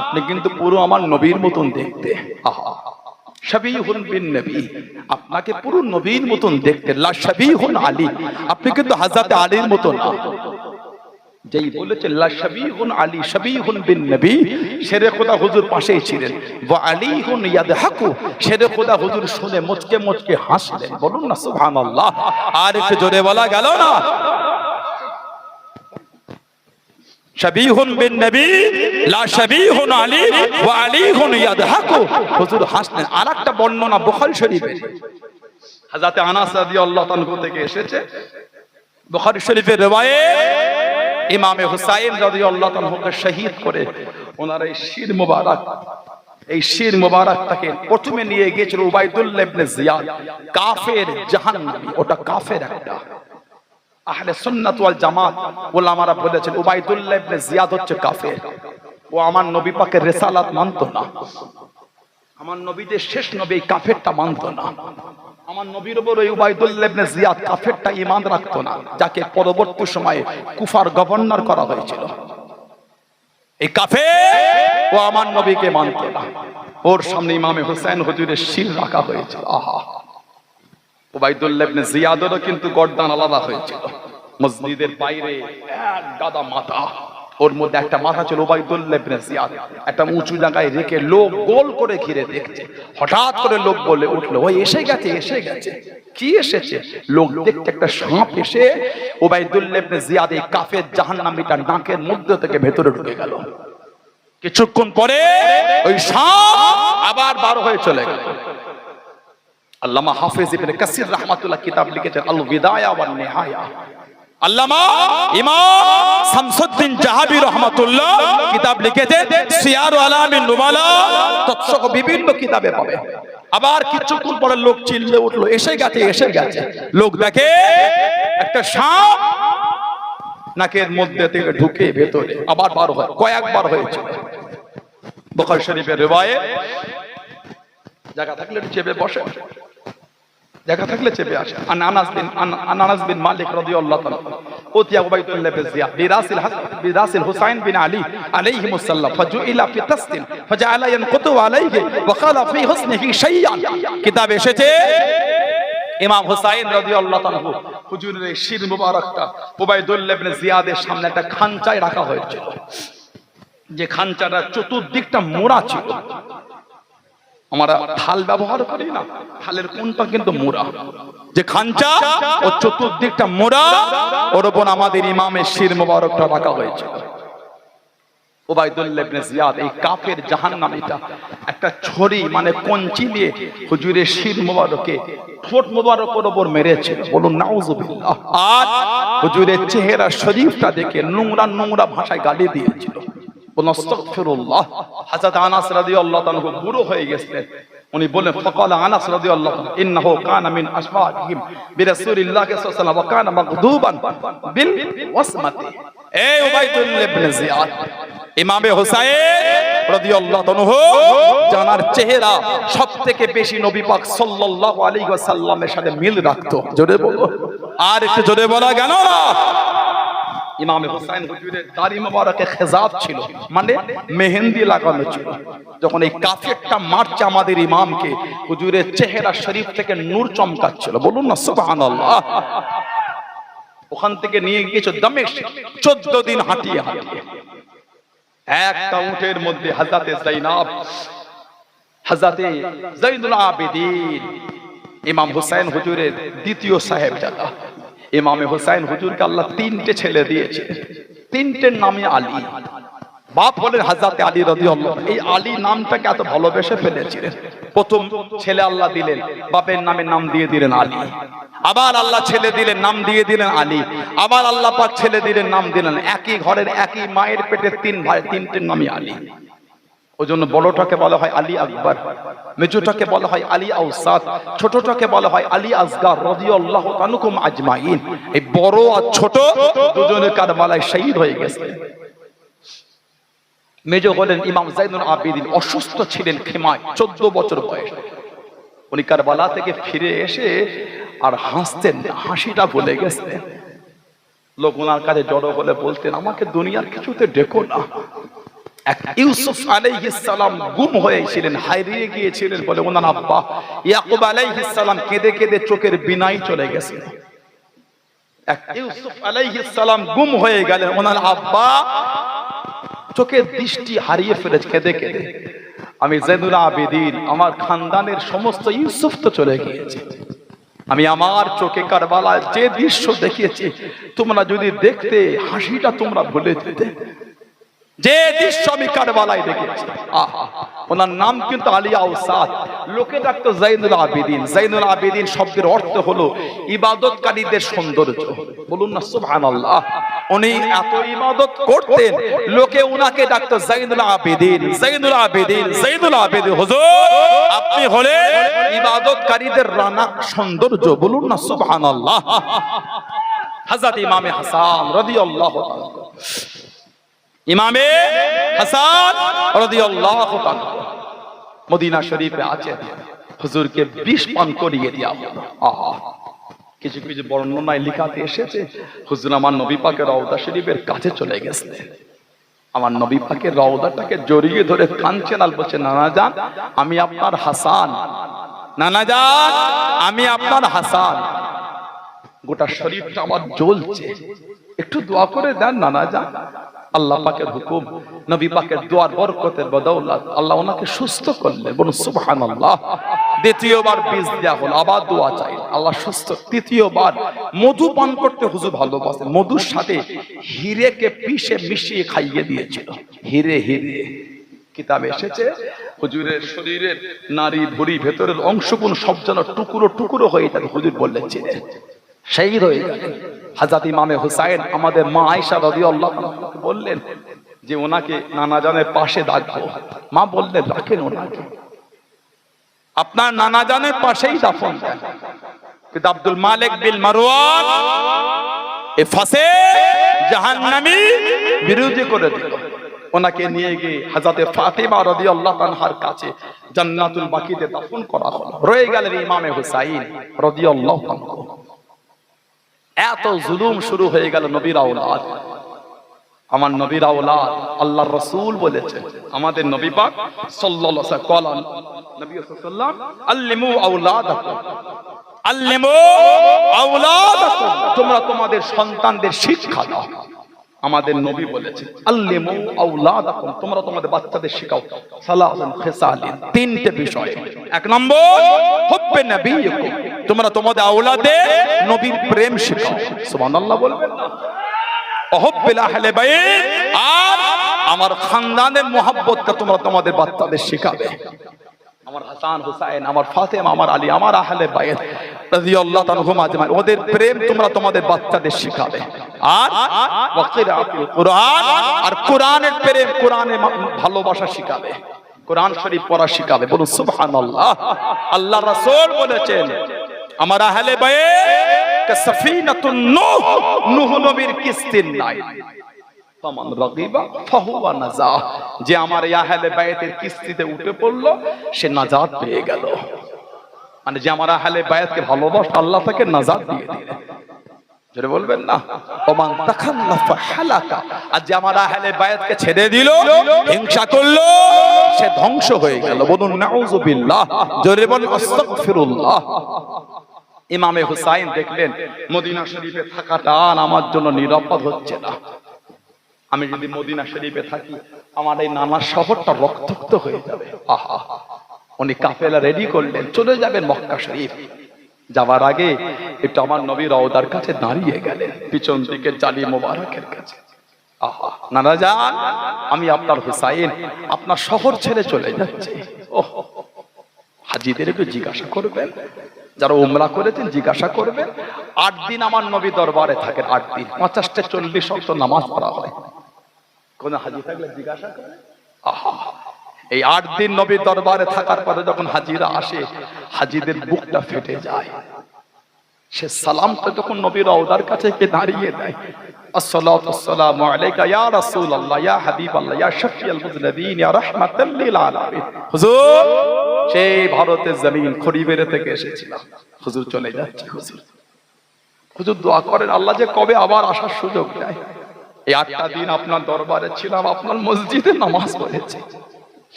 আপনি কিন্তু পুরো আমার নবীর মতন দেখতে। আহা, শাবিহুন বিন নবী, আপনাকে পুরো নবীর মতন দেখতে। লা শাবিহুন আলী, আপনি কিন্তু হযরত আলীর মতন না। যেই বলেছে লা শাবিহুন আলী শাবিহুন বিন নবী, শেরে খোদা হুজুর পাশেই ছিলেন। ওয়া আলীহুন ইয়াদহাকু, শেরে খোদা হুজুর শুনে মুচকে মুচকে হাসলেন। বলুন না সুবহানাল্লাহ। আর একটু জোরে বলা গেল না? শাবিহুন বিন নবী লা শাবিহুন আলী ওয়া আলীহুন ইয়াদহাকু, হুজুর হাসলেন। আরেকটা বর্ণনা বুখারী শরীফে হযরত আনাস রাদিয়াল্লাহু তাআলা থেকে এসেছে, বুখারী শরীফের riwayat, ইমামে হুসাইন রাদিয়াল্লাহু তাআলাকে শহীদ করে ওনার এই শির মুবারক, এই শির মুবারকটাকে প্রথমে নিয়ে গিয়েছিল উবাইদুল্লাহ ইবনে জিয়াদ, কাফের জাহান্নামী। ওটা কাফের একটা। আহলে সুন্নাত ওয়াল জামাত উলামারা বলেছেন উবাইদুল্লাহ ইবনে জিয়াদ হচ্ছে কাফের। ও আমার নবী পাকের রিসালাত মানতো না, আমার নবীদের শেষ নবী কাফেরটা মানতো না। আমার নবীর উপর ওই উবাইদুল্লাহ ইবনে জিয়াদ কাফেরটা ঈমান রাখতো না, যাকে পরবর্তী সময়ে কুফার গভর্নর করা হয়েছিল। এই কাফের ও আমার নবীকে মানতো না। ওর সামনে ইমামে হুসাইন হুজুরের শির রাখা হয়েছিল। আহা, উবাইদুল্লাহ ইবনে জিয়াদেরও কিন্তু গর্দান আলাদা হয়েছিল। মসজিদের বাইরে এক গাদা মাথা, ওর মধ্যে একটা মাথা ছিল উবাইদুল্লাহ ইবনে জিয়াদ, একটা উঁচু জায়গায় রেখে লোক গোল করে ঘিরে দেখছে। হঠাৎ করে লোক বলে উঠলো, ওই এসে গেছে, এসে গেছে। কি এসেছে? লোক দেখতে একটা সাপ এসে উবাইদুল্লাহ ইবনে জিয়াদ এই কাফের জাহান্নামীটা নাকের মধ্যে থেকে ভেতরে ঢুকে গেল। কিছুক্ষণ পরে ওই সাপ আবার বার হয়ে চলে গেল। আল্লামা হাফেজ ইবনে কাসির রাহমাতুল্লাহ কিতাব লিখেছেন আল বিদায়া ওয়ান নিহায়া। আল্লামা ইমাম শামসুদ্দিন জাহাবী রাহমাতুল্লাহ কিতাব লিখেছেন সিয়ার আলামিন নুবালা, তৎসহ বিভিন্ন কিতাবে পাবে। আবার কিছুক্ষণ পরে লোক চিল্লে উঠলো, এসে গেছে, এসে গেছে। লোক দেখে একটা সাপ নাকের মধ্যে থেকে ঢুকে ভেতরে আবার বার হয়, কয়েকবার হয়েছে। বুখারী শরীফের রিওয়ায়াত। জায়গা থাকলে চেপে বসে, জায়গা থাকলে চেপে আসে। আনাস বিন মালিক রাদিয়াল্লাহু তাআলা ওতিয়া উবাইদুল্লাহ বিন জিয়াদ বিরাসিল হুসাইন বিন আলী আলাইহিমুস সালাম ফাজুইলা ফি তাসতিন ফাজআলা ইয়ানকুতু আলাইহি ওয়া ক্বালা ফি হুসনিহি শাইয়ান। কিতাবে এসেছে ইমাম হুসাইন রাদিয়াল্লাহু তাআলা হুজুরের শির মুবারকটা উবাইদুল্লাহ বিন জিয়াদের সামনে একটা খাঞ্চায় রাখা হয়েছিল, যে খাঞ্চাটা চতুর্দিকটা মোড়া ছিল। আমরা থাল ব্যবহার করি না, থালের কোনটা কিন্তু মোড়া, যে খাঞ্চা ও চতুর্দিকটা মোড়া, ওর উপর আমাদের ইমামের শির মুবারকটা রাখা হয়েছিল। উবাইদুল্লাহ ইবনে জিয়াদ এই কাফের জাহান্নামীটা একটা ছড়ি মানে কঞ্চি দিয়ে হুজুরের শির মুবারকে ঠোঁট মুবারকের উপর মেরেছিল। বলুন নাউজুবিল্লাহ। আর হুজুরের চেহারা শরীফটা দেখে নোংরা নোংরা ভাষায় গালি দিয়েছিল। আস্তাগফিরুল্লাহ। হযরত আনাস রাদিয়াল্লাহু তাআলা বুড়ো হয়ে গেছেন, উনি বলেন ফাকালা আনাস রাদিয়াল্লাহু তাআলা ইন্নাহু কানা মিন আসফাহিম বিরাসূলিল্লাহি সাল্লাল্লাহু আলাইহি ওয়াসাল্লাম ওয়া কানা মাগদুবান বিল ওয়াসমাতি। এই উবাইদুল্লাহ ইবনে জিয়াদ ইমামে হুসাইন রাদিয়াল্লাহু তাআলা জানার চেহারা সবথেকে বেশি নবী পাক সাল্লাল্লাহু আলাইহি ওয়াসাল্লামের সাথে মিল রাখতো। জোরে বলো, আর একটু জোরে বলা গেল না? ইমামে হুসাইন হুজুরের দাড়ি মোবারকে খেজাব ছিল, মানে মেহেন্দি লাগানো ছিল। যখন এই কাফেরটা মারছে আমাদের ইমামকে, হুজুরের চেহারা শরীফ থেকে নূর চমকাচ্ছিল। বলুন না সুবহানাল্লাহ। ওখান থেকে নিয়ে গিয়েছে দামেস্ক, 14 দিন হাঁটিয়ে হাঁটিয়ে। একটা উটের মধ্যে হযরতে যায়নাব, হযরতে যাইনুল আবেদিন, ইমাম হুসাইন হুজুরের দ্বিতীয় সাহেবজাদা ইমামে হুসাইন হুজুরকে আল্লাহ 3টে ছেলে দিয়েছে, 3টের নামে আলী। বাপ হলেন হযরতে আলী রাদিয়াল্লাহু। এই আলী নামটাকে এত ভালোবেসে ফেলেছিলেন, প্রথম ছেলে আল্লাহ দিলেন, বাপের নামে নাম দিয়ে দিলেন আলী। আবার আল্লাহ ছেলে দিলেন, নাম দিয়ে দিলেন আলী। আবার আল্লাহ পাক ছেলে দিলেন, নাম দিলেন। একই ঘরের একই মায়ের পেটের 3 ভাই, 3টের নামই আলী। ওই জন্য বড়টাকে বলা হয় আলী আকবর, মেজোটাকে বলা হয় আলী আওসাত, ছোটটাকে বলা হয় আলী আসগার রাদিয়াল্লাহু আনহুম আজমাইন। এই বড় আর ছোট দুজনে কারবালায় শহীদ হয়ে গেছে। মেজো হলেন ইমাম জাইনুল আবেদিন, অসুস্থ ছিলেন খেমায়, 14 বছর বয়স। উনি কারবালা থেকে ফিরে এসে আর হাসতেন না, হাসিটা ভুলে গেছেন। লোক ওনার কাছে জড়ো হলে বলতেন, আমাকে দুনিয়ার কিছুতে ডেকো না। এক ইউসুফ আলাইহিস সালাম গুম হয়েছিলেন, হারিয়ে গিয়েছিলেন বলে ওনার আব্বা ইয়াকুব আলাইহিস সালাম কেঁদে কেঁদে চোখের বিনাই চলে গেছে। এক ইউসুফ আলাইহিস সালাম গুম হয়ে গেলেন, ওনার আব্বা চোখের দৃষ্টি হারিয়ে ফেলে কেঁদে কেঁদে। আমি জাইনুল আবেদিন, আমার খানদানের সমস্ত ইউসুফ তো চলে গিয়েছে, আমি আমার চোখে কারবালায় যে দৃশ্য দেখিয়েছি, তোমরা যদি দেখতে হাসিটা তোমরা ভুলে যেতে। যে দৃশ্য আমি কারবালায় দেখেছি, ওনার নাম কিন্তু আলী আওসাত, লোকে ডাকতো জাইনুল আবেদিন। জাইনুল আবেদিন শব্দের অর্থ হলো ইবাদতকারীদের সৌন্দর্য। বলুন না সুবহানাল্লাহ। উনি এত ইবাদত করতেন, লোকে উনাকে ডাকতো জাইনুল আবেদিন, জাইনুল আবেদিন, জাইনুল আবেদিন। হুজুর আপনি হলেন ইবাদতকারীদের রানা সৌন্দর্য। বলুন না সুবহানাল্লাহ। হযরত ইমামে হাসান রাদিয়াল্লাহু তাআলা, ইমামে হাসান রাদিয়াল্লাহু তাআলা মদিনা শরীফে আছে, হুজুরকে বিষ পান করিয়ে দেওয়া হলো। কিছু কিছু বর্ণনায় লিখাতে এসেছে, হুজুর আমার নবী পাকের রওজা শরীফের কাছে চলে গেছে, আমার নবী পাকের রওজাটাকে জড়িয়ে ধরে কাঁদছেন আর বলছে, নানা জান আমি আপনার হাসান, নানা জান আমি আপনার হাসান, গোটা শরীরটা আমার জ্বলছে, একটু দোয়া করে দেন নানা জান। আল্লাহ পাকের হুকুম, নবী পাকের দোয়ার বরকতের বদৌলত আল্লাহ ওনাকে সুস্থ করলেন। বলুন সুবহানাল্লাহ। দ্বিতীয়বার বীজ দেওয়া হলো, আবার দোয়া চাই, আল্লাহ সুস্থ। তৃতীয়বার মধু পান করতে হুজুর ভালোবাসেন, মধুর সাথে হিরেকে পিষে মিশিয়ে খাইয়ে দিয়েছিল। হিরে হিরে কিতাবে এসেছে, হুজুরের শরীরের নারী ভুঁড়ি ভেতরের অংশগুলো সব যেন টুকরো টুকরো হয়ে থাকে। হুজুর বললেন শহীদ হয়ে গেলেন। হযরত ইমামে হুসাইন আমাদের মা আয়েশা রাদিয়াল্লাহু আনহা বললেন যে ওনাকে নানা জানের পাশে রাখবো। মা বললেন রাখেন ওনাকে, আপনার নানা জানের পাশেই দাফন দেন। কিন্তু আব্দুল মালিক বিন মারওয়ান এ ফাসে জাহান্নামী বিরোধী করে দিল। ওনাকে নিয়ে গিয়ে হযরত ফাতিমা রাদিয়াল্লাহু আনহার কাছে জান্নাতুল বাকিতে দাফন করা হলো। রয়ে গেলেন ইমামে হুসাইন রাদিয়াল্লাহু আনহু। এত জুলুম শুরু হয়ে গেল নবীর আওলাদ। আমার নবীর আওলাদ আল্লাহর রাসূল বলেছেন, আমাদের নবী পাক সাল্লাল্লাহু আলাইহি ওয়াসাল্লাম, নবী সাল্লাল্লাহু আল্লিমু আওলাদাকুম, আল্লিমু আওলাদাকুম, তোমরা তোমাদের সন্তানদের শিক্ষা দাও। আমাদের নবী বলেছেন আল্লিমু আওলাদাকুম, তোমরা তোমাদের বাচ্চাদের শেখাও সালাতুন খিসালিন, তিনটে বিষয়। এক নম্বর হুব্বে নবিয়্যিকুম, তোমরা তোমাদের আওলাদে নবীর প্রেম শেখাও। সুবহানাল্লাহ বলবেন না। ওহুব্বিল আহলে বাইত, আর আমার খানদানের মুহাব্বতটা তোমরা তোমাদের বাচ্চাদের শেখাবে। আমার হাসান হুসাইন, আমার ফাতেমা, আমার আলী, আমার আহলে বাইত রাদিয়াল্লাহু তাআলা আজমাইন, ওদের প্রেম তোমরা তোমাদের বাচ্চাদের শেখাবে। আর ওয়াকিরাতুল কুরআন, আর কোরআনের প্রেম, কোরআনের ভালোবাসা শিখাবে, কোরআন শরীফ পড়া শিখাবে। বলুন সুবহানাল্লাহ। আল্লাহ রাসূল বলেছেন আমার আহলে বাইত সাফিনাতুন নূহ, নূহ নবীর কিস্তির নাই। ফামান রাগিবা ফাহুয়া নাজা, যে আমার আহলে বাইতের কিস্তিতে উঠে পড়লো সে নাজাত পেয়ে গেল। মানে যে আমার আহলে বাইতকে ভালোবাসে আল্লাহ তাকে নাজাত দিয়ে দিলেন। জোরে বলবেন না। ওমান তাখাল্লাফা হালাকা, আর যে আমার আহলে বাইতকে ছেড়ে দিল, হিংসা করলো, সে ধ্বংস হয়ে গেল। বলুন নাউযুবিল্লাহ। জোরে বলুন আস্তাগফিরুল্লাহ। ইমামে হুসাইন দেখলেন মদিনা শরীফে থাকাটা আমার জন্য নিরাপদ হচ্ছে না। আমি যদি মদিনা শরীফে থাকি আমার এই নানা শহরটা রক্তাক্ত হয়ে যাবে। আহা, উনি কাফেলা রেডি করলেন, চলে যাবেন মক্কা শরীফ। যাওয়ার আগে একটু আমার নবীর রওজার কাছে দাঁড়িয়ে গেলেন, পিছন দিকে জালি মোবারকের কাছে। আহা, নানা জান আমি আপনার হুসাইন আপনার শহর ছেড়ে চলে যাচ্ছি। ওহ, হাজিদের একটু জিজ্ঞাসা করবেন, যারা উমরা করেছেন জিজ্ঞাসা করবেন। 8 দিন আমার নবী দরবারে থাকেন, 8 দিন 50টা 40 ওয়াক্ত নামাজ পড়া হয়। কোন হাজি থাকলে জিজ্ঞাসা করে। আহা, এই 8 দিন নবীর দরবারে থাকার পরে যখন হাজিরা আসে, হাজিদের বুকটা ফেটে যায়। সে সালামটা যখন নবীর রওজার কাছে কে দাঁড়িয়ে দেয়, আসসালাতু ওয়াসসালামু আলাইকা ইয়া রাসূলুল্লাহ ইয়া হাবিবাল্লাহ ইয়া শাফিয়াল মুযনিবিন ইয়া রাহমাতাল লিল আলামিন। হুজুর, সেই ভারতের জমিন খড়িবেড়ে থেকে এসেছিলাম, হুজুর চলে যাচ্ছে। হুজুর দোয়া করেন আল্লাহ যে কবে আবার আসার সুযোগ দেয়। এই 8টা দিন আপনার দরবারে ছিলাম, আপনার মসজিদে নামাজ পড়েছি।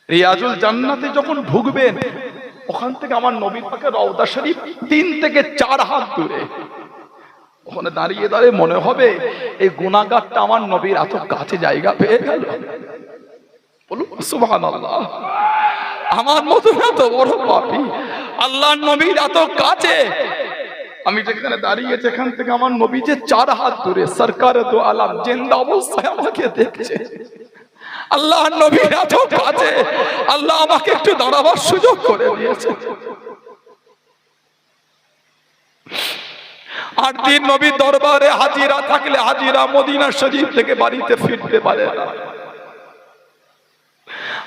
রিয়াজুল জান্নাতে যখন ঢুকবেন, ওখান থেকে আমার নবী পাকের রওজা শরীফ 3 থেকে 4 হাত দূরে। ওখানে দাঁড়িয়ে দাঁড়িয়ে মনে হবে এই গুনাহগারটা আমার নবীর এত কাছে জায়গা পেয়ে গেল। বলুন সুবহানাল্লাহ। আমার মতো এত বড় পাপী আল্লাহর নবীর এত কাছে, আমি যেখানে দাঁড়িয়েছি এখান থেকে আমার নবী যে 4 হাত দূরে, সরকারে দো আলম জিন্দা অবস্থায় আমাকে দেখছে। আল্লাহর নবীর এত কাছে, আল্লাহ আমাকে একটু দাঁড়াবার সুযোগ করে দিয়েছে। 8 দিন নবীর দরবারে হাজিরা থাকলে হাজিরা মদিনা শরীফ থেকে বাড়িতে ফিরতে পারে না।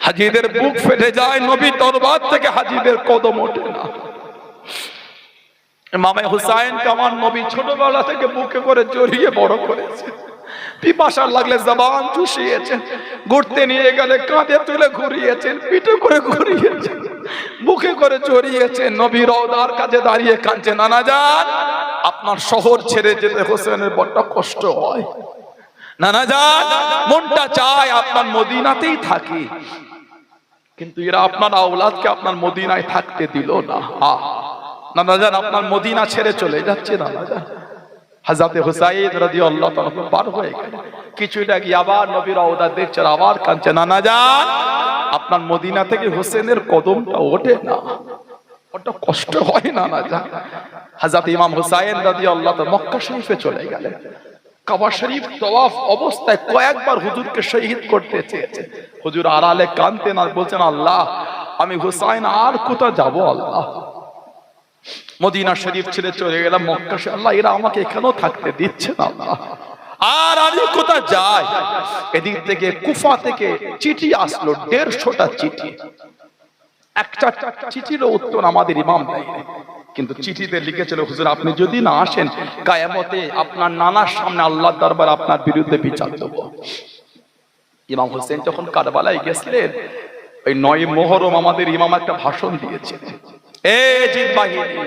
হাজিদের বুক ফেটে যায়, নবীর দরবার থেকে হাজিদের কদম ওঠে না। ইমামে হুসাইনকে আমার নবী ছোটবেলা থেকে বুকে করে জড়িয়ে বড় করেছে। পিপাসা লাগলে জবান চুষিয়েছেন, ঘুরতে নিয়ে গেলে কাঁধে তুলে ঘুরিয়েছেন, পিঠে করে ঘুরিয়েছেন, বুকে করে জড়িয়েছেন। নবীর রওজার কাছে দাঁড়িয়ে কাঁদছেন, নানা জান আপনার শহর ছেড়ে যেতে হোসেনের বড় কষ্ট হয়, নানা জান মনটা চায় আপনার মদিনাতেই থাকি, কিন্তু এরা আপনার আওলাদকে আপনার মদিনায় থাকতে দিল না। নানা জান আপনার মদিনা ছেড়ে চলে যাচ্ছে নানা জান। হযরত হুসাইন রাদিয়াল্লাহু তাআলা পার হয়ে গেল, কিছুটা গিয়ে আবার নবীর রওজা দেখছেন, আবার কাঁদছে, নানা জান আপনার মদিনা থেকে হোসেনের কদমটা ওঠে না, ওটা কষ্ট হয় নানা জান। হযরত ইমাম হুসাইন রাদিয়াল্লাহু তাআলা মক্কা শরীফে চলে গেলেন। কাবা শরীফ তওয়াফ অবস্থায় কয়েকবার হুজুরকে শহীদ করতে চেয়েছে। হুজুর আড়ালে কাঁদতেন আর বলছেন, আল্লাহ আমি হুসাইন আর কোথায় যাব, আল্লাহ মদিনা শরীফ ছেড়ে চলে গেলাম মক্কা শরীফ, আল্লাহ এরা আমাকে এখানেও থাকতে দিচ্ছে না, আল্লাহ আর আমি কোথায় যাই। এদিক থেকে কুফা থেকে চিঠি আসলো, 150টা চিঠি। একটা চিঠির উত্তর আমাদের ইমাম দেয়নি, কিন্তু চিঠিতে লিখেছিল, হুজুর আপনি যদি না আসেন কিয়ামতে আপনার নানার সামনে আল্লাহর দরবার আপনার বিরুদ্ধে বিচার দেব। ইমাম হোসেন যখন কারবালায় গেছিলেন, ওই 9 মুহররম আমাদের ইমাম একটা ভাষণ দিয়েছিলেন, এই জিদ বাহিনী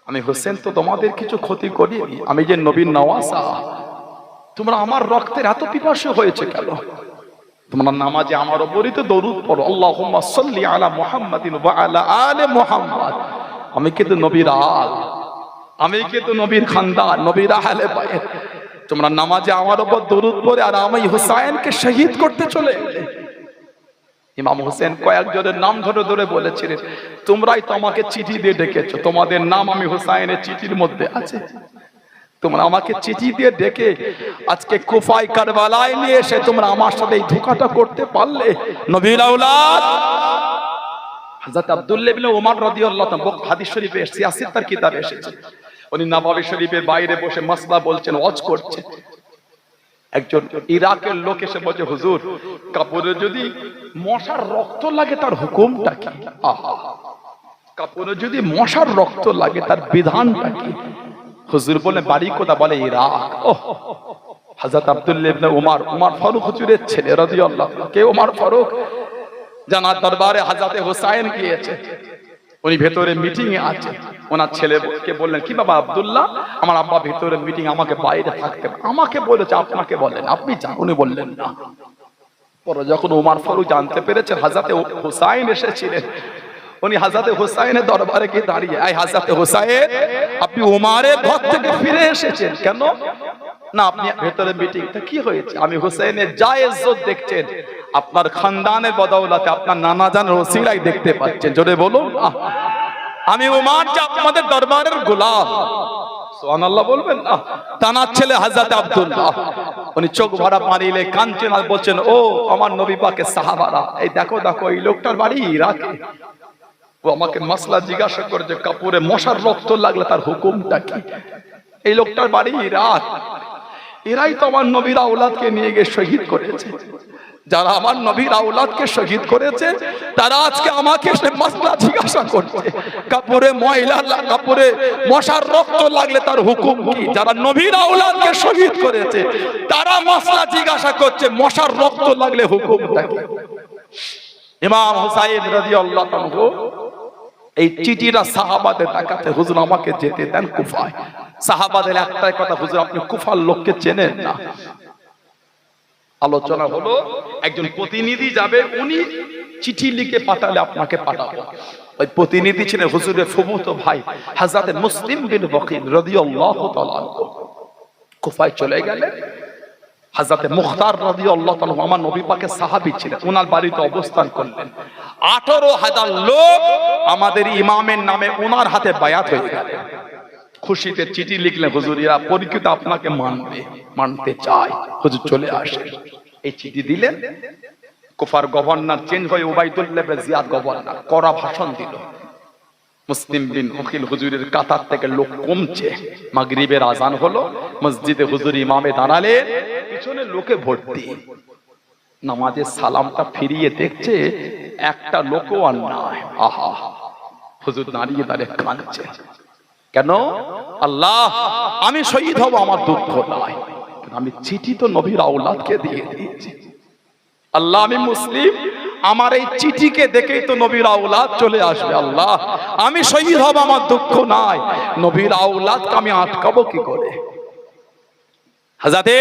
আমি হোসেন তো তোমাদের কিছু ক্ষতি করিনি, আমি যে নবীর নওয়াসা, তোমরা আমার রক্তের এত পিপাসু হয়েছে কেন? তোমরা নামাজে আমার উপরই তো দরুদ পড়ো, আল্লাহুম্মা সাল্লি আলা মুহাম্মাদিন ওয়া আলা আলি মুহাম্মাদ। আমি কিন্তু নবীর আল, আমি কিন্তু নবীর খানদান, নবীর আহলে বাইত। তোমরা নামাজে আমার উপর দরুদ পড়ে আর আমি হুসাইনকে শহীদ করতে চলে এলে। ইমাম হোসেন কয়েকজনের নাম ধরে ধরে বলেছিলেন, তোমরাই তো আমাকে চিঠি দিয়ে ডেকেছো, তোমাদের নাম আমি হুসাইনের চিঠির মধ্যে আছে, তোমরা আমাকে চিঠি দিয়ে ডেকে আজকে কুফায় কারবালায় নিয়ে এসে তোমরা আমার সাথে এই ধোঁকাটা করতে পারলে। নবীর আওলাদ হযরত আব্দুল্লাহ ইবনে ওমর রাদিয়াল্লাহু তাআলা হাদিস শরীফে এসেছে, আসির তার কিতাবে এসেছে, উনি নববী শরীফের বাইরে বসে মাসলা বলছেন, ওয়াজ করছেন। একজন ইরাকের লোক এসে বলছে, হুজুর কাপড়ে যদি মশার রক্ত লাগে তার হুকুমটা কি? আহা, কাপড়ে যদি মশার রক্ত লাগে তার বিধানটা কি? হুজুর বলে বাড়ি কোথা? বলে ইরাক। ওহ, হযরত আব্দুল্লাহ ইবনে ওমর, ওমর ফারুক হুজুরের ছেলে রাদিয়াল্লাহু তাআলা, কে ওমর ফারুক, জানার দরবারে হযরত হুসাইন গিয়েছে, উনি ভেতরে মিটিং এ আছে। ওনার ছেলেকে বললেন, কি বাবা আব্দুল্লাহ, আমার আব্বা ভেতরে মিটিং, আমাকে বাইরে থাকতে, আমাকে বলেছে আপনাকে বলেন, আপনি যান। উনি বললেন না। পরে যখন ওমর ফারুক জানতে পেরেছেন হযরত হুসাইন এসেছিলেন, উনি হযরত হুসাইনের দরবারে গিয়ে দাঁড়িয়ে, আই হযরত হুসাইন আপনি ওমরের ঘর থেকে ফিরে এসেছেন কেন? না আপনি ভেতরে মিটিং, তা কি হয়েছে? আমি হুসাইনের যা ইজ্জত দেখছেন আপনার খানদানের বদৌলতে, আপনার নানা জানের ওসিলায় দেখতে পাচ্ছেন। জোরে বলুন, আমি ওমর যে আপনাদের দরবারের গোলাম। সুবহানাল্লাহ বলবেন না? তানার ছেলে হযরত আব্দুল্লাহ, উনি চোখ ভরা পানিলে কাঁদছেন আর বলছেন, ও আমার নবী পাকের সাহাবারা, এই দেখো দেখো এই লোকটার বাড়ি ইরাকে। ও আমাকে মাসলা জিজ্ঞাসা করেছে, কাপড়ে মশার রক্ত লাগলে তার হুকুমটা কি? এই লোকটার বাড়ি ইরাক। এরাই তো আমার নবীর আওলাদকে নিয়ে গিয়ে শহীদ করেছে। যারা আমার নবীর আওলাদকে শহীদ করেছে তারা আজকে আমাকে সে মাসলা জিজ্ঞাসা করছে, কাপড়ে ময়লা কাপড়ে মশার রক্ত লাগলে তার হুকুম কি? যারা নবীর আওলাদকে শহীদ করেছে তারা মাসলা জিজ্ঞাসা করছে মশার রক্ত লাগলে হুকুমটা কি? ইমাম হুসাইন রাদিয়াল্লাহু আনহু এই চিঠিটা সাহাবাদের দেখাতে, হুজুর আমাকে যেতে দেন কুফায়। সাহাবাদের একটাই কথা, হুজুর আপনি কুফার লোককে চেনেন না। আলোচনা হলো একজন প্রতিনিধি যাবে, উনি চিঠি লিখে পাঠালে আপনাকে পাঠাবো। ওই প্রতিনিধি ছিলেন হুজুরের ফুফুতো ভাই হযরত মুসলিম বিন ওয়াকিল রাদিয়াল্লাহু তাআলা আনহু। কুফায় চলে গেলেন। হযরত মুখতার রাদিয়াল্লাহু তাআলা আমার নবী পাকের সাহাবী ছিলেন, ওনার বাড়িতে অবস্থান করলেন। 18,000 লোক আমাদের ইমামের নামে ওনার হাতে বায়াত হয়ে গেল। খুশিতে চিঠি লিখলেন, হুজুর এরা পরীক্ষিত আপনাকে মানতে চায়, হুজুর চলে আসে। এই চিঠি দিলেন। কুফার গভর্নর চেঞ্জ হয়ে উবাইদুল্লাহ ইবনে জিয়াদ গভর্নর, কড়া ভাষণ দিল। মুসলিম বিন ওয়াকিল হুজুরের কাতার থেকে লোক কমছে। মাগরিবের আজান হলো, মসজিদে হুজুর ইমামে দাঁড়ালেন, পিছনে লোকে ভর্তি। নামাজের সালামটা ফিরিয়ে দেখছে একটা লোকও আর নাই। আহা, হুজুর দাঁড়িয়ে দাঁড়িয়ে কাঁদছে। কেন? আল্লাহ আমি শহীদ হব আমার দুঃখ নাই, আমি চিঠি তো নবীর আওলাদকে দিয়ে দিয়েছি। আল্লাহ আমি মুসলিম, আমার এই চিঠিকে দেখেই তো নবীর আওলাদ চলে আসবে। আল্লাহ আমি শহীদ হব আমার দুঃখ নাই, নবীর আওলাদকে আমি আটকাবো কি করে? হযরতে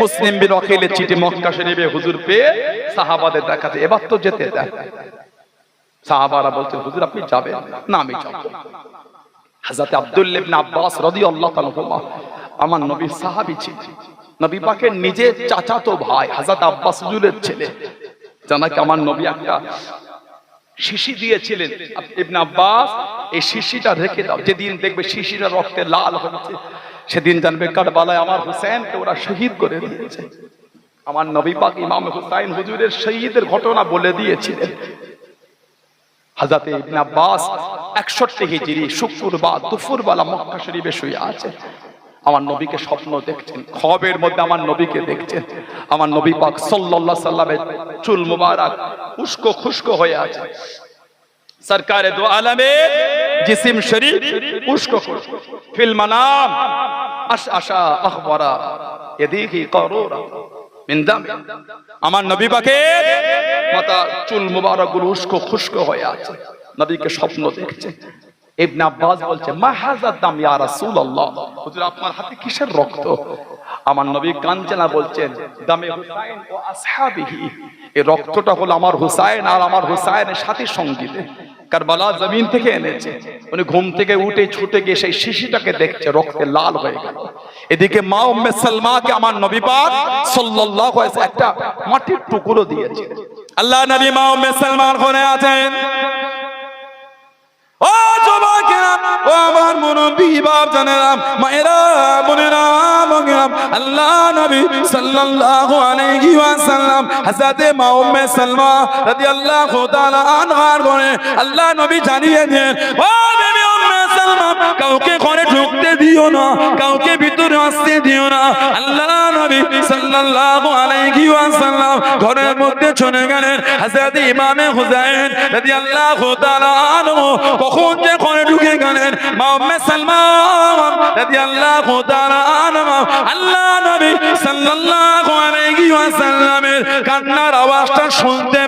মুসলিম বিন ওয়াকিলের চিঠি মক্কা শরীফে হুজুর পেয়ে সাহাবাদের দেখাতে, এবার তো যেতে দেন। সাহাবারা বলছেন হুজুর আপনি যাবেন না? আমি যাব। হযরত আব্দুল্লাহ ইবনে আব্বাস রাদিয়াল্লাহু তাআলা আমার নবীর সাহাবী ছিলেন, নবী পাকের নিজের চাচাতো ভাই হযরত আব্বাস হুজুরের ছেলে। জানাকে আমার নবী একটা শিশি দিয়েছিলেন, ইবনে আব্বাস এই শিশিটা রেখে দাও, যেদিন দেখবে শিশিটা রক্তে লাল হচ্ছে সেদিন জানবে কারবালায় আমার হুসাইনকে ওরা শহীদ করে দিয়েছে। আমার নবী পাক ইমাম হুসাইন হুজুরের শহীদের ঘটনা বলে দিয়েছিলেন। হযরত ইবনে আব্বাস 61 হিজরি শুক্রবার দুপুরবেলা মক্কা শরীফে শুয়ে আছে। আমার নবীকে স্বপ্ন দেখছেন, খ্বাবের মধ্যে আমার নবীকে দেখছেন। আমার নবী পাক সাল্লাল্লাহু আলাইহি সাল্লামের চুল মুবারক উস্কো খুশকো হয়ে আছে। সরকারে দো আলমে জিসিম শরীফ উস্কো খুশকো, ফিল মানাম আশআশা আখবারা ইয়াদিহি কারুরা মিন দাম। আমার নবী পাকের মাথা চুল মুবারক গুলো উস্কো খুশকো হয়ে আছে, নবীকে স্বপ্ন দেখছে। ইবনে আব্বাস বলছে মা হাযা দাম ইয়া রাসূলুল্লাহ, হুজুর আপনার হাতে কিসের রক্ত? আমার নবী কাঞ্চনা বলছেন দামে হুসাইন ও আসহাবিহি, এই রক্তটা হলো আমার হুসাইন আর আমার হুসাইনের সাথী সঙ্গীতে কারবালা জমিন থেকে এনেছে। উনি ঘুম থেকে উঠে ছুটে গিয়ে সেই শিশিটাকে দেখছে, রক্তে লাল হয়ে গেল। এদিকে মা উম্মে সালমাকে আমার নবী পাক সাল্লাল্লাহু আলাইহি ওয়াসাল্লাম একটা মাটির টুকরো দিয়েছেন। আল্লাহ নবী মা উম্মে সালমার ঘরে আছেন। ও যুবকেরা, ও আমার মুরব্বি বাপ জানেরা, মায়েরা বোনেরা বগেরা, আল্লাহ নবী সাল্লাল্লাহু আলাইহি ওয়াসাল্লাম হযরতে মা উম্মে সালমা রাদিয়াল্লাহু তাআলা আনহার ঘরে আল্লাহ নবী জানিয়ে দেন, ও বিবি উম্মে সালমা কাউকে ঘরে ঢুকতে দিও না, কাউকে ভিতরে আসতে দিও না। আল্লাহ নবী সাল্লাল্লাহু আলাইহি ওয়াসাল্লাম ঘরের মধ্যে চলে গেলেন। হযরত ইমামে হুসাইন রাদিয়াল্লাহু তাআলা আনহু কখন যে ঘরে ঢুকে গেলেন, মা উম্মে সালমা রাদিয়াল্লাহু তাআলা আনহা আল্লাহ নবী সাল্লাল্লাহু আলাইহি ওয়াসাল্লামের কান্নার আওয়াজটা শুনতে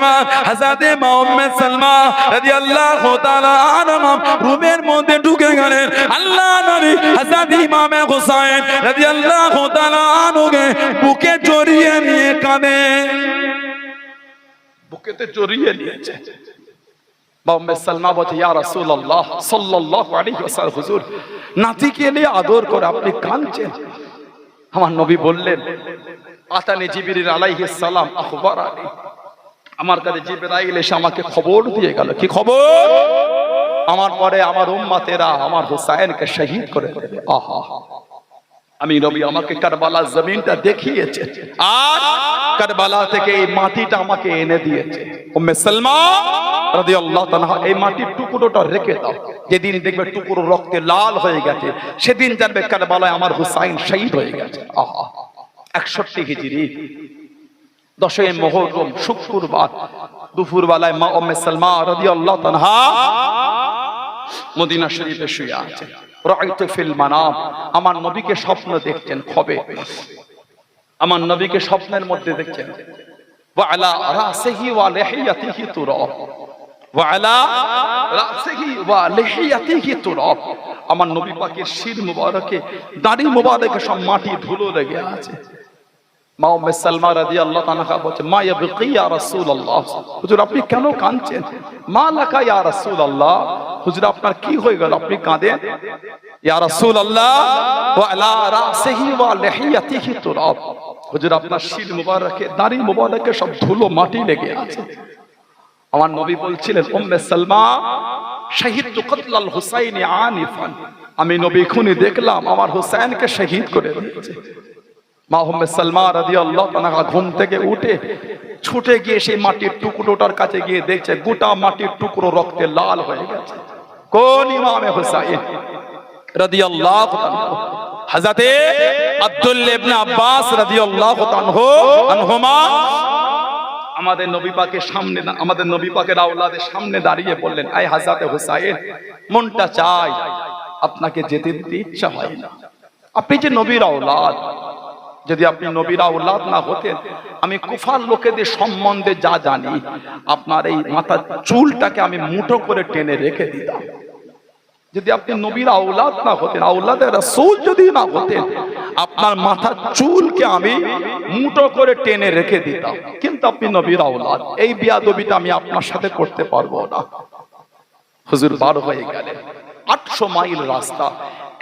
মা হযরত মা উম্মে সালমা রাদিয়াল্লাহু তাআলা আনহা রুমের মধ্যে ঢুকে গেলেন। আল্লাহ নবী হযরত ইমামে হুসাইন রাদিয়াল্লাহু তাআলা আনহুকে বুকে জড়িয়ে নিয়ে কাঁদেন, বুকেতে জড়িয়ে নিয়েছে। মা উম্মে সালমা বলছে ইয়া রাসূলুল্লাহ সাল্লাল্লাহু আলাইহি ওয়াসাল্লাম, হুজুর নাতিকে নিয়ে আদর করে আপনি কাঁদছেন। আমার নবী বললেন আতানি জিবরিল আলাইহিস সালাম আখবারানি, আমার কাছে জিবরাইল এসে আমাকে খবর দিয়ে গেল। কি খবর? আমার পরে আমার উম্মতেরা আমার হুসাইনকে শহীদ করে দেবে। আহা, আমি নবী আমাকে কারবালা জমিনটা দেখিয়েছে আর কারবালা থেকে এই মাটিটা আমাকে এনে দিয়েছে। উম্মে সালমা রাদিয়াল্লাহু তাআলা এই মাটির টুকরোটা রেখে দাও, যেদিন দেখবে টুকরো রক্তে লাল হয়ে গেছে সেদিন জানবে কারবালায় আমার হুসাইন শহীদ হয়ে গেছে। আহা, 61 হিজরি 10ই মুহররম শুক্রবার দুপুরবেলায় মা উম্মে সালমা রাদিয়াল্লাহু তাআলা মদিনা শরীফে শুয়ে আছেন। রাআইতু ফিল মানাম, আমার নবীকে স্বপ্ন দেখছেন। খবে আমার নবীকে স্বপ্নের মধ্যে দেখছেন। ওয়া আলা রাসিহি ওয়া লিহিয়াতিহি তুরাব, ওয়া আলা রাসিহি ওয়া লিহিয়াতিহি তুরাব, আমার নবী পাকের শির মুবারকে দাড়ি মুবারকে সব মাটি ধুলো লেগে আছে। মা উম্মে সালমা রাদিয়াল্লাহু তাআলা বলছে, মা ইয়াবকি ইয়া রাসূলুল্লাহ, হুজুর আপনি কেন কাঁদছেন? মা লাকা ইয়া রাসূলুল্লাহ, হুজুর আপনার কি হয়ে গেল আপনি কাঁদেন? ইয়া রাসূলুল্লাহ ওয়া আলা রাসিহি ওয়া লিহিয়াতিহি তুরাব, হুজুর আপনার শির মুবারকে দাড়ি মুবারকে সব ধুলো মাটি লেগে আছে। আমার নবী বলছিলেন, উম্মে সালমা শাহিদতু কতলাল হুসাইন আনিফান, আমি নবী খুনি দেখলাম আমার হুসাইনকে শহীদ করে দিয়েছে। মা উম্মে সালমা রাদিয়াল্লাহু তাআলা ঘুম থেকে উঠে ছুটে গিয়ে সেই মাটির টুকরোটার কাছে গিয়ে দেখছে গোটা মাটির টুকরো রক্তে লাল হয়ে গেছে। কোন ইমামে হুসাইন রাদিয়াল্লাহু তাআলা? হযরতে আব্দুল্লাহ ইবনে আব্বাস রাদিয়াল্লাহু আনহুমা আমাদের নবী পাকের সামনে, আমাদের নবী পাকের আওলাদের সামনে দাঁড়িয়ে বললেন, আয় হযরতে হুসাইন, মনটা চায় আপনাকে যেতে দিতে ইচ্ছা হয় না, আপনি যে নবীর আওলাদ, যদি আপনি নবীর আওলাদ না হতেন আমি কুফার লোকেদের সম্বন্ধে যা জানি আপনার এই মাথার চুলটাকে আমি মুঠো করে টেনে রেখে দিতাম। যদি আপনি নবীর আওলাদ না হতেন, আওলাদে রাসূল যদি না হতেন, আপনার মাথার চুলকে আমি মুঠো করে টেনে রেখে দিতাম। কিন্তু আপনি নবীর আওলাদ, এই বিয়াদবিটা আমি আপনার সাথে করতে পারবো না। হুজুর বার হয়ে গেলেন। 800 মাইল রাস্তা,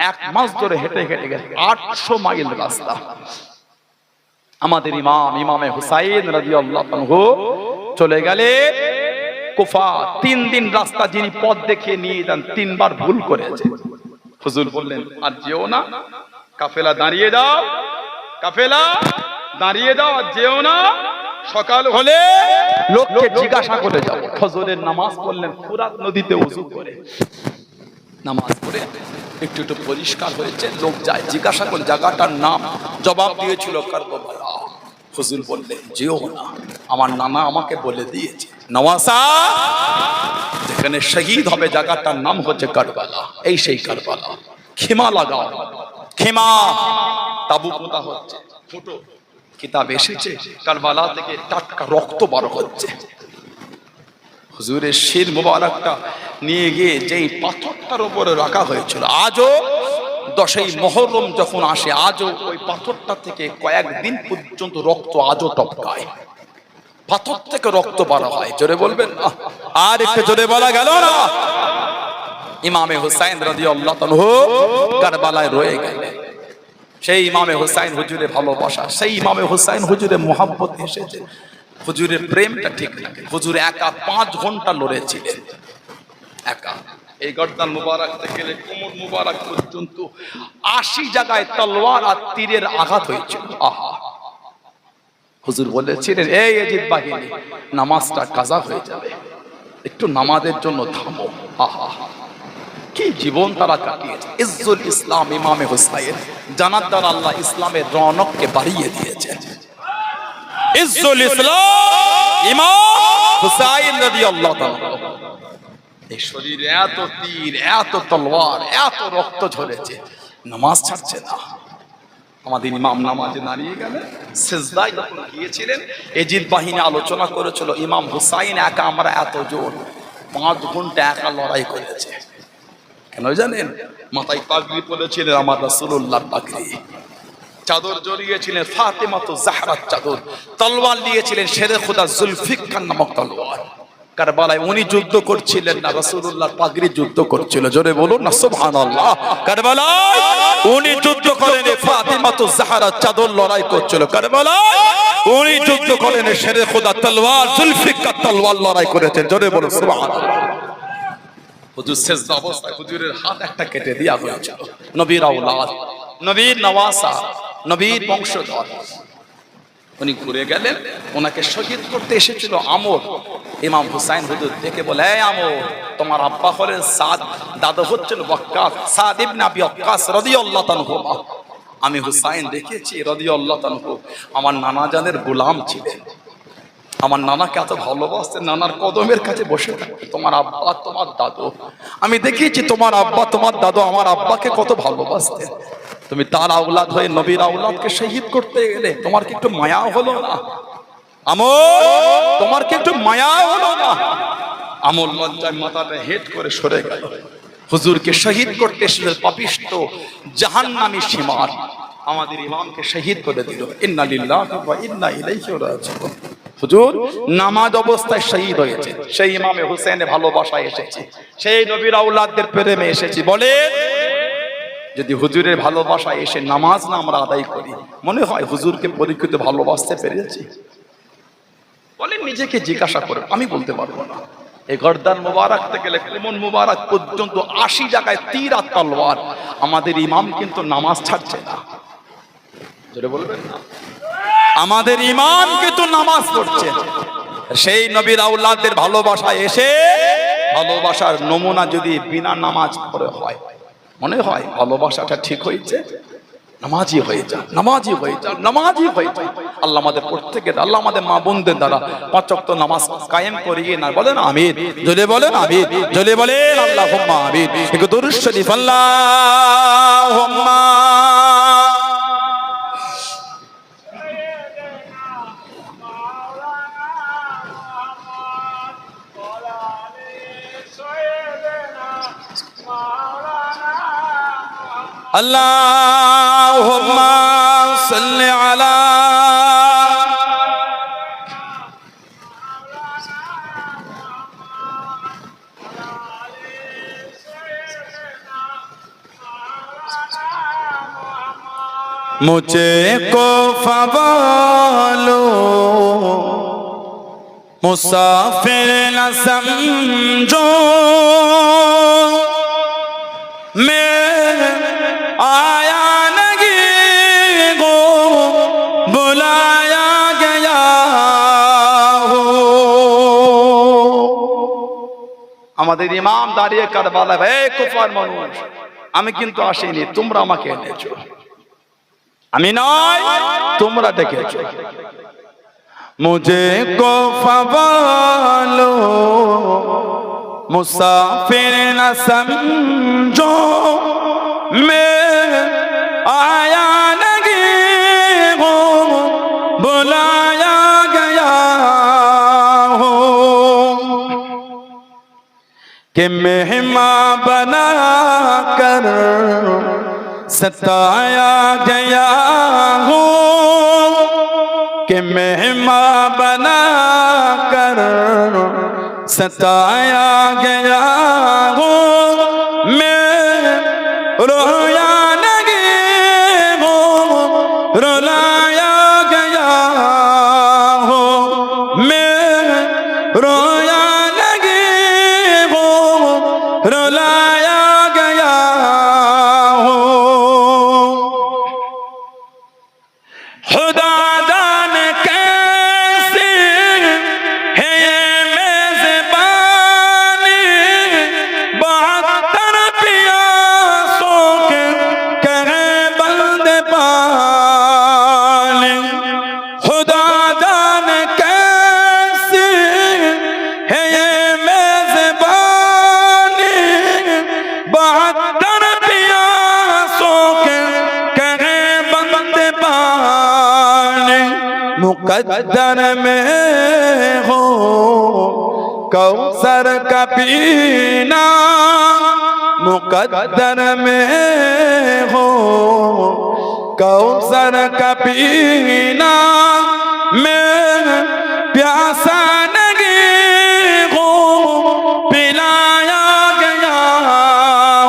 এক মাস ধরে হেঁটে হেঁটে গেলেন 800 মাইল রাস্তা। আমাদের ইমামে হুসাইন রাদিয়াল্লাহু আনহু চলে গেলেন কুফা। 3 দিন রাস্তা যিনি পথ দেখিয়ে নিয়ে যান 3 বার ভুল করেছে। হুজুর বললেন, আর যেও না, কাফেলা দাঁড়িয়ে দাও, কাফেলা দাঁড়িয়ে দাও, আর যেও না, সকাল হলে লোককে জিজ্ঞাসা করে যাও। ফজরের নামাজ পড়লেন ফুরাত নদীতে ওযু করে, নামাজ পড়ে একটু একটু পরিষ্কার হয়েছে, লোক যায় জিজ্ঞাসা করে জায়গাটার নাম, জবাব দিয়েছিল কারবালা। হুজুর বললেন, যেও না, আমার নানা আমাকে বলে দিয়েছে নওয়াসা যেখানে শহীদ হবে জায়গাটার নাম হচ্ছে কারবালা। এই সেই কারবালা, খিমা লাগাও, খিমা তাবু পোতা হচ্ছে, ফুটো কিতাব এসেছে কারবালা থেকে টাটকা রক্ত বার হচ্ছে। হুজুরের শির মুবারকটা নিয়ে গিয়ে যেই পাথরটার উপরে রাখা হয়েছিল, আজও 10ই মুহররম যখন আসে আজও ওই পাথরটা থেকে কয়েকদিন পর্যন্ত রক্ত আজও টপকায়, পাথর থেকে রক্ত বার হয়। জোরে বলবেন না, আর একটু জোরে বলা গেল না? ইমামে হুসাইন রাদিয়াল্লাহু আনহু কারবালায় রয়ে গেলেন। সেই ইমামে হুসাইন হুজুরে ভালোবাসা, সেই ইমামে হুসাইন হুজুরে মোহাব্বত এসেছে, হুজুরের প্রেমটা ঠিক লাগে। হুজুর একা 5 ঘন্টা লড়েছিলেন, একা। এই গর্দান মুবারক থেকে গেলে কোমর মুবারক পর্যন্ত 80 জায়গায় তলোয়ার আর তীরের আঘাত হয়েছিল। আহা, হুজুর বলেছিলেন, এই ইয়াজিদ বাহিনী, নামাজটা কাজা হয়ে যাবে, একটু নামাজের জন্য থামো। আহা, কি জীবন তারা কাটিয়েছে। ইজ্জুল ইসলাম ইমামে হুসাইন, জানার দ্বারা আল্লাহ ইসলামের রৌনককে বাড়িয়ে দিয়েছেন। ইজ্জুল ইসলাম ইমাম হুসাইন রাদিয়াল্লাহু তাআলা, এই শরীরে এত তীর, এত তলোয়ার, এত রক্ত ঝরেছে, নামাজ ছাড়ছে না। আমাদের ইমাম নামাজে দাঁড়িয়ে গেলেন, সিজদায় যখন গিয়েছিলেন ইয়াজিদ বাহিনী আলোচনা করেছিল, ইমাম হুসাইন একা আমরা এত জোর 5 ঘন্টা একা লড়াই করেছে। কেন জানেন? মাথায় পাগড়ি পরেছিলেন আমার রাসূলুল্লাহ পাগড়ি, চাদর জড়িয়েছিলেন ফাতেমাতু জাহরার চাদর, তলোয়ার নিয়েছিলেন শেরে খুদা জুলফিকার নামক তলোয়ার। কারবালায় উনি যুদ্ধ করছিলেন না, রাসূলুল্লাহর পাগড়ি যুদ্ধ করছিল। জোরে বলুন না সুবহানাল্লাহ। কারবালায় উনি যুদ্ধ করেন, ফাতেমাতু জাহরার চাদর লড়াই করছিল। কারবালায় উনি যুদ্ধ করেন, শেরে খুদা তলোয়ার জুলফিকার তলোয়ার লড়াই করেছেন। জোরে বলুন সুবহানাল্লাহ। হুজুর সেজদা অবস্থায় হুজুরের হাত একটা কেটে দেয়া হয়েছিল। নবীর আওলাদ, নবীর নওয়াসা, নবীর বংশধর, উনি ঘুরে গেলেন, ওনাকে শহীদ করতে এসেছিল আমর। ইমাম হুসাইন হুজুর দেখে বলে, এই আমর, তোমার আব্বা হলেন সাদ, দাদা হচ্ছেন ওয়াক্কাস, সাদ ইবনে আবি ওয়াক্কাস রাদিয়াল্লাহু আনহু। আমি হুসাইন দেখেছি রাদিয়াল্লাহু তাআলা আমার নানা জানের গোলাম ছিলেন, আমার নানাকে এত ভালোবাসতেন, নানার কদমের কাছে বসে থাকতেন। তোমার আব্বা তোমার দাদু, আমি দেখিয়েছি তোমার আব্বা তোমার দাদু আমার আব্বাকে কত ভালোবাসতেন। তুমি তার আওলাদ হয়ে নবীর আওলাদকে শহীদ করতে গেলে তোমার কি একটু মায়া হলো না? আমল, তোমার কি একটু মায়া হলো না? আমল লজ্জায় মাথাটা হেট করে সরে গেল। হুজুরকে শহীদ করতে এসেছিল পাপিষ্ঠ জাহান্নামী সীমার, আমাদের ইমামকে শহীদ করে দিল। ইন্না লিল্লাহি ওয়া ইন্না ইলাইহি রাজিউন। হুজুর নামাজ অবস্থায় শহীদ হয়েছে, সেই ইমামে হুসেনের ভালোবাসায় এসেছি, সেই নবীর আওলাদদের প্রেমে এসেছি। বলে যদি হুজুরের ভালোবাসায় এসে নামাজ না আমরা আদায় করি, মনে হয় হুজুরকে পরীক্ষিত ভালোবাসতে পেরেছি? বলে নিজেকে জিজ্ঞাসা করে, আমি বলতে পারবো না। এই গর্দান মুবারক থেকে লেকমন মুবারক পর্যন্ত 80 জায়গায় তীর আর তলোয়ার, আমাদের ইমাম কিন্তু নামাজ ছাড়ছে না। জোরে বলবেন না? আমাদের ইমাম কিন্তু নামাজ পড়ছে। সেই নবীর আওলাদের ভালোবাসায় এসে, ভালোবাসার নমুনা যদি বিনা নামাজ পড়ে হয়, মনে হয় ভালোবাসাটা ঠিক হয়েছে? নামাজি হয়ে যান, নামাজি হয়ে যান, নামাজি হয়ে যান। আল্লাহ আমাদের প্রত্যেকের, আল্লাহ আমাদের মা বোনদের দ্বারা 5 ওয়াক্ত নামাজ কায়েম করিয়ে না। বলেন আমিন, জোরে বলেন আমিন, জোরে বলেন আল্লাহুম্মা আমিন। একটু দুরূদ শরীফ আল্লাহুম্মা। আল্লাহুম্মা সাল্লি আলা मुझे को फवालो मुसाफिर न समझो, मैं आया नहीं गो बुलाया गया हो। আমাদের ইমাম দাঁড়িয়ে কারবালা, হে কুফার মানুষ, আমি কিন্তু আসিনি, তোমরা আমাকে এনেছো, আমি নয় তোমরা ডেকেছো। मुझे को फवालो मुसाफिर न समझो, मैं आया नहीं हो बुलाया गया हो, कि मेहमान बना कर सताया गया हो, कि मेहमान बना कर सताया गया हो, मैं रोया नहीं हो रुलाया गया हो, मैं रोया नहीं हो रुलाया गया हो। खुदा जाने कैसी है ये मेज़बानी, 72 प्यासों के कहे बंदे पानी। खुदा जाने कैसी है ये मेज़बानी, 72 प्यासों के कहे बंदे पानी। मुकद्दर में हो कौसर का पीना, मुकद्दर में हो कौसर का पीना, मैं प्यासा नहीं हो पिलाया गया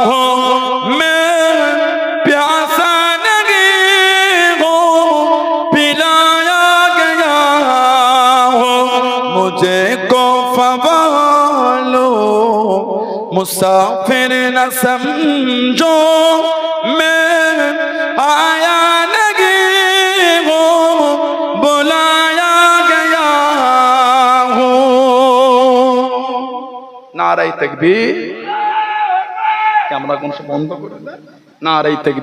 हो, मैं प्यासा नहीं हो पिलाया गया हो। मुझे को फवालो मुसाफिर न समझो, मैं आया नहीं हो बुलाया गया हो। नारे तकबीर, कैमरा कौन से बंद कर दे, नारे तकबीर।